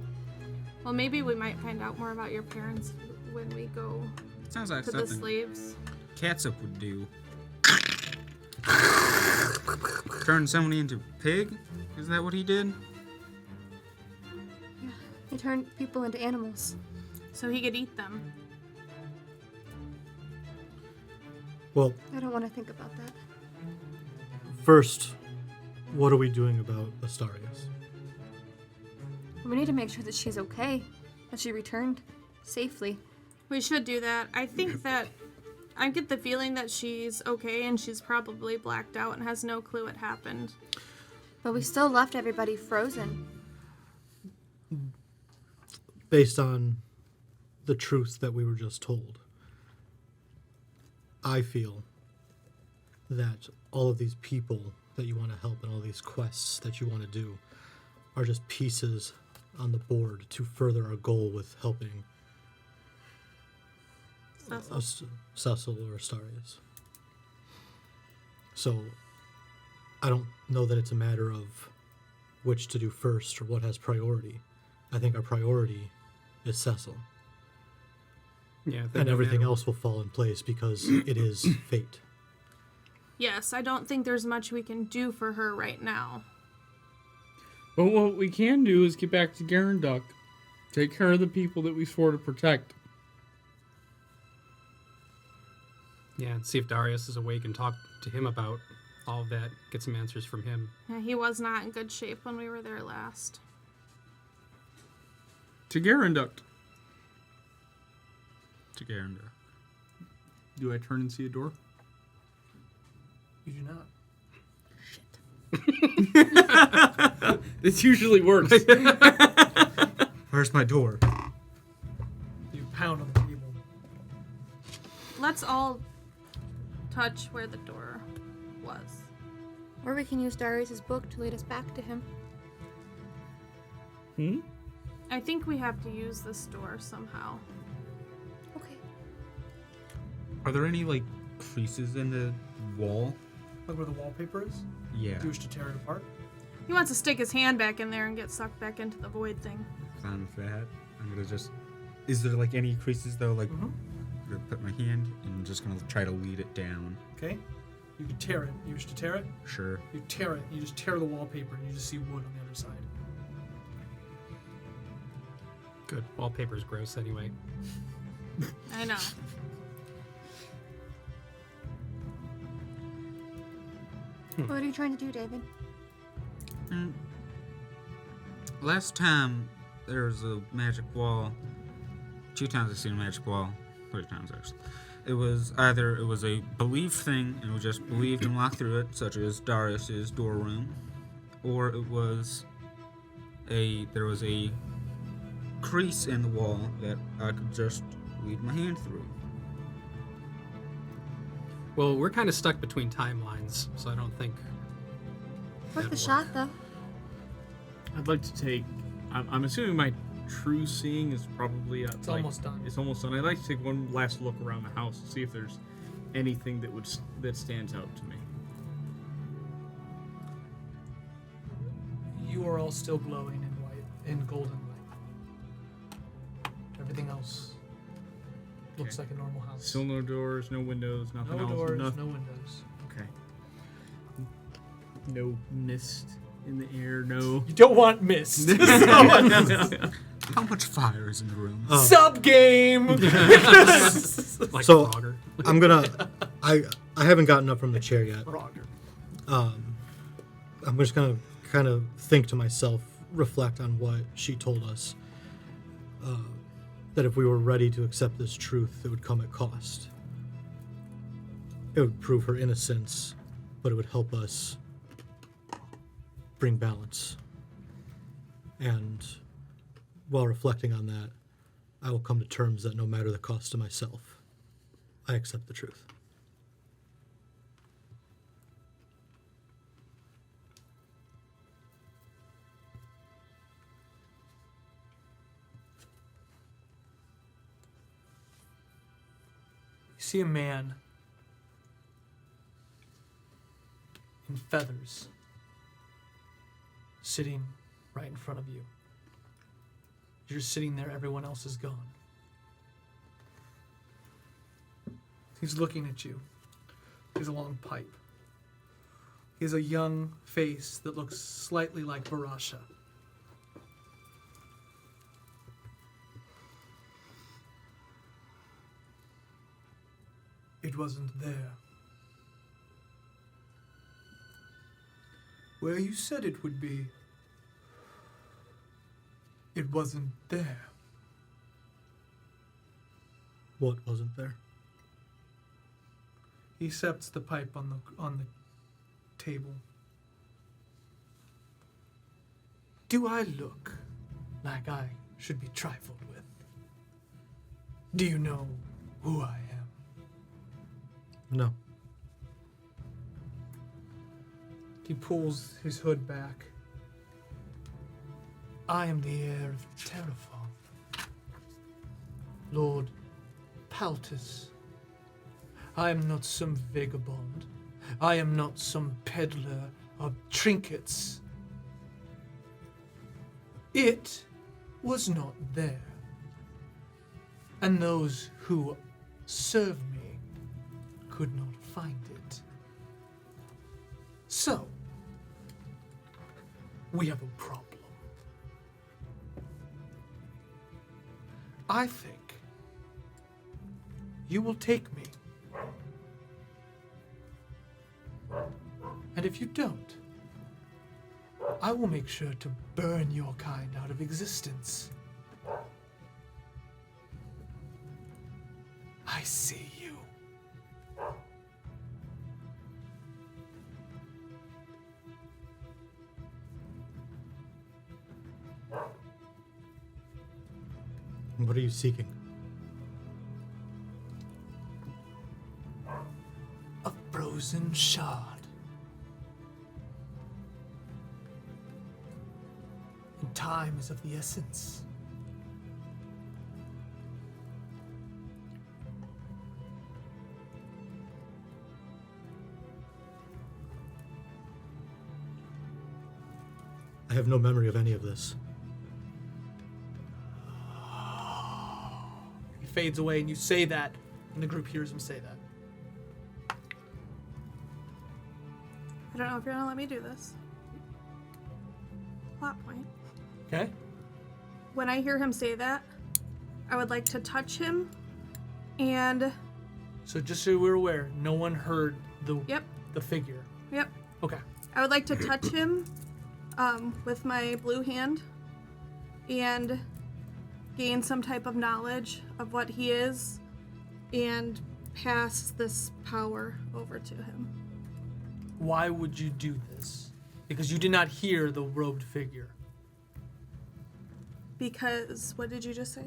Well, maybe we might find out more about your parents when we go Sounds like to the something slaves. Catsup would do. Turn somebody into a pig? Is that what he did? He turned people into animals. So he could eat them. Well, I don't want to think about that. first, what are we doing about Istarius? We need to make sure that she's okay, that she returned safely. We should do that. I think that I get the feeling that she's okay and she's probably blacked out and has no clue what happened. But we still left everybody frozen. Based on the truth that we were just told, I feel that all of these people that you want to help and all these quests that you want to do are just pieces on the board to further our goal with helping Cecil or Istarius. So I don't know that it's a matter of which to do first or what has priority. I think our priority is Cecil. Yeah, And everything else will fall in place because it is fate. Yes, I don't think there's much we can do for her right now. But what we can do is get back to Garanduk. Take care of the people that we swore to protect. Yeah, and see if Darius is awake and talk to him about all of that. Get some answers from him. Yeah, he was not in good shape when we were there last. To Garanduk. To Garanduk. Do I turn and see a door? You do not. This usually works. Where's my door? You pound on the table. Let's all touch where the door was. Or we can use Darius' book to lead us back to him. I think we have to use this door somehow. Okay. Are there any, like, creases in the wall? Look where the wallpaper is. Yeah. Do you wish to tear it apart? He wants to stick his hand back in there and get sucked back into the void thing. Fine with that. I'm gonna just... Is there, like, any creases, though? Like, Mm-hmm. I'm gonna put my hand and I'm just gonna try to lead it down. Okay. You can tear it. You wish to tear it? Sure. You tear it. You just tear the wallpaper and you just see wood on the other side. Good. Wallpaper's gross anyway. I know. What are you trying to do, David? Last time there was a magic wall. 2 times I've seen a magic wall. 3 times actually. It was either it was a belief thing and we just believed and walked through it, such as Darius's door room, or it was there was a crease in the wall that I could just lead my hand through. Well, we're kind of stuck between timelines, so I don't think. Worth the shot, though. I'd like to take. I'm assuming my true seeing is probably. It's almost done. It's almost done. I'd like to take one last look around the house to see if there's anything that stands out to me. You are all still glowing in white, in golden light. Everything else looks like a normal house. Still no doors, no windows, nothing no else. doors, nothing. no windows. Okay. No mist in the air. No. You don't want mist. How much fire is in the room? Sub game. Like So- Frogger. I'm gonna. I haven't gotten up from the chair yet. Roger. I'm just gonna kind of think to myself, reflect on what she told us. That if we were ready to accept this truth, it would come at cost. It would prove her innocence, but it would help us bring balance. And while reflecting on that, I will come to terms that no matter the cost to myself, I accept the truth. You see a man in feathers sitting right in front of you. You're sitting there, everyone else is gone. He's looking at you. He has a long pipe. He has a young face that looks slightly like Barasha. It wasn't there. Where you said it would be, it wasn't there. What wasn't there? He accepts the pipe on the table. Do I look like I should be trifled with? Do you know who I am? No. He pulls his hood back. I am the heir of Terraform, Lord Paltus. I am not some vagabond. I am not some peddler of trinkets. It was not there. And those who serve me could not find it. So, we have a problem. I think you will take me. And if you don't, I will make sure to burn your kind out of existence. I see you. What are you seeking? A frozen shard time is of the essence. I have no memory of any of this. He fades away, and you say that, and the group hears him say that. I don't know if you're gonna let me do this. Plot point. Okay? When I hear him say that, I would like to touch him, and So just so we're aware, no one heard the yep, the figure. yep. Okay. I would like to touch him with my blue hand and gain some type of knowledge of what he is and pass this power over to him. Why would you do this? Because you did not hear the robed figure. Because, what did you just say?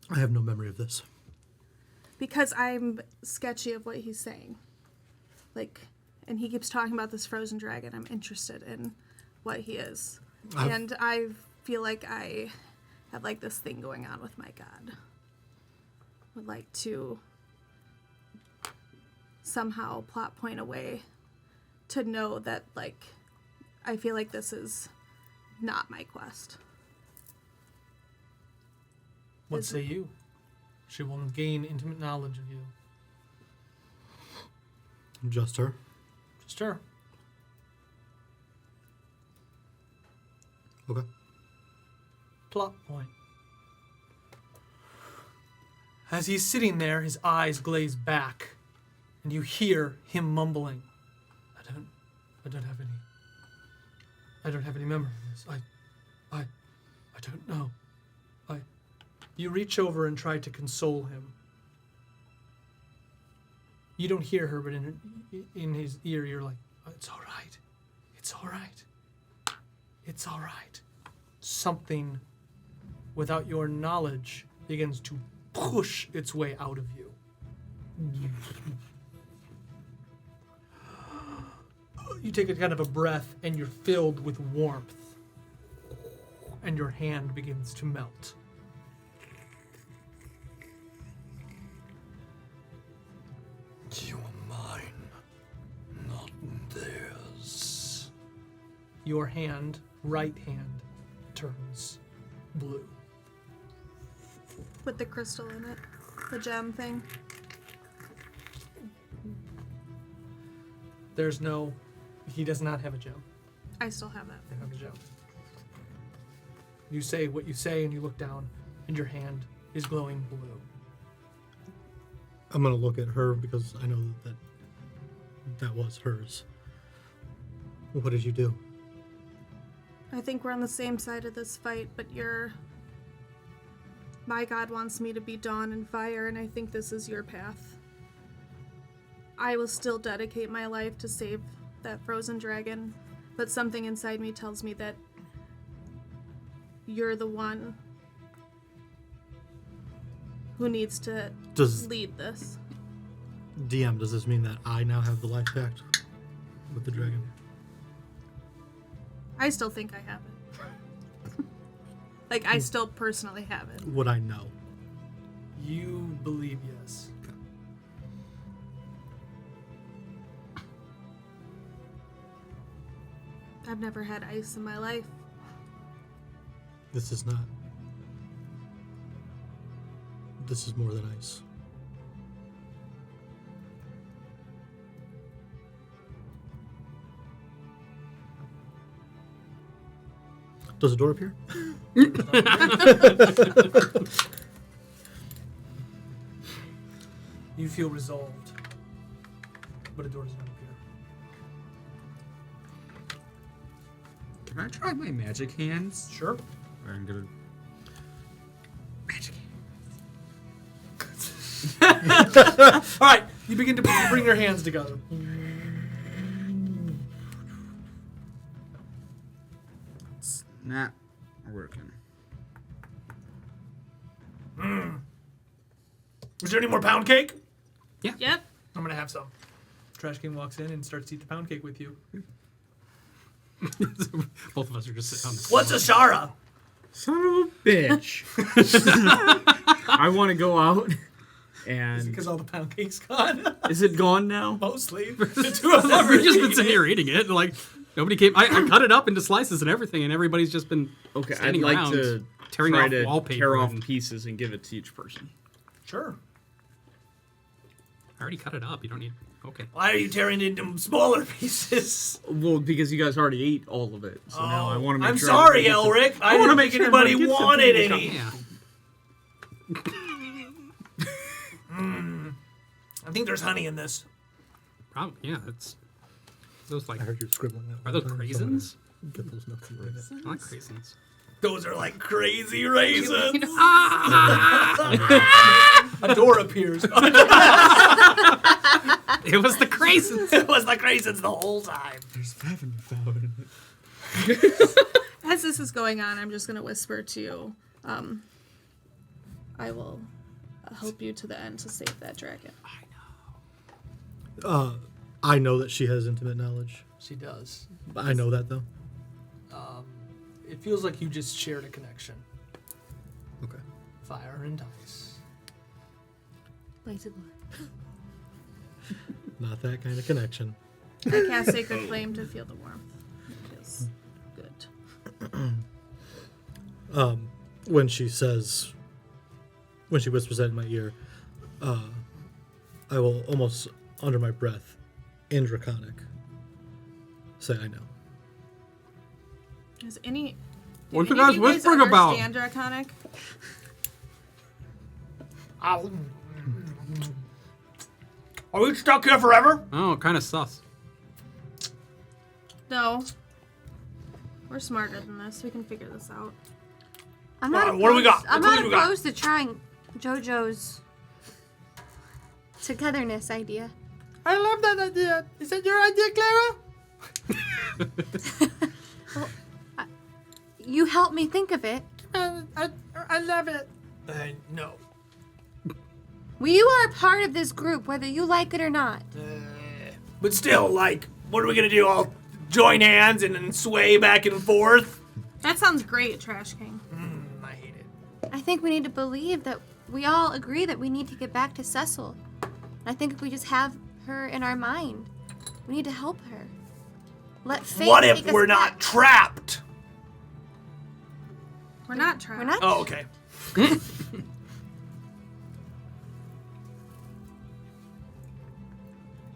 I have no memory of this. Because I'm sketchy of what he's saying. Like, and he keeps talking about this frozen dragon. I'm interested in what he is. And I feel like I have like this thing going on with my god. Would like to somehow plot point away to know that, like, I feel like this is not my quest. What say you? She will gain intimate knowledge of you. Just her. Just her. Okay. Plot point. As he's sitting there, his eyes glaze back, and you hear him mumbling, I don't have any memory of this. I don't know. You reach over and try to console him. You don't hear her, but in his ear, you're like, oh, it's all right. It's all right. It's all right. Something, without your knowledge, begins to push its way out of you. You take a kind of a breath, and you're filled with warmth, and your hand begins to melt. You are mine, not theirs. Your hand, right hand, turns blue. With the crystal in it. The gem thing. He does not have a gem. I still have that. I have a gem. You say what you say, and you look down, and your hand is glowing blue. I'm gonna look at her because I know that was hers. What did you do? I think we're on the same side of this fight, but my god wants me to be dawn and fire, and I think this is your path. I will still dedicate my life to save that frozen dragon, but something inside me tells me that you're the one who needs to lead this. DM, does this mean that I now have the life pact with the dragon? I still think I have it. Like, I still personally have it. Would I know? You believe yes. I've never had ice in my life. This is not. This is more than ice. Does a door appear? You feel resolved, but a door does not appear. Can I try my magic hands? Sure. I'm gonna. Magic All right, you begin to bring your hands together. It's not working. Is there any more pound cake? Yep. I'm gonna have some. Trash King walks in and starts to eat the pound cake with you. Both of us are just sitting on the What's a Shara? Son of a bitch. I want to go out and... Because all the pound cake's gone. Is it gone now? Mostly. The two of them We've just been sitting here eating it. Like, nobody came. I cut it up into slices and everything, and everybody's just been Okay, I'd standing like around, to tearing try off to wallpaper. tear off and- pieces and give it to each person. Sure. I already cut it up. You don't need. Okay. Why are you tearing it into smaller pieces? Well, because you guys already ate all of it, so now I want to make I'm sure... sorry, everybody gets Elric. I didn't think anybody everybody gets the wanted people any. Yeah. I think there's honey in this. Probably. Yeah. It's those like. I heard you scribbling that. Are those one time, so I'm craisins? gonna Get those notes and write it. I like craisins. Those are like crazy raisins. You know, A door appears. It was the craisins. It was like raisins the whole time. There's 5 in the as this is going on, I'm just gonna whisper to you. I will help you to the end to save that dragon. I know that she has intimate knowledge. She does. I know that though. It feels like you just shared a connection. Okay. Fire and dice. Blaze of glory. Not that kind of connection. I cast Sacred Flame to feel the warmth. It feels good. When she whispers that in my ear, I will almost under my breath, in Draconic, say I know. Is any? What do you any guys of whispering about? Understand Draconic? Are we stuck here forever? Oh, kind of sus. No. We're smarter than this. We can figure this out. I'm not what do we got? I'm What not do we got? opposed to trying JoJo's togetherness idea. I love that idea. Is that your idea, Clara? You helped me think of it. I love it. No. Well, you are a part of this group, whether you like it or not. But still, like, what are we gonna do? All join hands and then sway back and forth? That sounds great, Trash King. I hate it. I think we need to believe that we all agree that we need to get back to Cecil. I think if we just have her in our mind, we need to help her. Let fate What take if us we're back. not trapped? We're not trying. We're not. Oh, okay.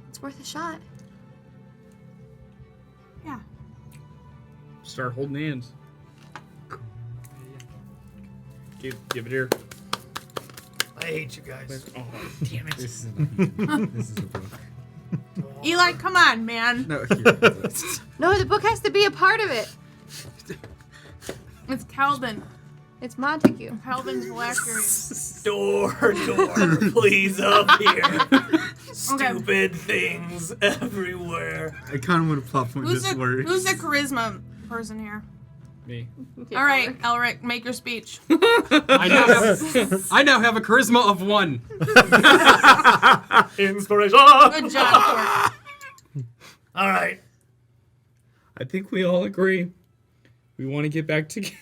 It's worth a shot. Yeah. Start holding hands. Give it here. I hate you guys. Oh, damn it. This is a book. Eli, come on, man. No, here. No, the book has to be a part of it. It's Calvin. It's Montague. Calvin's blackberry. Door, please up here. Stupid things everywhere. I kind of want to plot point Who's this the word. charisma person here? Me. All right, Elric, make your speech. I now have a charisma of 1. Inspiration. Good job, Court. All right. I think we all agree. We want to get back together.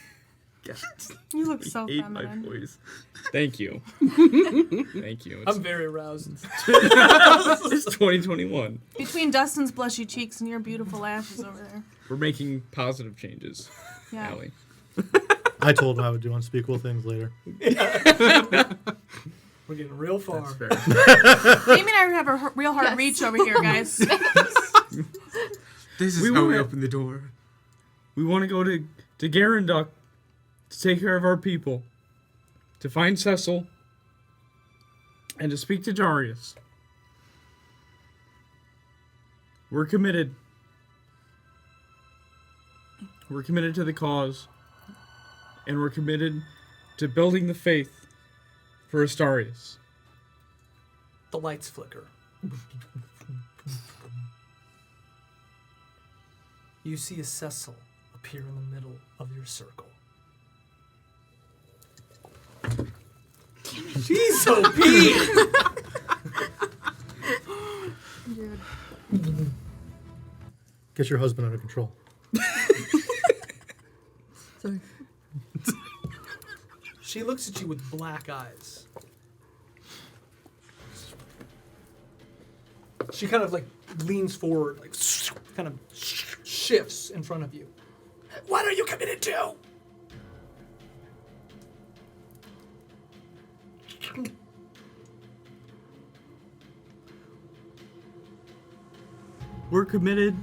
You look so Ate my feminine. voice. Thank you. Thank you. I'm very aroused. It's 2021. Between Dustin's blushy cheeks and your beautiful lashes over there. We're making positive changes, Yeah. Allie. I told him I would do unspeakable things later. We're getting real far. That's fair. Jamie and I have a real hard Yes. reach over here, guys. This is We how we wanna- open the door. We want to go to Garanduk to take care of our people, to find Cecil, and to speak to Darius. We're committed. We're committed to the cause, and we're committed to building the faith for Istarius. The lights flicker. You see a Cecil appear in the middle of your circle. Damn it. She's so peeved. Get your husband under control. Sorry. She looks at you with black eyes. She kind of like leans forward, like kind of shifts in front of you. What are you committed to? We're committed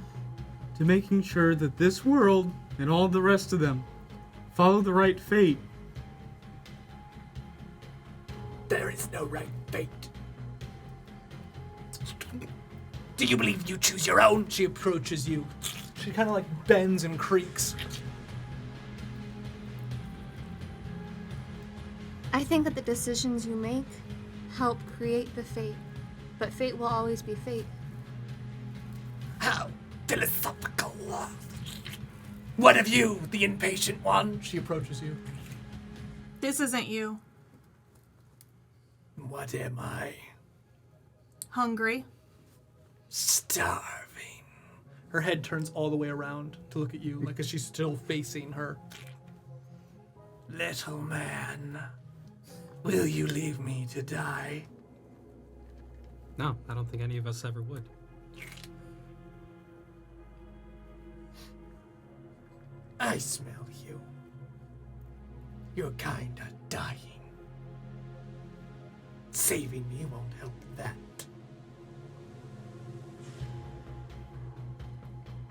to making sure that this world and all the rest of them follow the right fate. There is no right fate. Do you believe you choose your own? She approaches you. She kind of like bends and creaks. I think that the decisions you make help create the fate, but fate will always be fate. How philosophical. What of you, the impatient one? She approaches you. This isn't you. What am I? Hungry. Starving. Her head turns all the way around to look at you, like as she's still facing her. Little man, will you leave me to die? No, I don't think any of us ever would. I smell you. You're kinda dying. Saving me won't help that.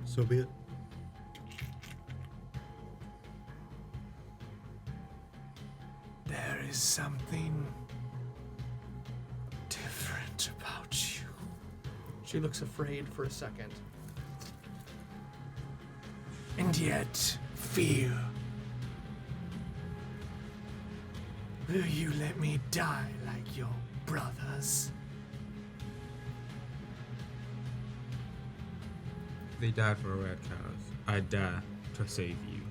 So be it. There is something different about you. She looks afraid for a second. And yet, fear. Will you let me die like your brothers? They died for a red cause. I die to save you.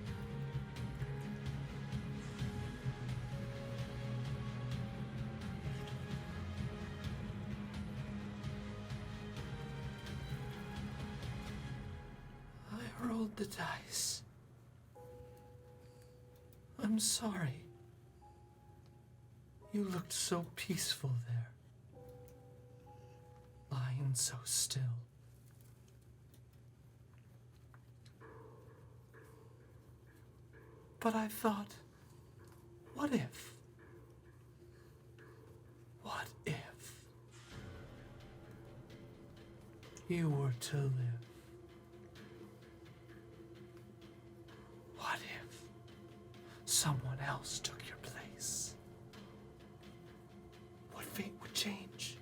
I rolled the dice. I'm sorry. You looked so peaceful there. Lying so still. But I thought, what if? What if you were to live? What if someone else took your place? What fate would change?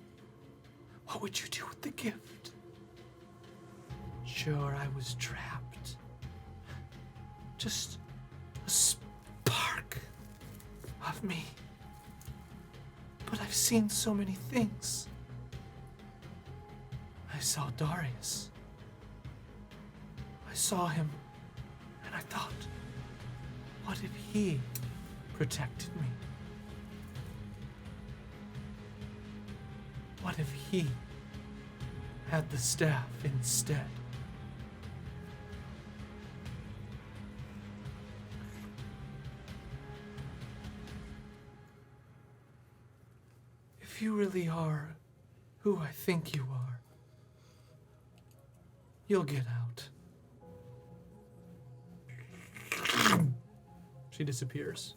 What would you do with the gift? Sure, I was trapped. Just a spark of me. But I've seen so many things. I saw Darius. I saw him, and I thought, what if he protected me? What if he had the staff instead? If you really are who I think you are, you'll get out. She disappears.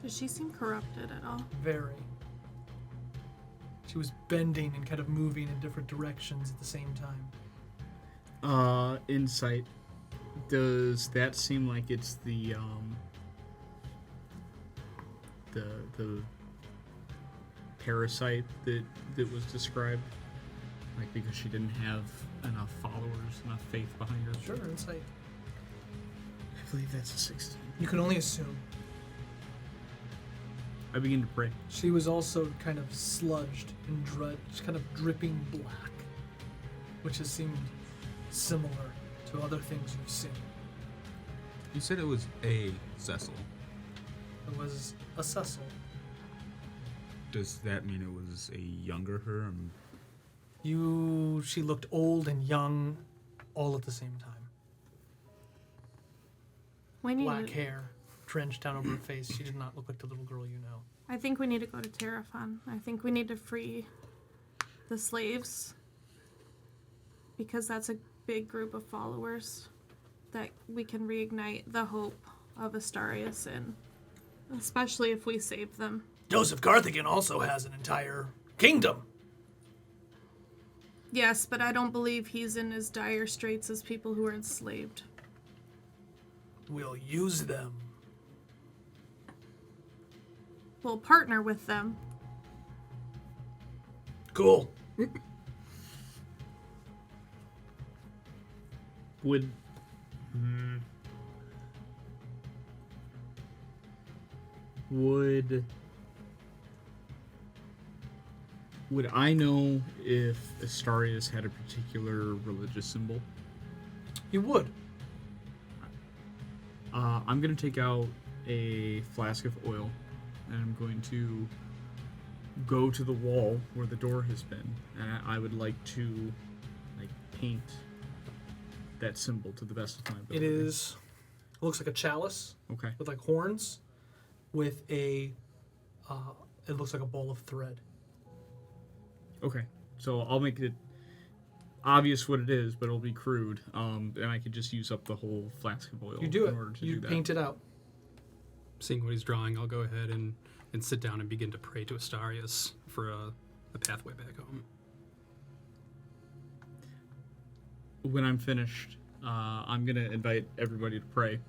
Does she seem corrupted at all? Very. She was bending and kind of moving in different directions at the same time. Insight. Does that seem like it's the parasite that was described? Like because she didn't have enough followers, enough faith behind her? Sure, insight. I believe that's a 16. You can only assume. I begin to pray. She was also kind of sludged and kind of dripping black. which has seemed similar to other things you've seen. You said it was a Cecil. It was a Cecil. Does that mean it was a younger her? She looked old and young all at the same time. We need Black to, hair drenched down over her face. She did not look like the little girl you know. I think we need to go to Terrafon. I think we need to free the slaves. Because that's a big group of followers that we can reignite the hope of Istarius in. Especially if we save them. Joseph Carthagen also has an entire kingdom. Yes, but I don't believe he's in as dire straits as people who are enslaved. We'll use them. We'll partner with them. Cool. Would I know if Istarius had a particular religious symbol? You would. I'm going to take out a flask of oil, and I'm going to go to the wall where the door has been, and I would like to paint that symbol to the best of my ability. It looks like a chalice Okay. with like horns with it looks like a ball of thread. Okay. So I'll make it obvious what it is, but it'll be crude. And I could just use up the whole flask of oil You do in it. order to You do that. paint it out. Seeing what he's drawing, I'll go ahead and sit down and begin to pray to Istarius for a pathway back home. When I'm finished, I'm gonna invite everybody to pray.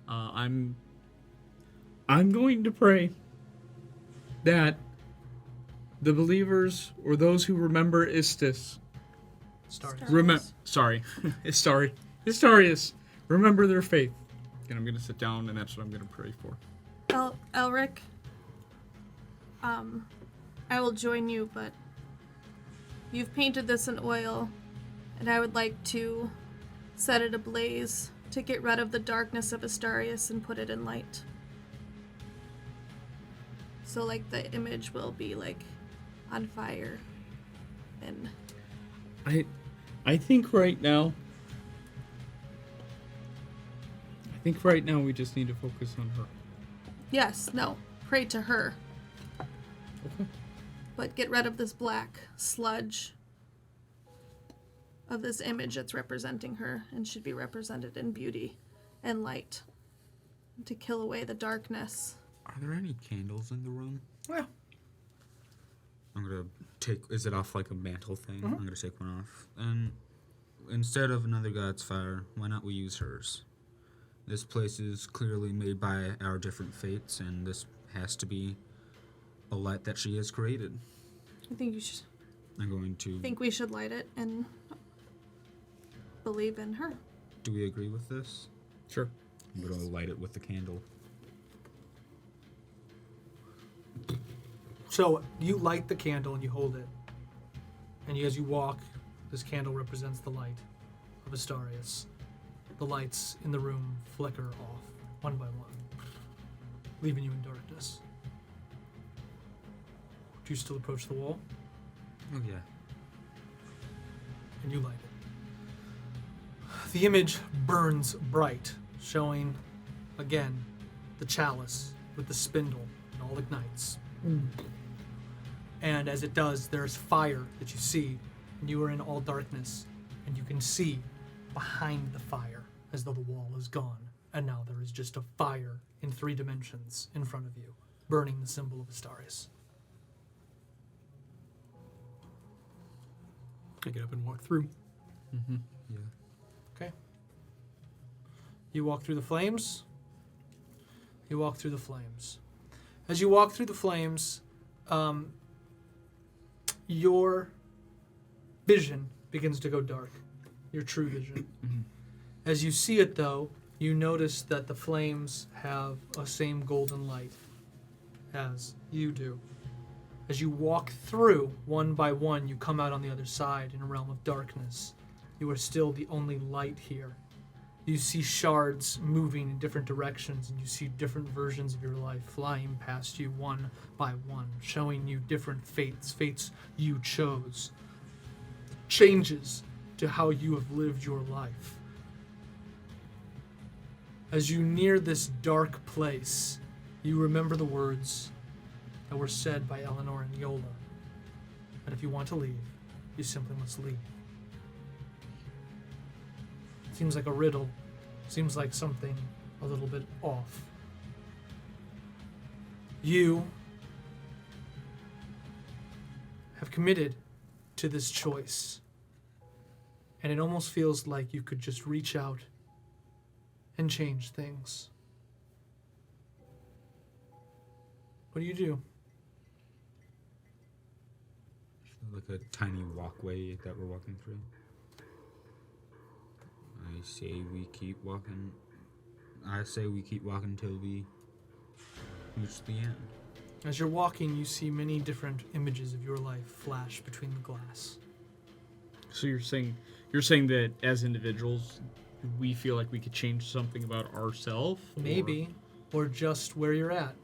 I'm going to pray that the believers or those who remember Istarius, remember their faith. And I'm gonna sit down, and that's what I'm gonna pray for. Elric, I will join you, but you've painted this in oil, and I would like to set it ablaze to get rid of the darkness of Istarius and put it in light. So, the image will be, on fire. And I think right now we just need to focus on her. yes, no, pray to her. Okay. But get rid of this black sludge of this image that's representing her and should be represented in beauty and light to kill away the darkness. Are there any candles in the room? Yeah. I'm gonna take. Is it off like a mantle thing? I'm gonna take one off. And instead of another god's fire, why not we use hers? This place is clearly made by our different fates, and this has to be a light that she has created. I think you should. I'm going to. I think we should light it and believe in her. Do we agree with this? Sure. I'm gonna light it with the candle. So you light the candle and you hold it. And as you walk, this candle represents the light of Istarius. The lights in the room flicker off, one by one, leaving you in darkness. Do you still approach the wall? Oh yeah. And you light it. The image burns bright, showing, again, the chalice with the spindle, and all ignites. And as it does, there's fire that you see, and you are in all darkness, and you can see behind the fire as though the wall is gone, and now there is just a fire in 3 dimensions in front of you, burning the symbol of Istarius. I get up and walk through. Mm-hmm. Yeah. Okay. You walk through the flames. You walk through the flames. As you walk through the flames, your vision begins to go dark. Your true vision. As you see it, though, you notice that the flames have a same golden light as you do. As you walk through, one by one, you come out on the other side in a realm of darkness. you are still the only light here. You see shards moving in different directions, and you see different versions of your life flying past you one by one, showing you different fates you chose, changes to how you have lived your life. As you near this dark place, you remember the words that were said by Eleanor and Yola. And if you want to leave, you simply must leave. Seems like a riddle. Seems like something a little bit off. You have committed to this choice. And it almost feels like you could just reach out and change things. What do you do? Like a tiny walkway that we're walking through. I say we keep walking till we reach the end. As you're walking, you see many different images of your life flash between the glass. So you're saying that as individuals, we feel like we could change something about ourselves? Maybe, or just where you're at.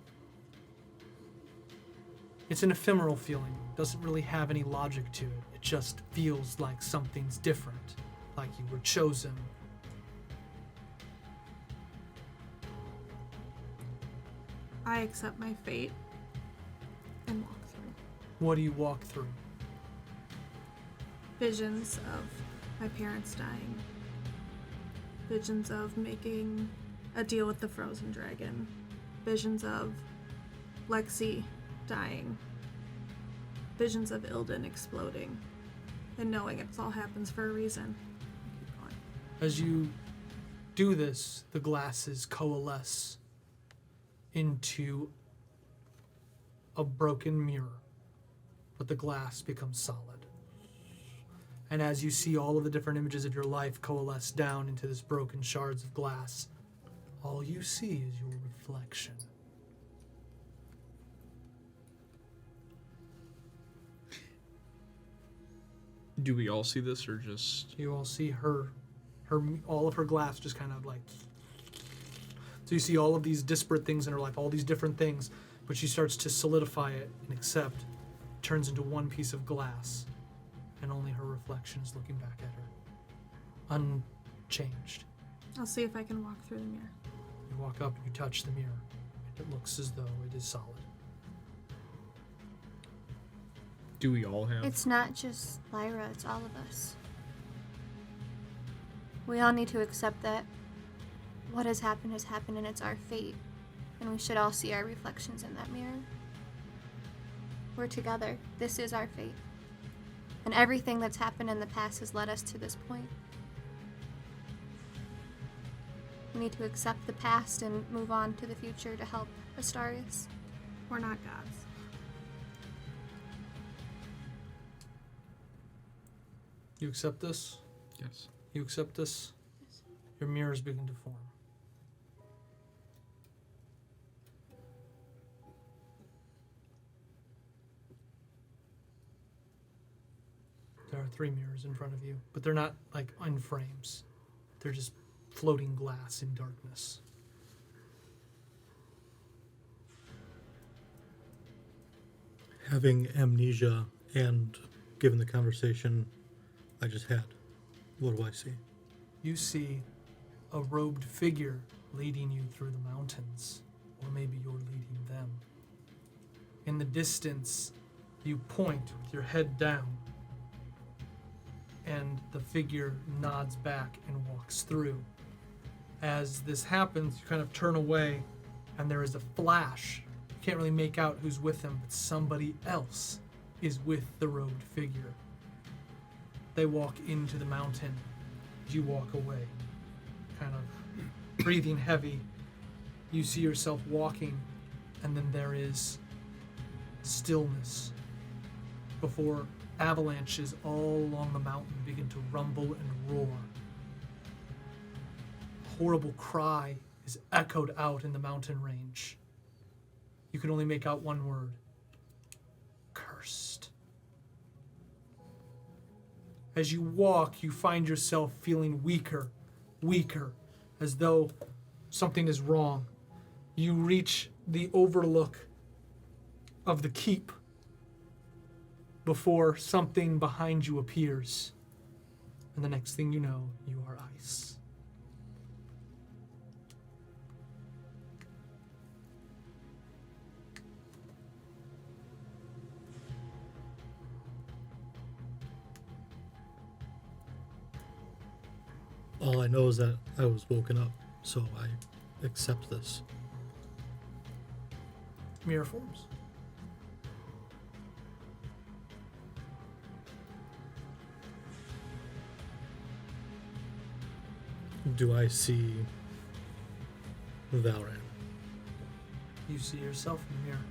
It's an ephemeral feeling. It doesn't really have any logic to it. It just feels like something's different, like you were chosen. I accept my fate and walk through. What do you walk through? Visions of my parents dying. Visions of making a deal with the frozen dragon. Visions of Lexi dying. Visions of Ilden exploding. And knowing it all happens for a reason. Keep going. As you do this, the glasses coalesce into a broken mirror, but the glass becomes solid. And as you see all of the different images of your life coalesce down into this broken shards of glass, all you see is your reflection. Do we all see this, or just... You all see her all of her glass just kind of like... So you see all of these disparate things in her life, all these different things, but she starts to solidify it and accept, turns into one piece of glass, and only her reflection is looking back at her, unchanged. I'll see if I can walk through the mirror. You walk up and you touch the mirror. It looks as though it is solid. Do we all have... It's not just Lyra, it's all of us. We all need to accept that what has happened and it's our fate. And we should all see our reflections in that mirror. We're together. This is our fate. And everything that's happened in the past has led us to this point. We need to accept the past and move on to the future to help Istarius. We're not gods. You accept this? Yes. You accept this? Yes. Your mirrors begin to form. There are 3 mirrors in front of you, but they're not like in frames. They're just floating glass in darkness. Having amnesia and given the conversation I just had, what do I see? You see a robed figure leading you through the mountains, or maybe you're leading them. In the distance, you point with your head down, and the figure nods back and walks through. As this happens, you kind of turn away, and there is a flash. You can't really make out who's with him, but somebody else is with the robed figure. They walk into the mountain. You walk away, kind of breathing heavy. You see yourself walking, and then there is stillness before avalanches all along the mountain begin to rumble and roar. A horrible cry is echoed out in the mountain range. You can only make out one word: cursed. As you walk, you find yourself feeling weaker, as though something is wrong. You reach the overlook of the keep before something behind you appears. And the next thing you know, you are ice. All I know is that I was woken up, so I accept this. Mirror forms. Do I see Valran? You see yourself in the mirror.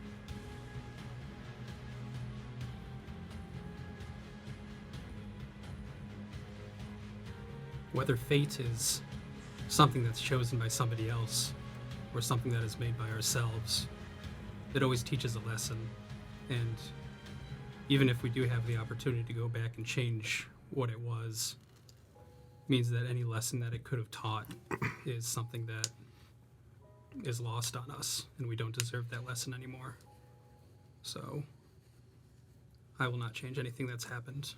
Whether fate is something that's chosen by somebody else or something that is made by ourselves, it always teaches a lesson. And even if we do have the opportunity to go back and change what it was, means that any lesson that it could have taught is something that is lost on us, and we don't deserve that lesson anymore. So I will not change anything that's happened.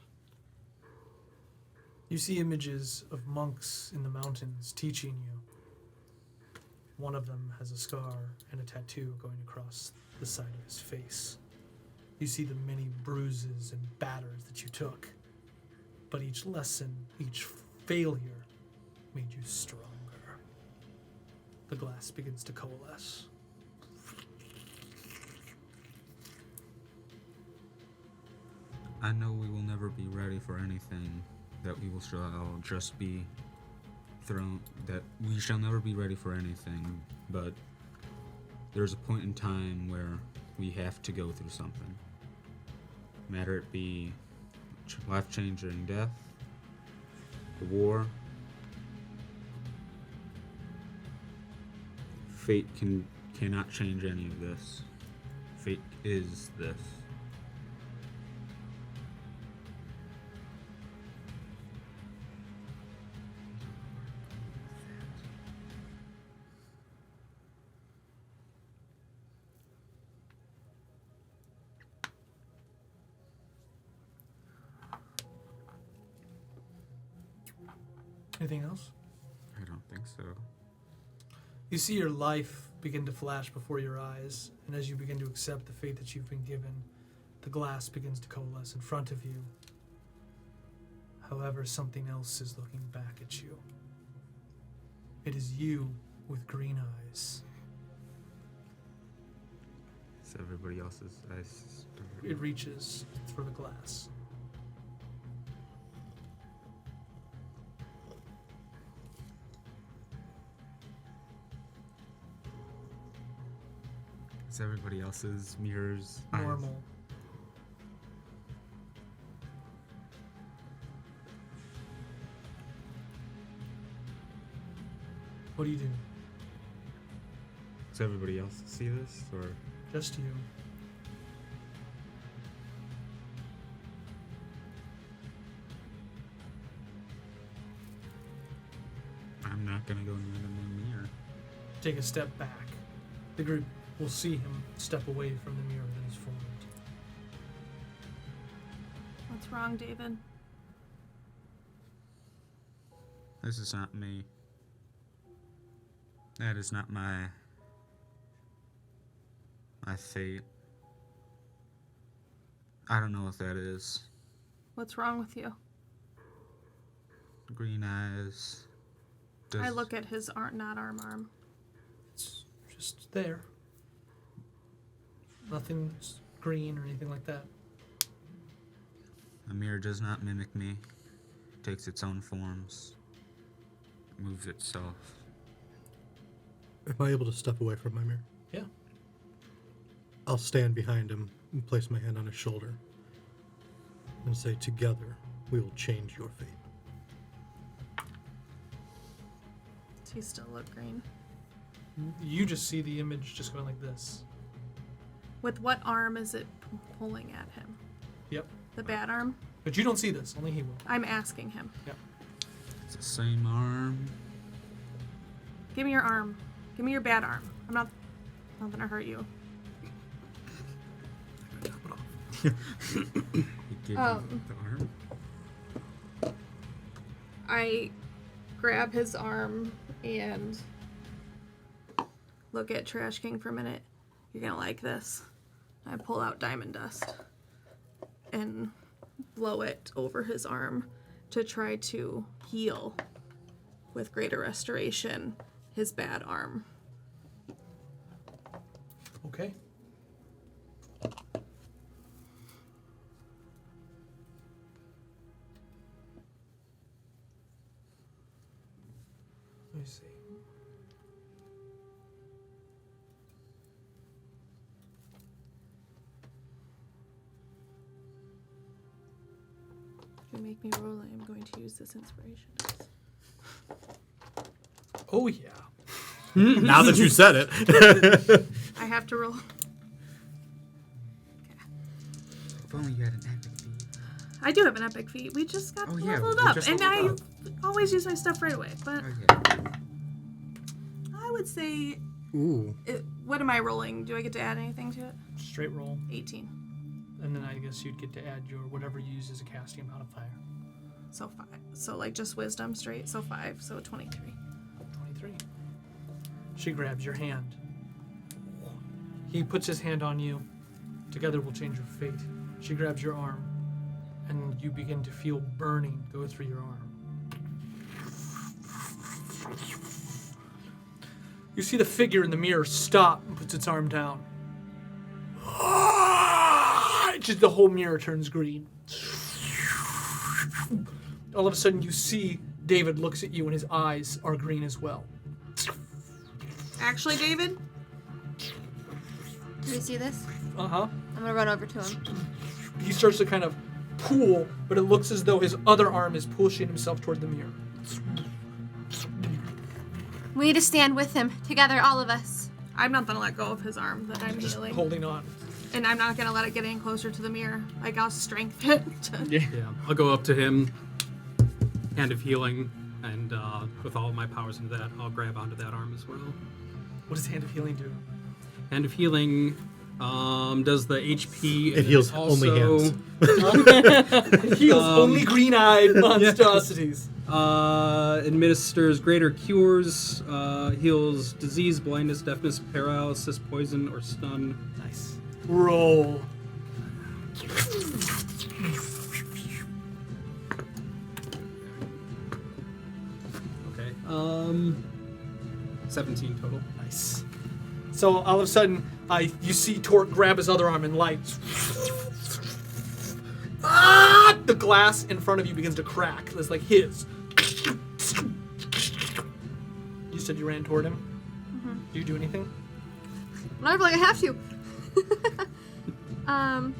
You see images of monks in the mountains teaching you. One of them has a scar and a tattoo going across the side of his face. You see the many bruises and batters that you took. But each lesson, each failure made you stronger. The glass begins to coalesce. I know we will never be ready for anything, that we shall just be thrown, that we shall never be ready for anything, but there's a point in time where we have to go through something. Matter it be life-changing death, the war, fate cannot change any of this. Fate is this. Anything else? I don't think so. You see your life begin to flash before your eyes, and as you begin to accept the fate that you've been given, the glass begins to coalesce in front of you. However, something else is looking back at you. It is you with green eyes. It's everybody else's eyes. It reaches for the glass. It's everybody else's mirrors. Eyes. Normal. What do you do? Does everybody else see this, or? Just you. I'm not gonna go near the mirror. Take a step back. The group will see him step away from the mirror that is formed. What's wrong, David? This is not me. That is not my fate. I don't know what that is. What's wrong with you? Green eyes. I look at his not arm. It's just there. Nothing's green or anything like that. The mirror does not mimic me. It takes its own forms. It moves itself. Am I able to step away from my mirror? Yeah. I'll stand behind him and place my hand on his shoulder and say, together, we will change your fate. Does he still look green? You just see the image just going like this. With what arm is it pulling at him? Yep. The bad arm? But you don't see this. Only he will. I'm asking him. Yeah. It's the same arm. Give me your arm. Give me your bad arm. I'm not gonna hurt you. You give me the arm. I grab his arm and look at Trash King for a minute. You're gonna like this. I pull out diamond dust and blow it over his arm to try to heal with greater restoration his bad arm. Okay. Let me see. If you make me roll, I am going to use this inspiration. Oh yeah. Now that you said it. I have to roll. If only you had an epic feat. I do have an epic feat. We just got Oh, yeah, leveled we up, just and I leveled always use my stuff right away. But Okay. I would say, Ooh. what am I rolling? Do I get to add anything to it? Straight roll. 18. And then I guess you'd get to add your whatever you use as a casting modifier. So 5. So like just wisdom straight. So 5. So 23. 23. She grabs your hand. He puts his hand on you. Together we'll change your fate. She grabs your arm, and you begin to feel burning go through your arm. You see the figure in the mirror stop and puts its arm down. Just the whole mirror turns green. All of a sudden you see David looks at you and his eyes are green as well. Actually, David? Do you see this? Uh-huh. I'm gonna run over to him. He starts to kind of pull, but it looks as though his other arm is pushing himself toward the mirror. We need to stand with him together, all of us. I'm not gonna let go of his arm that I'm Just healing. holding on. And I'm not gonna let it get any closer to the mirror. Like, I'll strengthen it. Yeah, I'll go up to him, Hand of Healing, and with all of my powers into that, I'll grab onto that arm as well. What does Hand of Healing do? Hand of Healing does the HP. It and heals also, only hands. It heals only green-eyed monstrosities. Administers greater cures, heals disease, blindness, deafness, paralysis, poison, or stun. Nice. Roll. Okay. 17 total. Nice. So all of a sudden, you see Torque grab his other arm and lights. The glass in front of you begins to crack. It's like his. You said you ran toward him? Mm-hmm. Do you do anything? I feel like I have to. Yeah,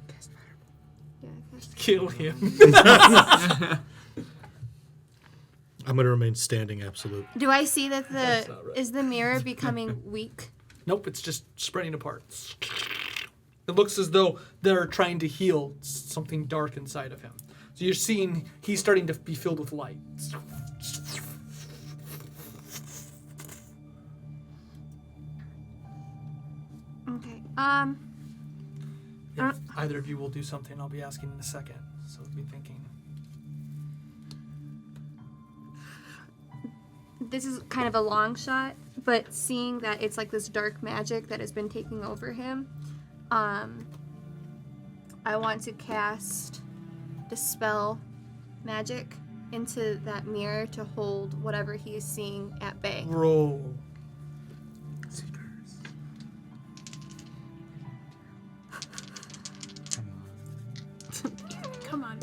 cast. Kill him. I'm gonna remain standing, absolute. Do I see that That's not right. is the mirror becoming weak? Nope, it's just spreading apart. It looks as though they're trying to heal something dark inside of him. So you're seeing he's starting to be filled with light. Okay. If either of you will do something, I'll be asking in a second. So be thinking. This is kind of a long shot, but seeing that it's like this dark magic that has been taking over him, I want to cast Dispel Magic into that mirror to hold whatever he is seeing at bay. Roll. Come on,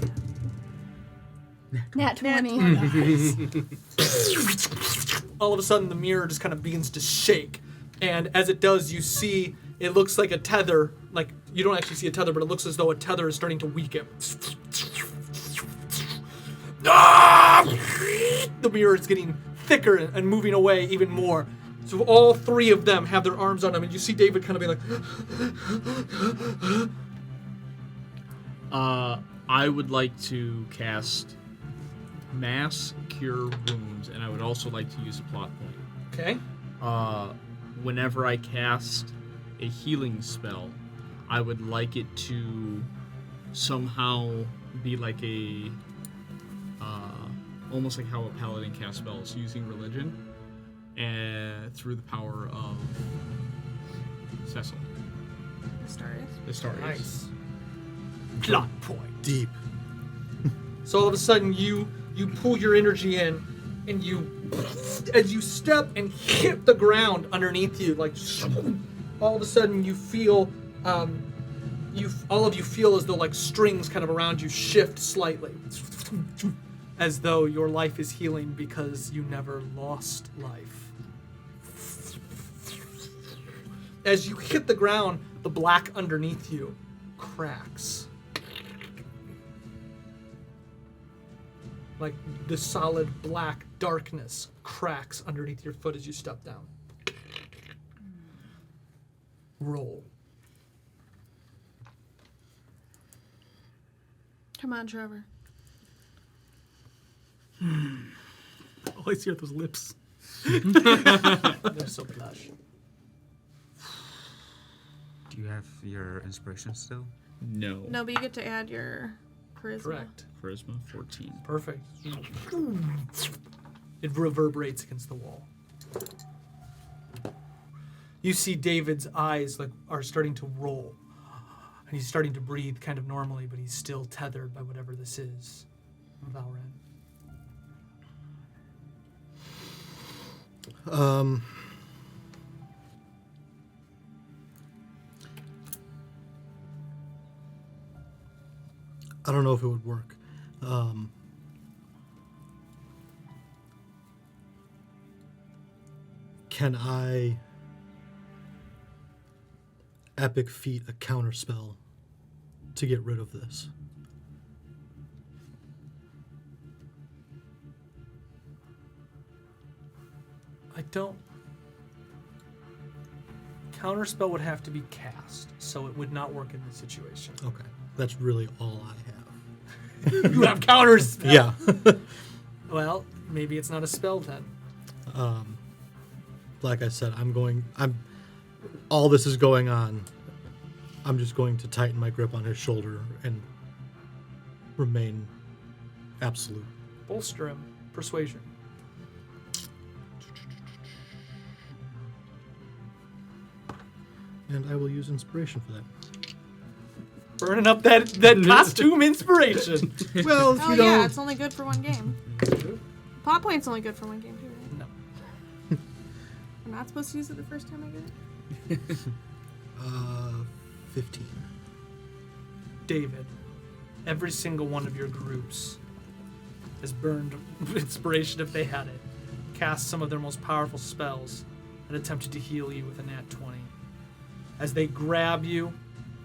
man. Nat 20. All of a sudden, the mirror just kind of begins to shake. And as it does, you see it looks like a tether. Like, you don't actually see a tether, but it looks as though a tether is starting to weaken. The mirror is getting thicker and moving away even more. So all three of them have their arms on them, and you see David kind of be like... I would like to cast Mass Cure Wounds, and I would also like to use a plot point. Okay. Whenever I cast a healing spell, I would like it to somehow be like a, almost like how a paladin casts spells using religion, and through the power of Cecil. Istarius. Nice. Plot point. Deep. So all of a sudden you pull your energy in, and as you step and hit the ground underneath you, like all of a sudden you feel all of you feel as though like strings kind of around you shift slightly, as though your life is healing because you never lost life. As you hit the ground, the black underneath you cracks. Like the solid black darkness cracks underneath your foot as you step down. Roll. Come on, Trevor. All I see are those lips. They're so plush. Do you have your inspiration still? No. No, but you get to add your charisma. Correct. Charisma 14. Perfect. It reverberates against the wall. You see David's eyes are starting to roll. And he's starting to breathe kind of normally, but he's still tethered by whatever this is. Valren. I don't know if it would work. Can I epic feat a counterspell to get rid of this? I don't... Counterspell would have to be cast, so it would not work in this situation. Okay, that's really all I have. You have counterspell? Yeah. Well, maybe it's not a spell then. Like I said, all this is going on. I'm just going to tighten my grip on his shoulder and remain absolute. Bolster him. Persuasion. And I will use inspiration for that. Burning up that costume inspiration. Well, if Oh you yeah, don't... it's only good for one game. Plot point's only good for one game too, right? No. I'm not supposed to use it the first time I get it? 15. David, every single one of your groups has burned inspiration if they had it, cast some of their most powerful spells, and attempted to heal you with a nat 20. As they grab you,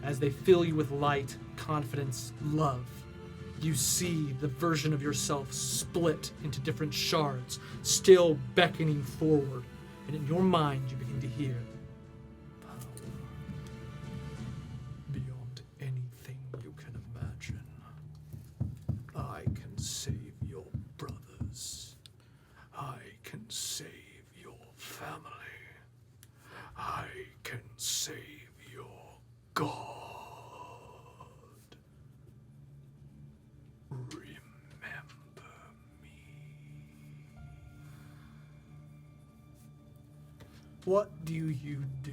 as they fill you with light, confidence, love, you see the version of yourself split into different shards, still beckoning forward, and in your mind you begin to hear power beyond anything you can imagine. I can save your brothers. I can save your family. I can save your God. Remember me. What do you do?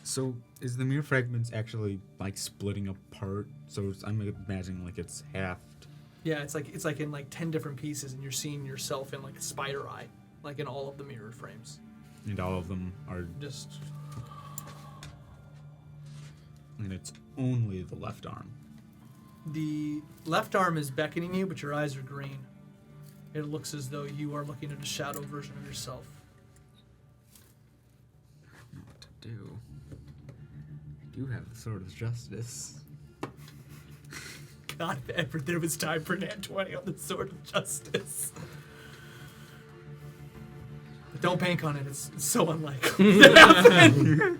So is the Mirror Fragments actually like splitting apart? So I'm imagining like it's halved. Yeah, it's like in 10 different pieces, and you're seeing yourself in like a spider eye, like in all of the mirrored frames. And all of them are Just and it's only the left arm. the left arm is beckoning you, but your eyes are green. It looks as though you are looking at a shadow version of yourself. I don't know what to do. I do have the Sword of Justice. God, if ever there was time for Nat 20 on the Sword of Justice. But don't bank on it. It's so unlikely to happen.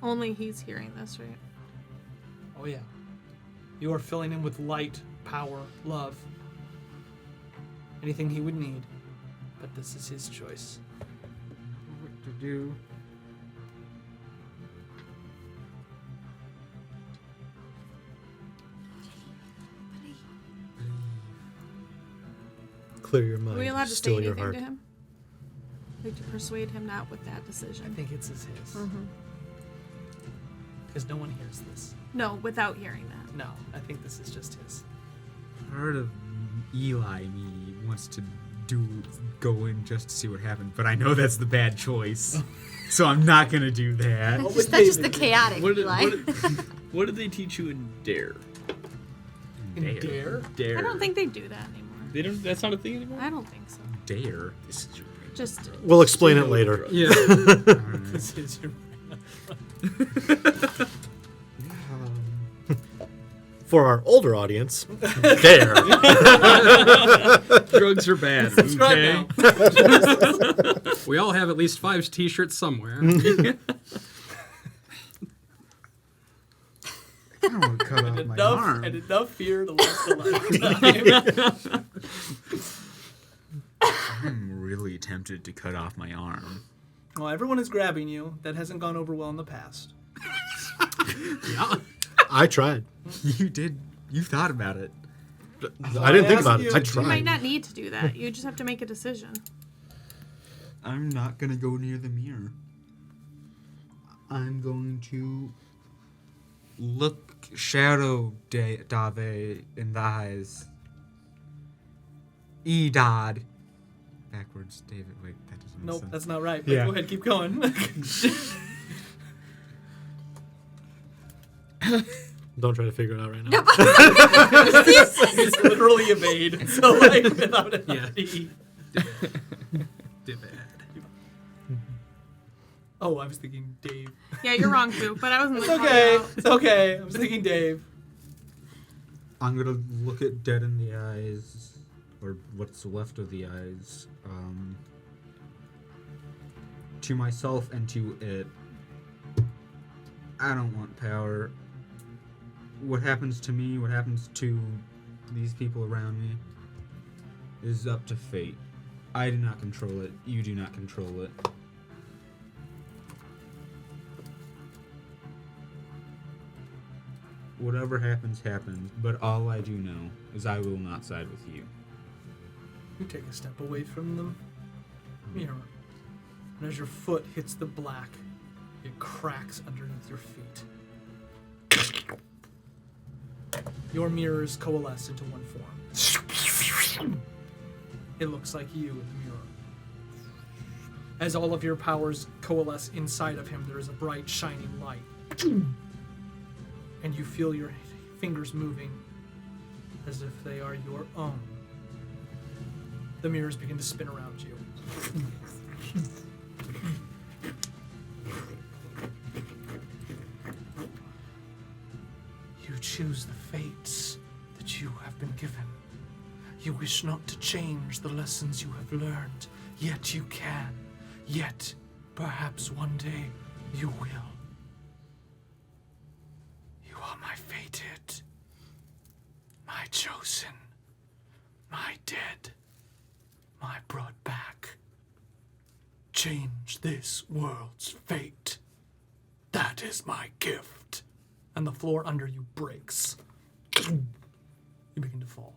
Only he's hearing this, right? Oh, yeah. You are filling him with light, power, love. Anything he would need. But this is his choice. What to do? Clear your mind. Are we allowed to say still your anything heart. to him? Like to persuade him not with that I decision? think it's his. Because no one hears this. No, without hearing that. No, I think this is just his. Part of Eli me wants to go in just to see what happens, but I know that's the bad choice, so I'm not gonna do that. What would That's just the David do? chaotic, What did, Eli. what did they teach you in Dare? In Dare? Dare. I don't think they do that anymore. They don't. That's not a thing anymore. I don't think so. Dare. This is your brain. Just We'll explain it later. Yeah. This is your. For our older audience, there. Drugs are bad. Subscribe Okay. now. We all have at least 5 t-shirts somewhere. I don't want to cut off my arm. And enough fear to last a lifetime. I'm really tempted to cut off my arm. Well, everyone is grabbing you. That hasn't gone over well in the past. Yeah. I tried. You did. You thought about it. I didn't think asked about you. it. I You you might tried. not need to do that. You just have to make a decision. I'm not gonna go near the mirror. I'm going to look Shadow Dave in the eyes. Edad. Backwards, David. Wait, that doesn't make Nope, sense. that's not right. But Yeah. go ahead, keep going. Don't try to figure it out right now. It's literally evade. So, like, without it. Yeah. Dibad. Oh, I was thinking Dave. Yeah, you're wrong too, but I wasn't It's like, okay. It's okay. I was thinking Dave. I'm gonna look it dead in the eyes, or what's left of the eyes, to myself and to it. I don't want power. What happens to me, what happens to these people around me, is up to fate. I do not control it. You do not control it. Whatever happens, happens, but all I do know is I will not side with you. You take a step away from the mirror. And as your foot hits the black, it cracks underneath your feet. Your mirrors coalesce into one form. It looks like you in the mirror. As all of your powers coalesce inside of him, there is a bright, shining light. And you feel your fingers moving as if they are your own. The mirrors begin to spin around you. You choose the fates that you have been given. You wish not to change the lessons you have learned, yet you can. Yet, perhaps one day, you will. You are my fated, my chosen, my dead, my brought back. Change this world's fate. That is my gift. And the floor under you breaks. You begin to fall.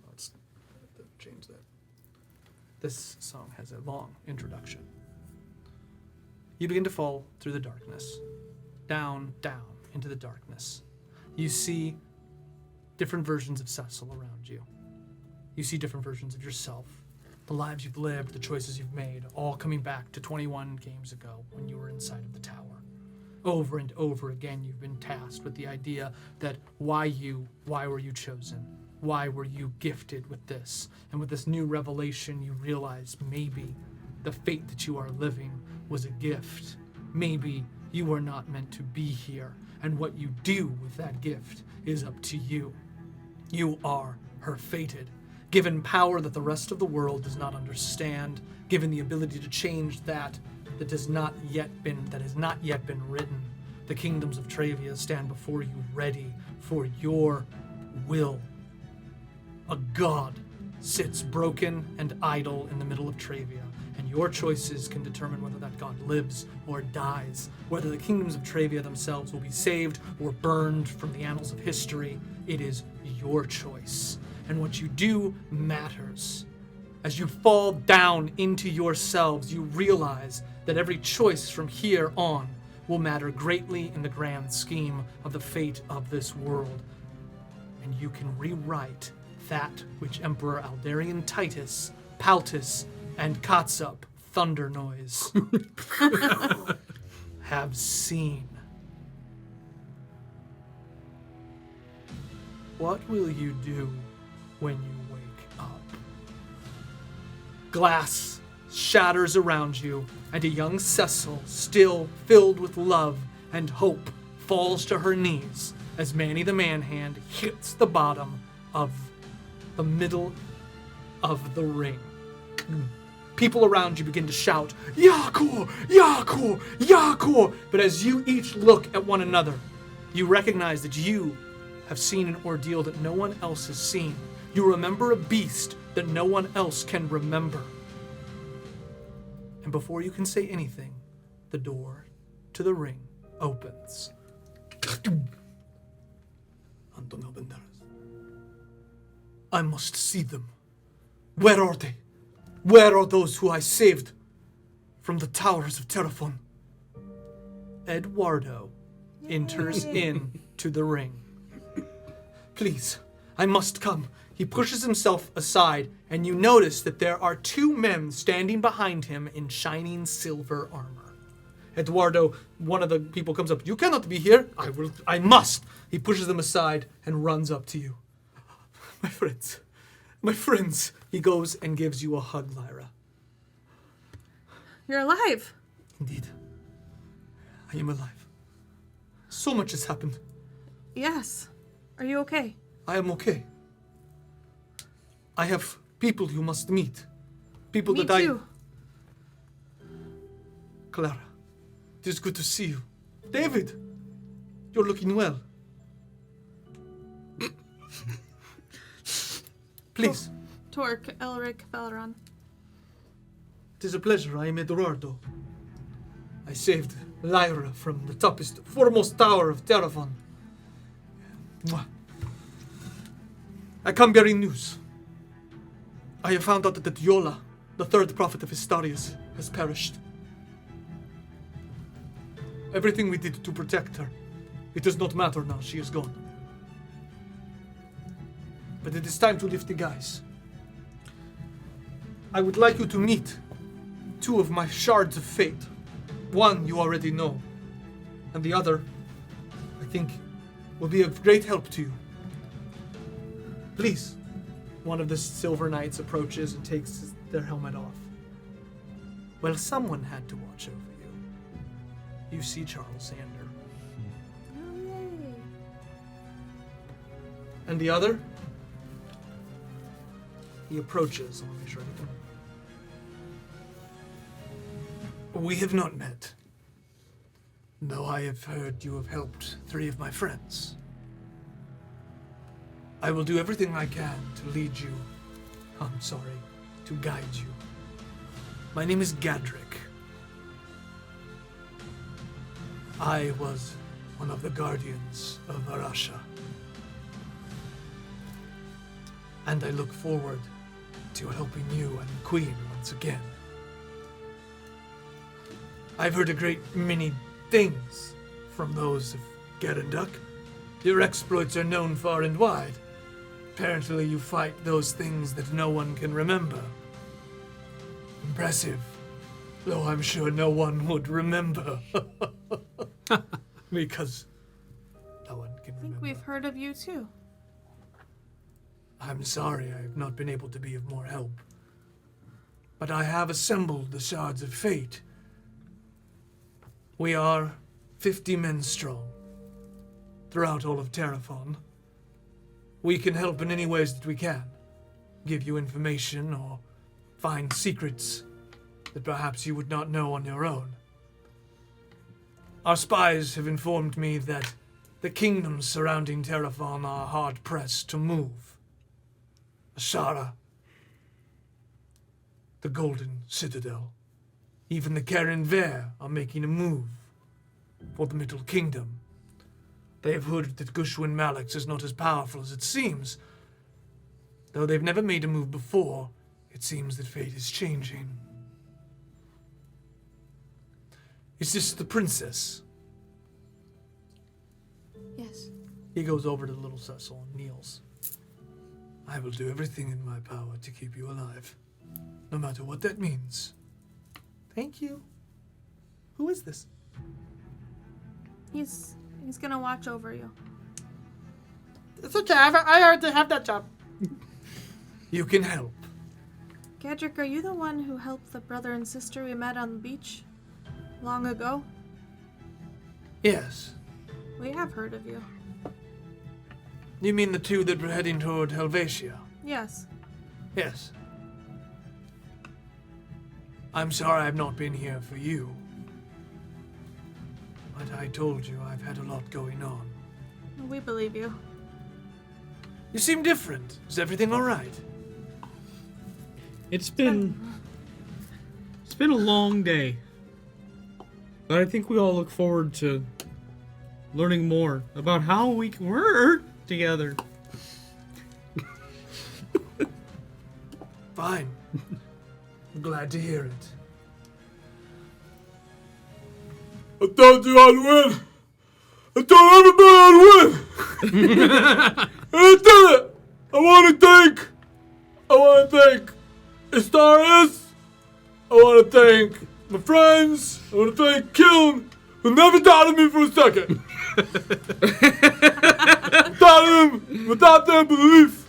Let's change that. This song has a long introduction. You begin to fall through the darkness. Down, down into the darkness. You see different versions of Cecil around you. You see different versions of yourself. The lives you've lived, the choices you've made, all coming back to 21 games ago when you were inside of the tower. Over and over again, you've been tasked with the idea that why were you chosen? Why were you gifted with this? And with this new revelation, you realize maybe the fate that you are living was a gift. Maybe you are not meant to be here, and what you do with that gift is up to you. You are her fated, given power that the rest of the world does not understand, given the ability to change that has not yet been written. The kingdoms of Trevia stand before you ready for your will. A god sits broken and idle in the middle of Trevia, and your choices can determine whether that god lives or dies, whether the kingdoms of Trevia themselves will be saved or burned from the annals of history. It is your choice, and what you do matters. As you fall down into yourselves, you realize that every choice from here on will matter greatly in the grand scheme of the fate of this world. And you can rewrite that which Emperor Aldarian Titus, Paltus, and Katsup, Thunder Noise, have seen. What will you do when you wake up? Glass shatters around you, and a young Cecil, still filled with love and hope, falls to her knees as Manny the Manhand hits the bottom of the middle of the ring. People around you begin to shout, Yakor! Yakor! Yakor! But as you each look at one another, you recognize that you have seen an ordeal that no one else has seen. You remember a beast that no one else can remember. And before you can say anything, the door to the ring opens. I must see them. Where are they? Where are those who I saved from the towers of Terraphon? Eduardo enters in to the ring. Please, I must come. He pushes himself aside, and you notice that there are two men standing behind him in shining silver armor. Eduardo, one of the people comes up. You cannot be here. I must. He pushes them aside and runs up to you. My friends. He goes and gives you a hug, Lyra. You're alive. Indeed. I am alive. So much has happened. Yes. Are you okay? I am okay. I have people you must meet. People Me that too. Clara, it is good to see you. David, you're looking well. Please. Torque, Elric, Valeron. It is a pleasure. I am Eduardo. I saved Lyra from the foremost tower of Terraphon. Mwah. I come bearing news. I have found out that Diola, the third prophet of Istarius, has perished. Everything we did to protect her, it does not matter now. She is gone. But it is time to lift the guys. I would like you to meet two of my shards of fate. One you already know, and the other, I think, will be of great help to you. Please. One of the Silver Knights approaches and takes their helmet off. Well, someone had to watch over you. You see Charles Sander. Oh, yay. And the other? He approaches. I want to make sure we have not met. Though I have heard you have helped 3 of my friends. I will do everything I can to lead you. To guide you. My name is Gadrick. I was one of the guardians of Varasha. And I look forward to helping you and the Queen once again. I've heard a great many things from those of Garanduk. Your exploits are known far and wide. Apparently you fight those things that no one can remember. Impressive. Though I'm sure no one would remember. Because no one can I think remember. we've heard of you too. I'm sorry I have not been able to be of more help. But I have assembled the Shards of Fate. We are 50 men strong throughout all of Terraphon. We can help in any ways that we can. Give you information or find secrets that perhaps you would not know on your own. Our spies have informed me that the kingdoms surrounding Terraphon are hard-pressed to move. Ashara, the Golden Citadel, even the Karen Ver are making a move for the Middle Kingdom. They have heard that Gushwin Malix is not as powerful as it seems. Though they've never made a move before, it seems that fate is changing. Is this the princess? Yes. He goes over to little Cecil and kneels. I will do everything in my power to keep you alive, no matter what that means. Thank you. Who is this? He's gonna watch over you. It's okay. I already have that job. You can help. Gadrick, are you the one who helped the brother and sister we met on the beach long ago? Yes. We have heard of you. You mean the two that were heading toward Helvetia? Yes. Yes. I'm sorry I've not been here for you. But I told you I've had a lot going on. We believe you. You seem different. Is everything all right? It's been a long day. But I think we all look forward to learning more about how we can work together. Fine. I'm glad to hear it. I told you I'd win. I told everybody I'd win. And I did it. I want to thank Istarius. I want to thank my friends. I want to thank Kiln, who never doubted me for a second. Without their belief,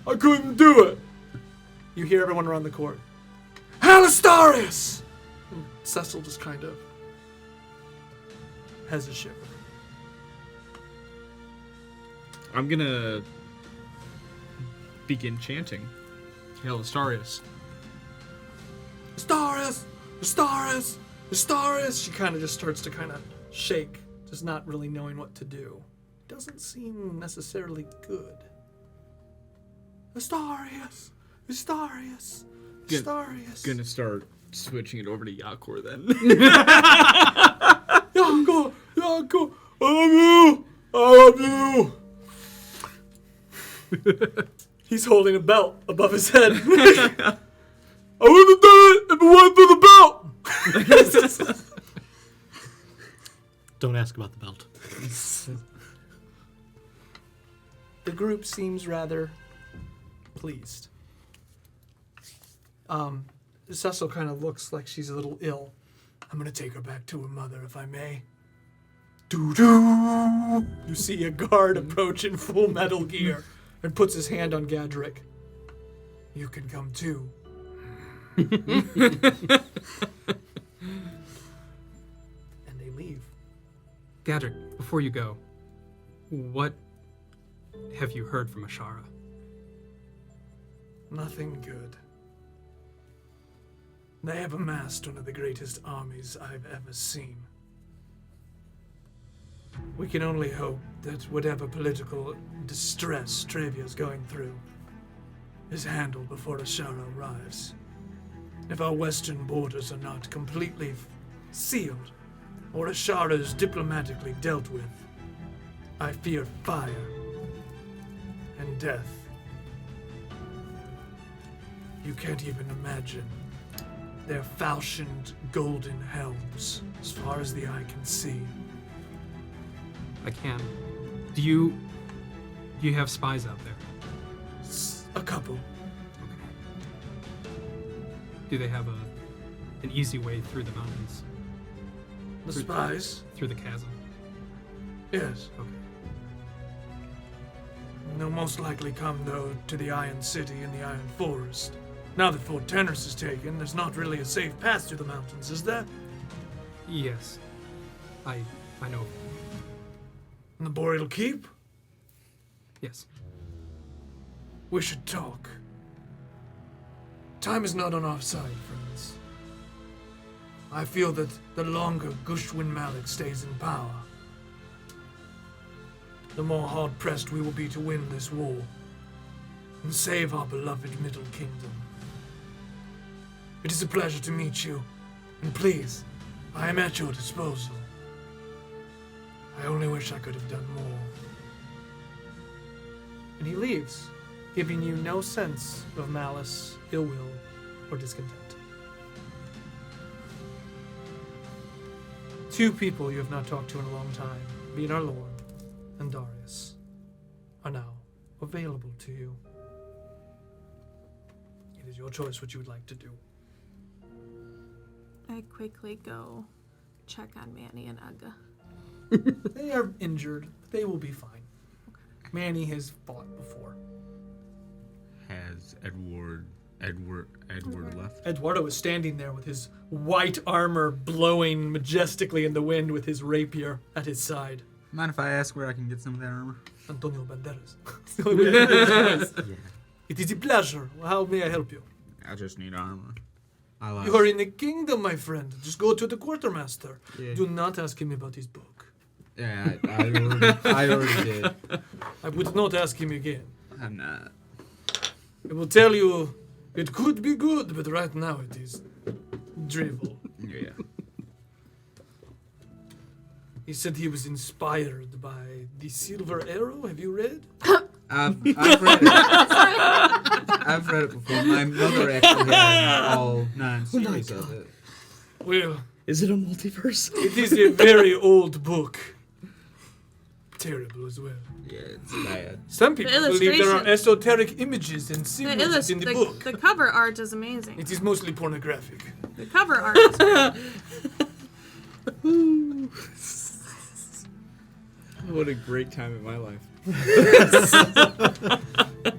I couldn't do it. You hear everyone around the court. Hail Istarius! And Cecil just kind of has a shiver. I'm gonna begin chanting. Hail Istarius. Istarius! Istarius! Istarius! She kind of just starts to kind of shake, just not really knowing what to do. Doesn't seem necessarily good. Istarius! Istarius! Istarius! Gonna start switching it over to Yakor then. Yakor! Yakor! I love you! He's holding a belt above his head. I wouldn't have done it if it wasn't for the belt! Don't ask about the belt. The group seems rather pleased. Cecil kind of looks like she's a little ill. I'm gonna take her back to her mother, if I may. Doo-doo! You see a guard approach in full metal gear and puts his hand on Gadrick. You can come too. And they leave. Gadrick, before you go, what have you heard from Ashara? Nothing good. They have amassed one of the greatest armies I've ever seen. We can only hope that whatever political distress Trevia's going through is handled before Ashara arrives. If our western borders are not completely sealed, or Ashara is diplomatically dealt with, I fear fire and death. You can't even imagine their falchioned golden helms as far as the eye can see. I can. Do you have spies out there? A couple. Okay. Do they have an easy way through the mountains? The spies? Through the chasm? Yes. Okay. They'll most likely come, though, to the Iron City and the Iron Forest. Now that Fort Tenris is taken, there's not really a safe path through the mountains, is there? Yes. I know. And the Boreal Keep? Yes. We should talk. Time is not on our side, friends. I feel that the longer Gushwin Malik stays in power, the more hard-pressed we will be to win this war and save our beloved Middle Kingdom. It is a pleasure to meet you, and please, I am at your disposal. I only wish I could have done more. And he leaves, giving you no sense of malice, ill will, or discontent. Two people you have not talked to in a long time, being our Lord and Darius, are now available to you. It is your choice what you would like to do. I quickly go check on Manny and Ugga. They are injured, but they will be fine. Manny has fought before. Has Edward left? Eduardo is standing there with his white armor blowing majestically in the wind with his rapier at his side. Mind if I ask where I can get some of that armor? Antonio Banderas. It's the only way I know his voice. It is a pleasure. How may I help you? I just need armor. I like. You are in the kingdom, my friend. Just go to the quartermaster. Yeah. Do not ask him about his book. Yeah, I already did. I would not ask him again. I'm not. I will tell you, it could be good, but right now it is drivel. Yeah. He said he was inspired by the Silver Arrow. Have you read? I've read it. I've read it before. My mother actually had all 9 series of it. Well, Is it a multiverse? it is a very old book. Terrible as well. Yeah, it's bad. Some people believe there are illustration- esoteric images and symbols in the book. The cover art is amazing. It is mostly pornographic. The cover art is great. What a great time in my life.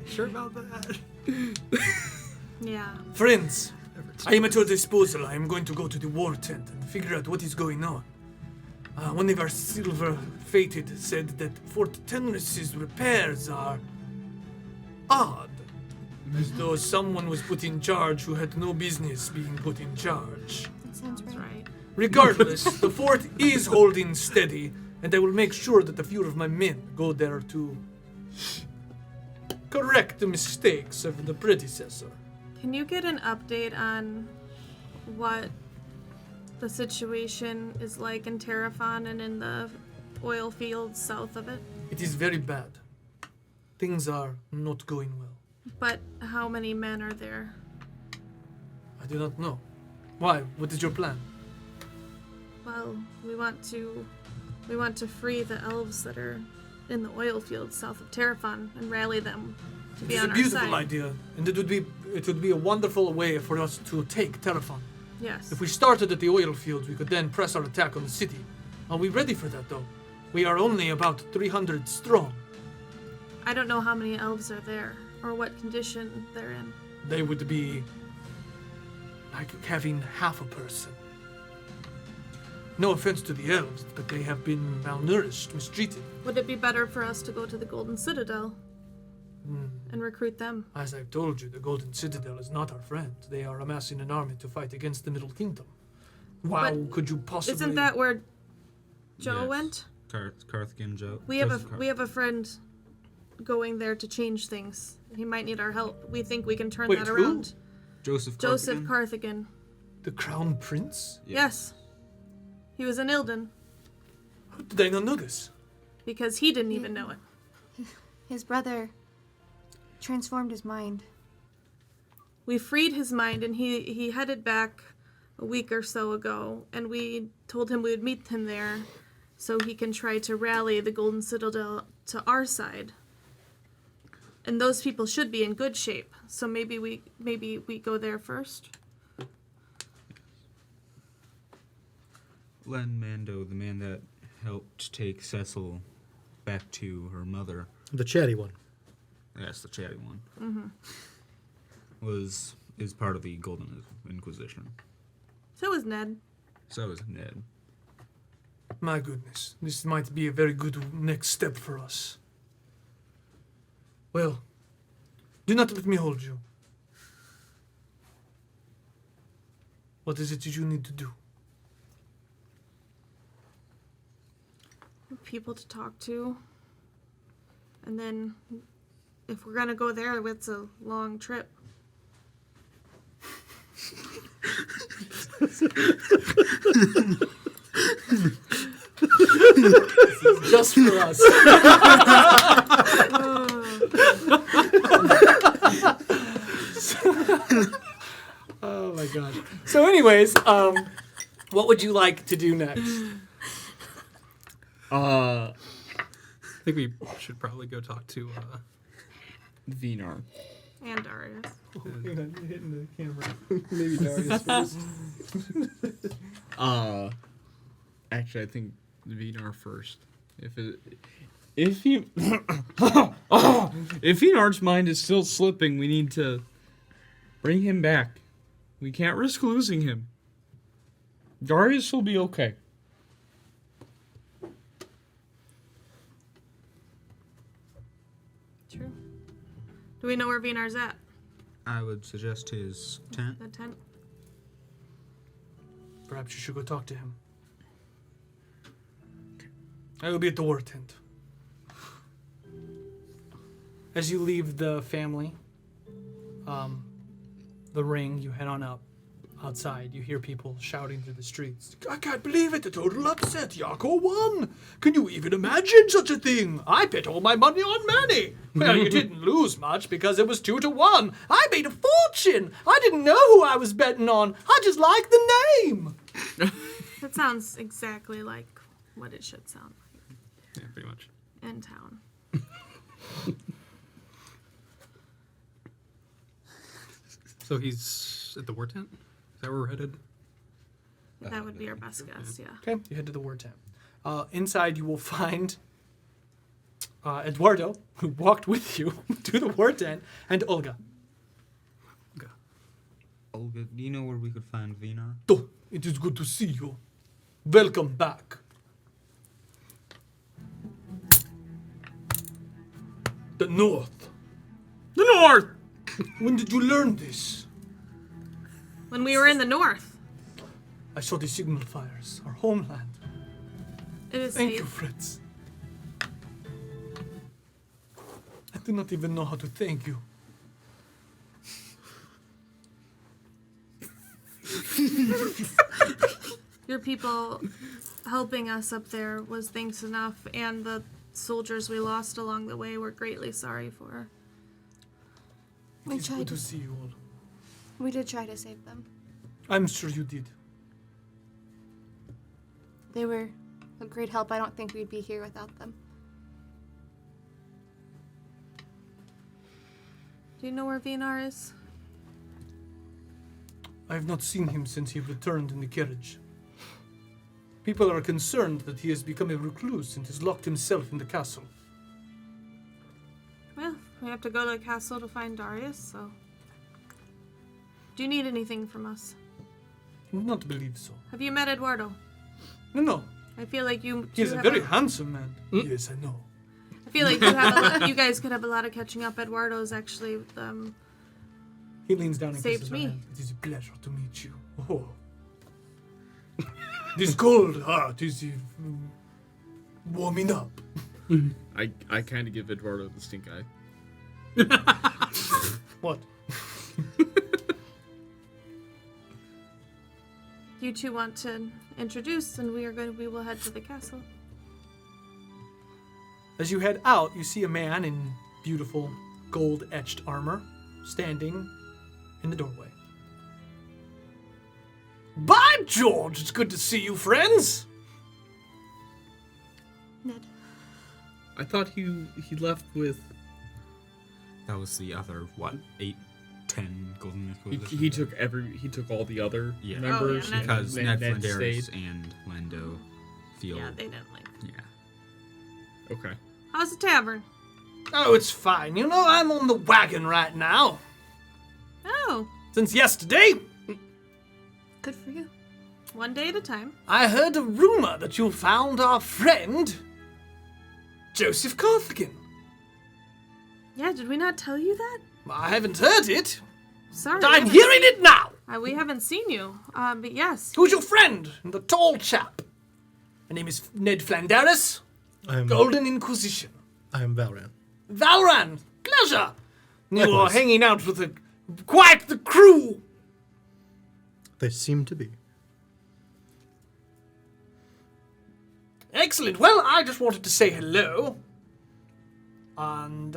Sure about that? Yeah. Friends, I am at your disposal. I am going to go to the war tent and figure out what is going on. One of our silver fated said that Fort Tenris's repairs are odd. As though someone was put in charge who had no business being put in charge. That sounds That's right. right. Regardless, the fort is holding steady, and I will make sure that a few of my men go there to correct the mistakes of the predecessor. Can you get an update on what the situation is like in Terrafon and in the oil fields south of it? It is very bad. Things are not going well. But how many men are there? I do not know. Why? What is your plan? Well, we want to free the elves that are in the oil fields south of Terrafon and rally them to be It's on a our beautiful side. idea, and it would be a wonderful way for us to take Terrafon. Yes. If we started at the oil fields, we could then press our attack on the city. Are we ready for that, though? We are only about 300 strong. I don't know how many elves are there or what condition they're in. They would be like having half a person. No offense to the elves, but they have been malnourished, mistreated. Would it be better for us to go to the Golden Citadel Hmm. and recruit them? As I've told you, the Golden Citadel is not our friend. They are amassing an army to fight against the Middle Kingdom. Wow, But could you possibly... Isn't that where Joe Yes. went? Carthigan Joe. We have Joseph we have a friend going there to change things. He might need our help. We think we can turn Wait, that who? around. Joseph Joseph Carthigan? Carthigan. The Crown Prince? Yes. He was in Ilden How did I not know this? because he didn't even know it. His brother transformed his mind. We freed his mind and he headed back a week or so ago, and we told him we would meet him there so he can try to rally the Golden Citadel to our side. And those people should be in good shape. So maybe we go there first. Len Mando, the man that helped take Cecil back to her mother. The chatty one. Yes, the chatty one. Is part of the Golden Inquisition. So is Ned. So is Ned. My goodness, this might be a very good next step for us. Well, do not let me hold you. What is it that you need to do? People to talk to. And then, if we're gonna go there, it's a long trip. Just for us. Oh my god. So anyways, what would you like to do next? I think we should probably go talk to Vinar. And Darius. Hang on, you're hitting the camera. Maybe Darius first. Actually, I think Vinar first. If Vinar's mind is still slipping, we need to bring him back. We can't risk losing him. Darius will be okay. True. Do we know where Vinar's at? I would suggest his tent. The tent? Perhaps you should go talk to him. I will be at the war tent. As you leave the family, the ring, you head on up. Outside, you hear people shouting through the streets. I can't believe it, a total upset. Yako won. Can you even imagine such a thing? I bet all my money on Manny. Well, you didn't lose much because it was 2-1. I made a fortune. I didn't know who I was betting on. I just like the name. That sounds exactly like what it should sound like. yeah, pretty much. In town. So he's at the war tent? Is that where we're headed? That would be our best guess, yeah. Okay, you head to the war tent. Inside, you will find Eduardo, who walked with you to the war tent, and Olga. Olga, do you know where we could find Vinar? Oh, it is good to see you. Welcome back. The North. The North! When did you learn this? When we were in the north. I saw the signal fires, our homeland. It is Thank safe. you, Fritz. I do not even know how to thank you. Your people helping us up there was thanks enough, and the soldiers we lost along the way we're greatly sorry for. We It's tried. good to see you all. We did try to save them. I'm sure you did. They were a great help. I don't think we'd be here without them. Do you know where Vinar is? I have not seen him since he returned in the carriage. People are concerned that he has become a recluse and has locked himself in the castle. Well, we have to go to the castle to find Darius, so... Do you need anything from us? I do not believe so. Have you met Eduardo? No. I feel like you He is two a have very handsome man. Yes, I know. I feel like you have a lot, you guys could have a lot of catching up. Eduardo's actually He leans down and Saved kisses her me. hand. It is a pleasure to meet you. Oh. This cold heart is warming up. I kind of give Eduardo the stink eye. What? you two want to introduce, and we will head to the castle. As you head out, you see a man in beautiful gold-etched armor standing in the doorway. By George, it's good to see you, friends. Ned. I thought he left with... That was the other, 8, 10 Golden Inquisition? He took all the other Yeah. members. Oh, yeah, Ned. Because and Ned Ned Flandaris stayed. and Lando feel. Yeah, they didn't like it. Yeah. Okay. How's the tavern? Oh, it's fine. You know, I'm on the wagon right now. Oh, Since yesterday, good for you. One day at a time. I heard a rumor that you found our friend, Joseph Carthagen. Yeah, did we not tell you that? I haven't heard it, Sorry. but we I'm haven't hearing it now. we haven't seen you. But yes. Who's your friend? The tall chap. My name is Ned Flandaris, I'm Golden Inquisition. Valran. Valran, pleasure. You are Likewise. hanging out with quite the crew. They seem to be. Excellent. Well, I just wanted to say hello. And,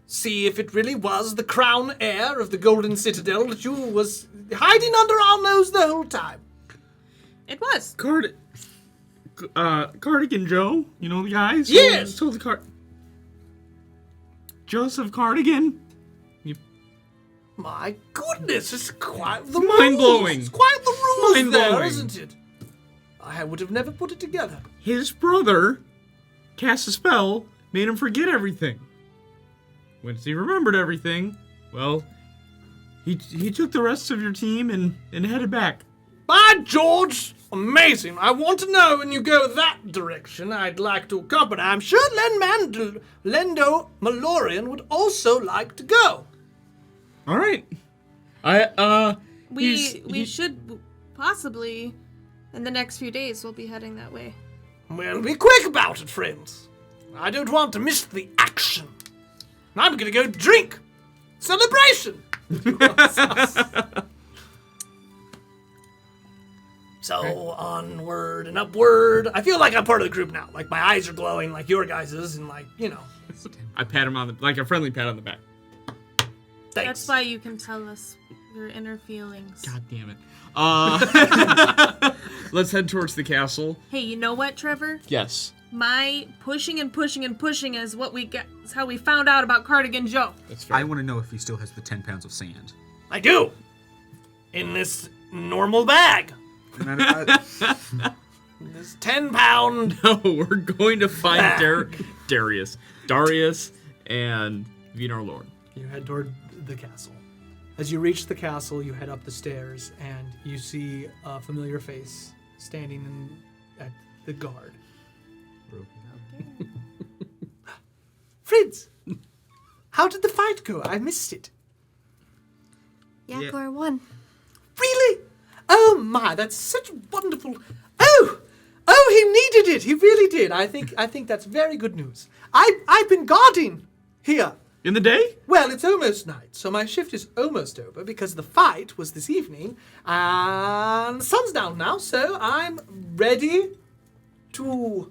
see if it really was the crown heir of the Golden Citadel that you was hiding under our nose the whole time. It was. Cardigan Joe, you know the guys? Yes. Sold the Joseph Cardigan. My goodness, it's quite the mind-blowing. rules. It's quite the rules there, Mind-blowing. isn't it? I would have never put it together. His brother cast a spell, made him forget everything. Once he remembered everything, well, he took the rest of your team and headed back. By George, amazing. I want to know when you go that direction. I'd like to accompany. I'm sure Lendo Malorian would also like to go. All right. We should possibly, in the next few days, we'll be heading that way. Well, be quick about it, friends. I don't want to miss the action. I'm gonna go drink. Celebration. So, onward and upward. I feel like I'm part of the group now. Like, my eyes are glowing like your guys's, and like, you know. I pat him on like a friendly pat on the back. Thanks. That's why you can tell us your inner feelings. God damn it. Let's head towards the castle. Hey, you know what, Trevor? Yes. My pushing and pushing and pushing is what we get. Is how we found out about Cardigan Joe. That's fair. I want to know if he still has the 10 pounds of sand. I do. In this normal bag. This 10-pound. No, we're going to find Darius, and Vinar Lord. You head toward the castle. As you reach the castle, you head up the stairs, and you see a familiar face standing at the guard. Fritz, how did the fight go? I missed it. Yakor won. Really? Oh my, that's such wonderful. Oh, he needed it. He really did. I think that's very good news. I've been guarding here. In the day? Well, it's almost night, so my shift is almost over because the fight was this evening, and the sun's down now, so I'm ready to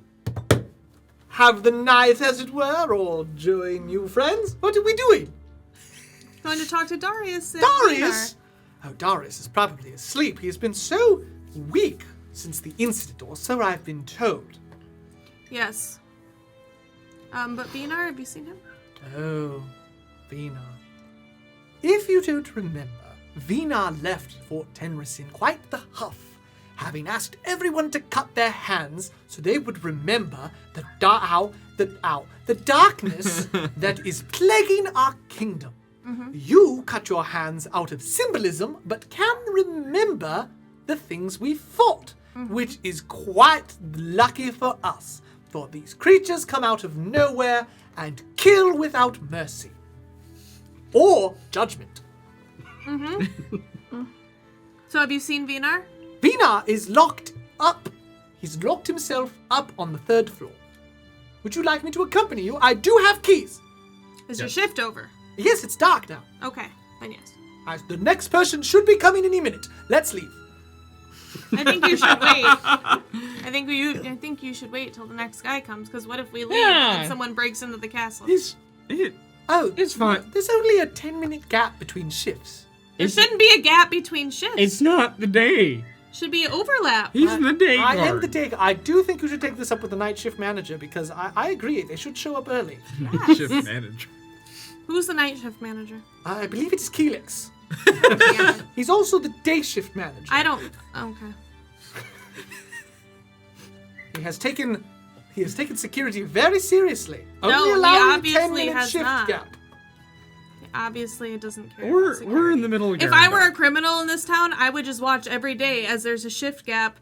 have the night, as it were, or join you friends. What are we doing? Going to talk to Darius. and Darius? Vinar. Oh, Darius is probably asleep. He has been so weak since the incident, or so I've been told. Yes. But Vinar, have you seen him? Oh, Vinar. If you don't remember, Vinar left Fort Tenris in quite the huff, having asked everyone to cut their hands so they would remember the darkness that is plaguing our kingdom. You cut your hands out of symbolism, but can remember the things we fought, which is quite lucky for us, for these creatures come out of nowhere and kill without mercy. Or judgment. So have you seen Vinar? Vinar is locked up. He's locked himself up on the 3rd floor. Would you like me to accompany you? I do have keys. Is your shift over? Yes, it's dark now. Okay, then yes. The next person should be coming any minute. Let's leave. I think you should wait. I think you should wait till the next guy comes, because what if we leave and someone breaks into the castle? It's fine. There's only a 10-minute gap between shifts. There shouldn't be a gap between shifts. It's not the day. Should be overlap. He's in the day I guard. am the day. I do think you should take this up with the night shift manager because I agree. They should show up early. Shift manager. Who's the night shift manager? I believe it's Keelix. Yeah. He's also the day shift manager. I don't. Okay. He has taken security very seriously. No, Only he allowing a obviously 10-minute has shift not. gap. Obviously, it doesn't care. about We're in security. the middle of If Grinning I were God. a criminal in this town, I would just watch every day as there's a shift gap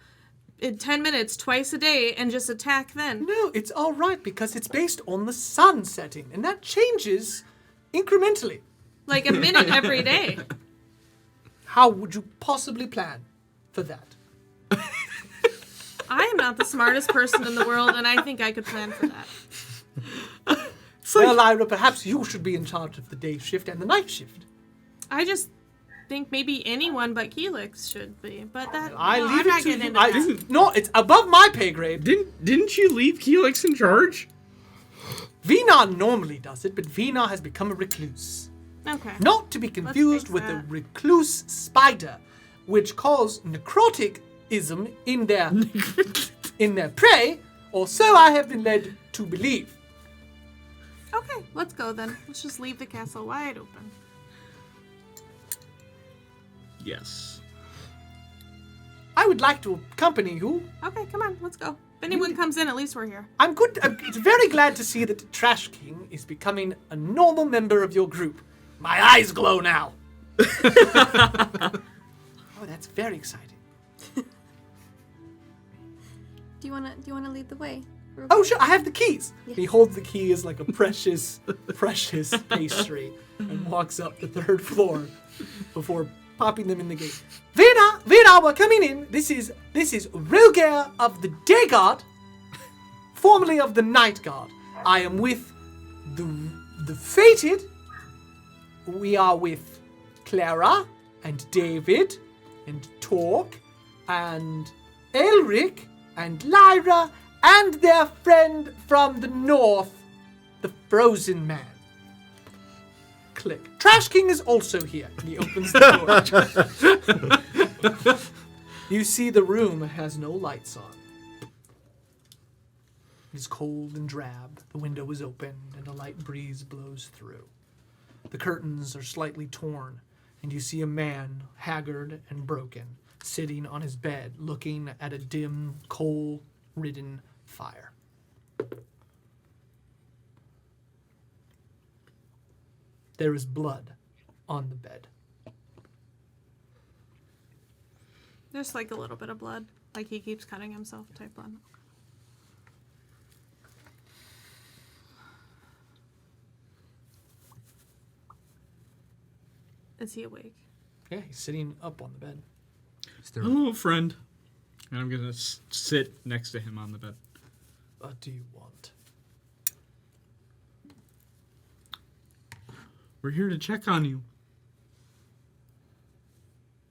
in 10 minutes, twice a day, and just attack then. No, it's all right because it's based on the sun setting, and that changes incrementally. Like a minute every day. How would you possibly plan for that? I am not the smartest person in the world, and I think I could plan for that. Well, Lyra, perhaps you should be in charge of the day shift and the night shift. I just think maybe anyone but Keelix should be, but that I no, leave I'm it not to getting you. into that. No, it's above my pay grade. Didn't you leave Keelix in charge? Vina normally does it, but Vina has become a recluse. Okay. Not to be confused fix with the that. recluse spider, which cause necroticism in their prey, or so I have been led to believe. Okay, let's go then. Let's just leave the castle wide open. Yes. I would like to accompany you. Okay, come on, let's go. If anyone comes in, at least we're here. I'm very glad to see that Trash King is becoming a normal member of your group. My eyes glow now. Oh, that's very exciting. Do you wanna lead the way? Oh, sure, I have the keys. He holds the keys like a precious pastry and walks up the 3rd floor before popping them in the gate. Vina, we're coming in. This is Roger of the Day Guard, formerly of the Night Guard. I am with the Fated. We are with Clara and David and Torque and Elric and Lyra and their friend from the north, the Frozen Man. Click. Trash King is also here. And he opens the door. You see the room has no lights on. It's cold and drab. The window is open and a light breeze blows through. The curtains are slightly torn, and you see a man, haggard and broken, sitting on his bed, looking at a dim, coal-ridden fire. There is blood on the bed. There's like a little bit of blood. Like he keeps cutting himself type blood. Is he awake? Yeah, he's sitting up on the bed. Hello, friend. And I'm gonna sit next to him on the bed. What do you want? We're here to check on you.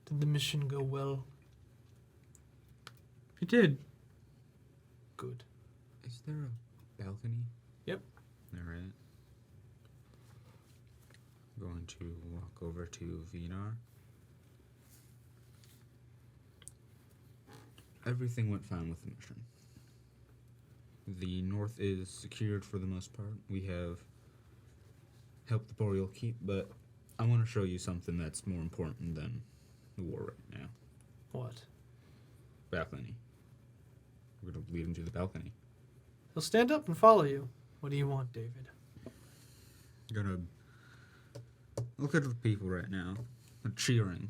Did the mission go well? It did. Good. Is there a balcony? Yep. All right. Going to walk over to Vinar. Everything went fine with the mission. The north is secured for the most part. We have helped the Boreal Keep, but I want to show you something that's more important than the war right now. What? Balcony. We're going to lead him to the balcony. He'll stand up and follow you. What do you want, David? Gonna look at the people right now. They're cheering.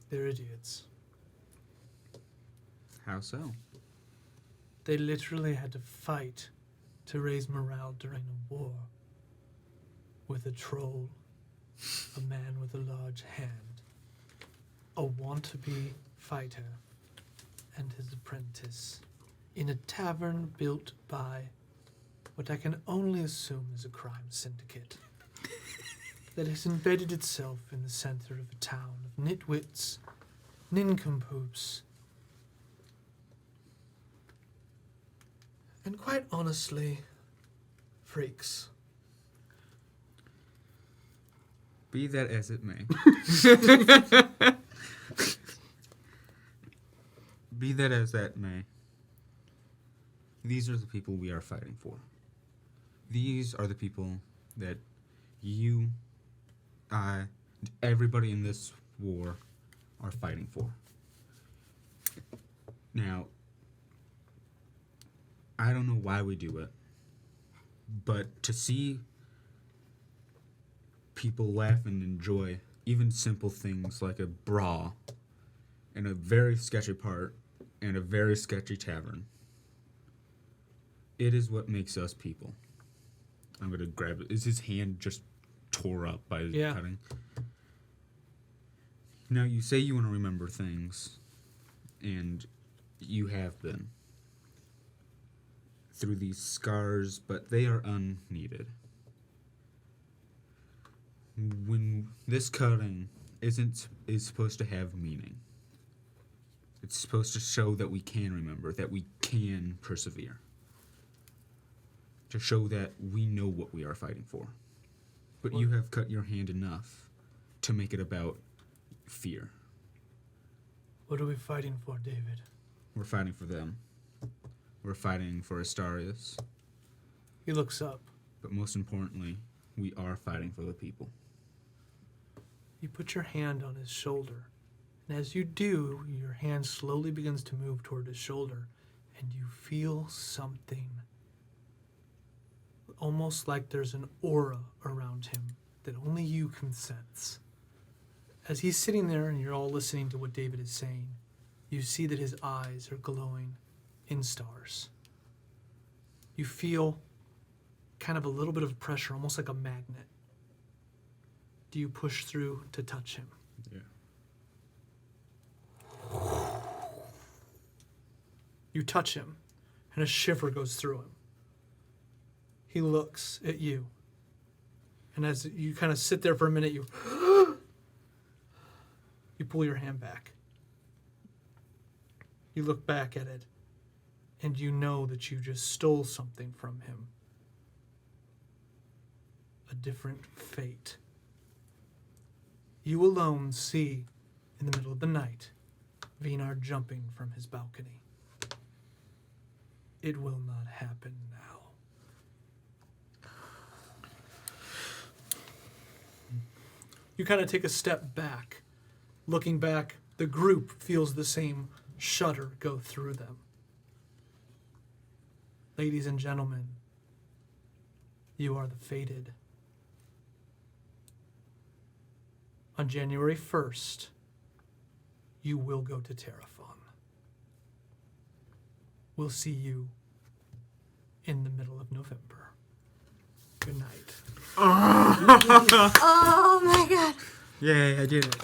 They're idiots. How so? They literally had to fight to raise morale during a war with a troll, a man with a large hand, a want-to-be fighter, and his apprentice in a tavern built by what I can only assume is a crime syndicate that has embedded itself in the center of a town of nitwits, nincompoops, and quite honestly, freaks. Be that as it may. Be that as that may. These are the people we are fighting for. These are the people that you, I, and everybody in this war are fighting for. Now, I don't know why we do it, but to see people laugh and enjoy even simple things like a brawl in a very sketchy part and a very sketchy tavern, it is what makes us people. I'm going to grab it. Is his hand just tore up by cutting? Now, you say you want to remember things, and you have been through these scars, but they are unneeded. When this cutting is supposed to have meaning. It's supposed to show that we can remember, that we can persevere. To show that we know what we are fighting for. But you have cut your hand enough to make it about fear. What are we fighting for, David? We're fighting for them. We're fighting for Istarius. He looks up. But most importantly, we are fighting for the people. You put your hand on his shoulder. And as you do, your hand slowly begins to move toward his shoulder. And you feel something. Almost like there's an aura around him that only you can sense. As he's sitting there and you're all listening to what David is saying, you see that his eyes are glowing in stars. You feel kind of a little bit of pressure, almost like a magnet. Do you push through to touch him? Yeah. You touch him, and a shiver goes through him. He looks at you. And as you kind of sit there for a minute, you pull your hand back. You look back at it, and you know that you just stole something from him. A different fate. You alone see, in the middle of the night, Vinar jumping from his balcony. It will not happen now. You kind of take a step back. Looking back, the group feels the same shudder go through them. Ladies and gentlemen, you are the fated. On January 1st, you will go to Terrafon. We'll see you in the middle of November. Good night. Oh my god. Yay, I did it.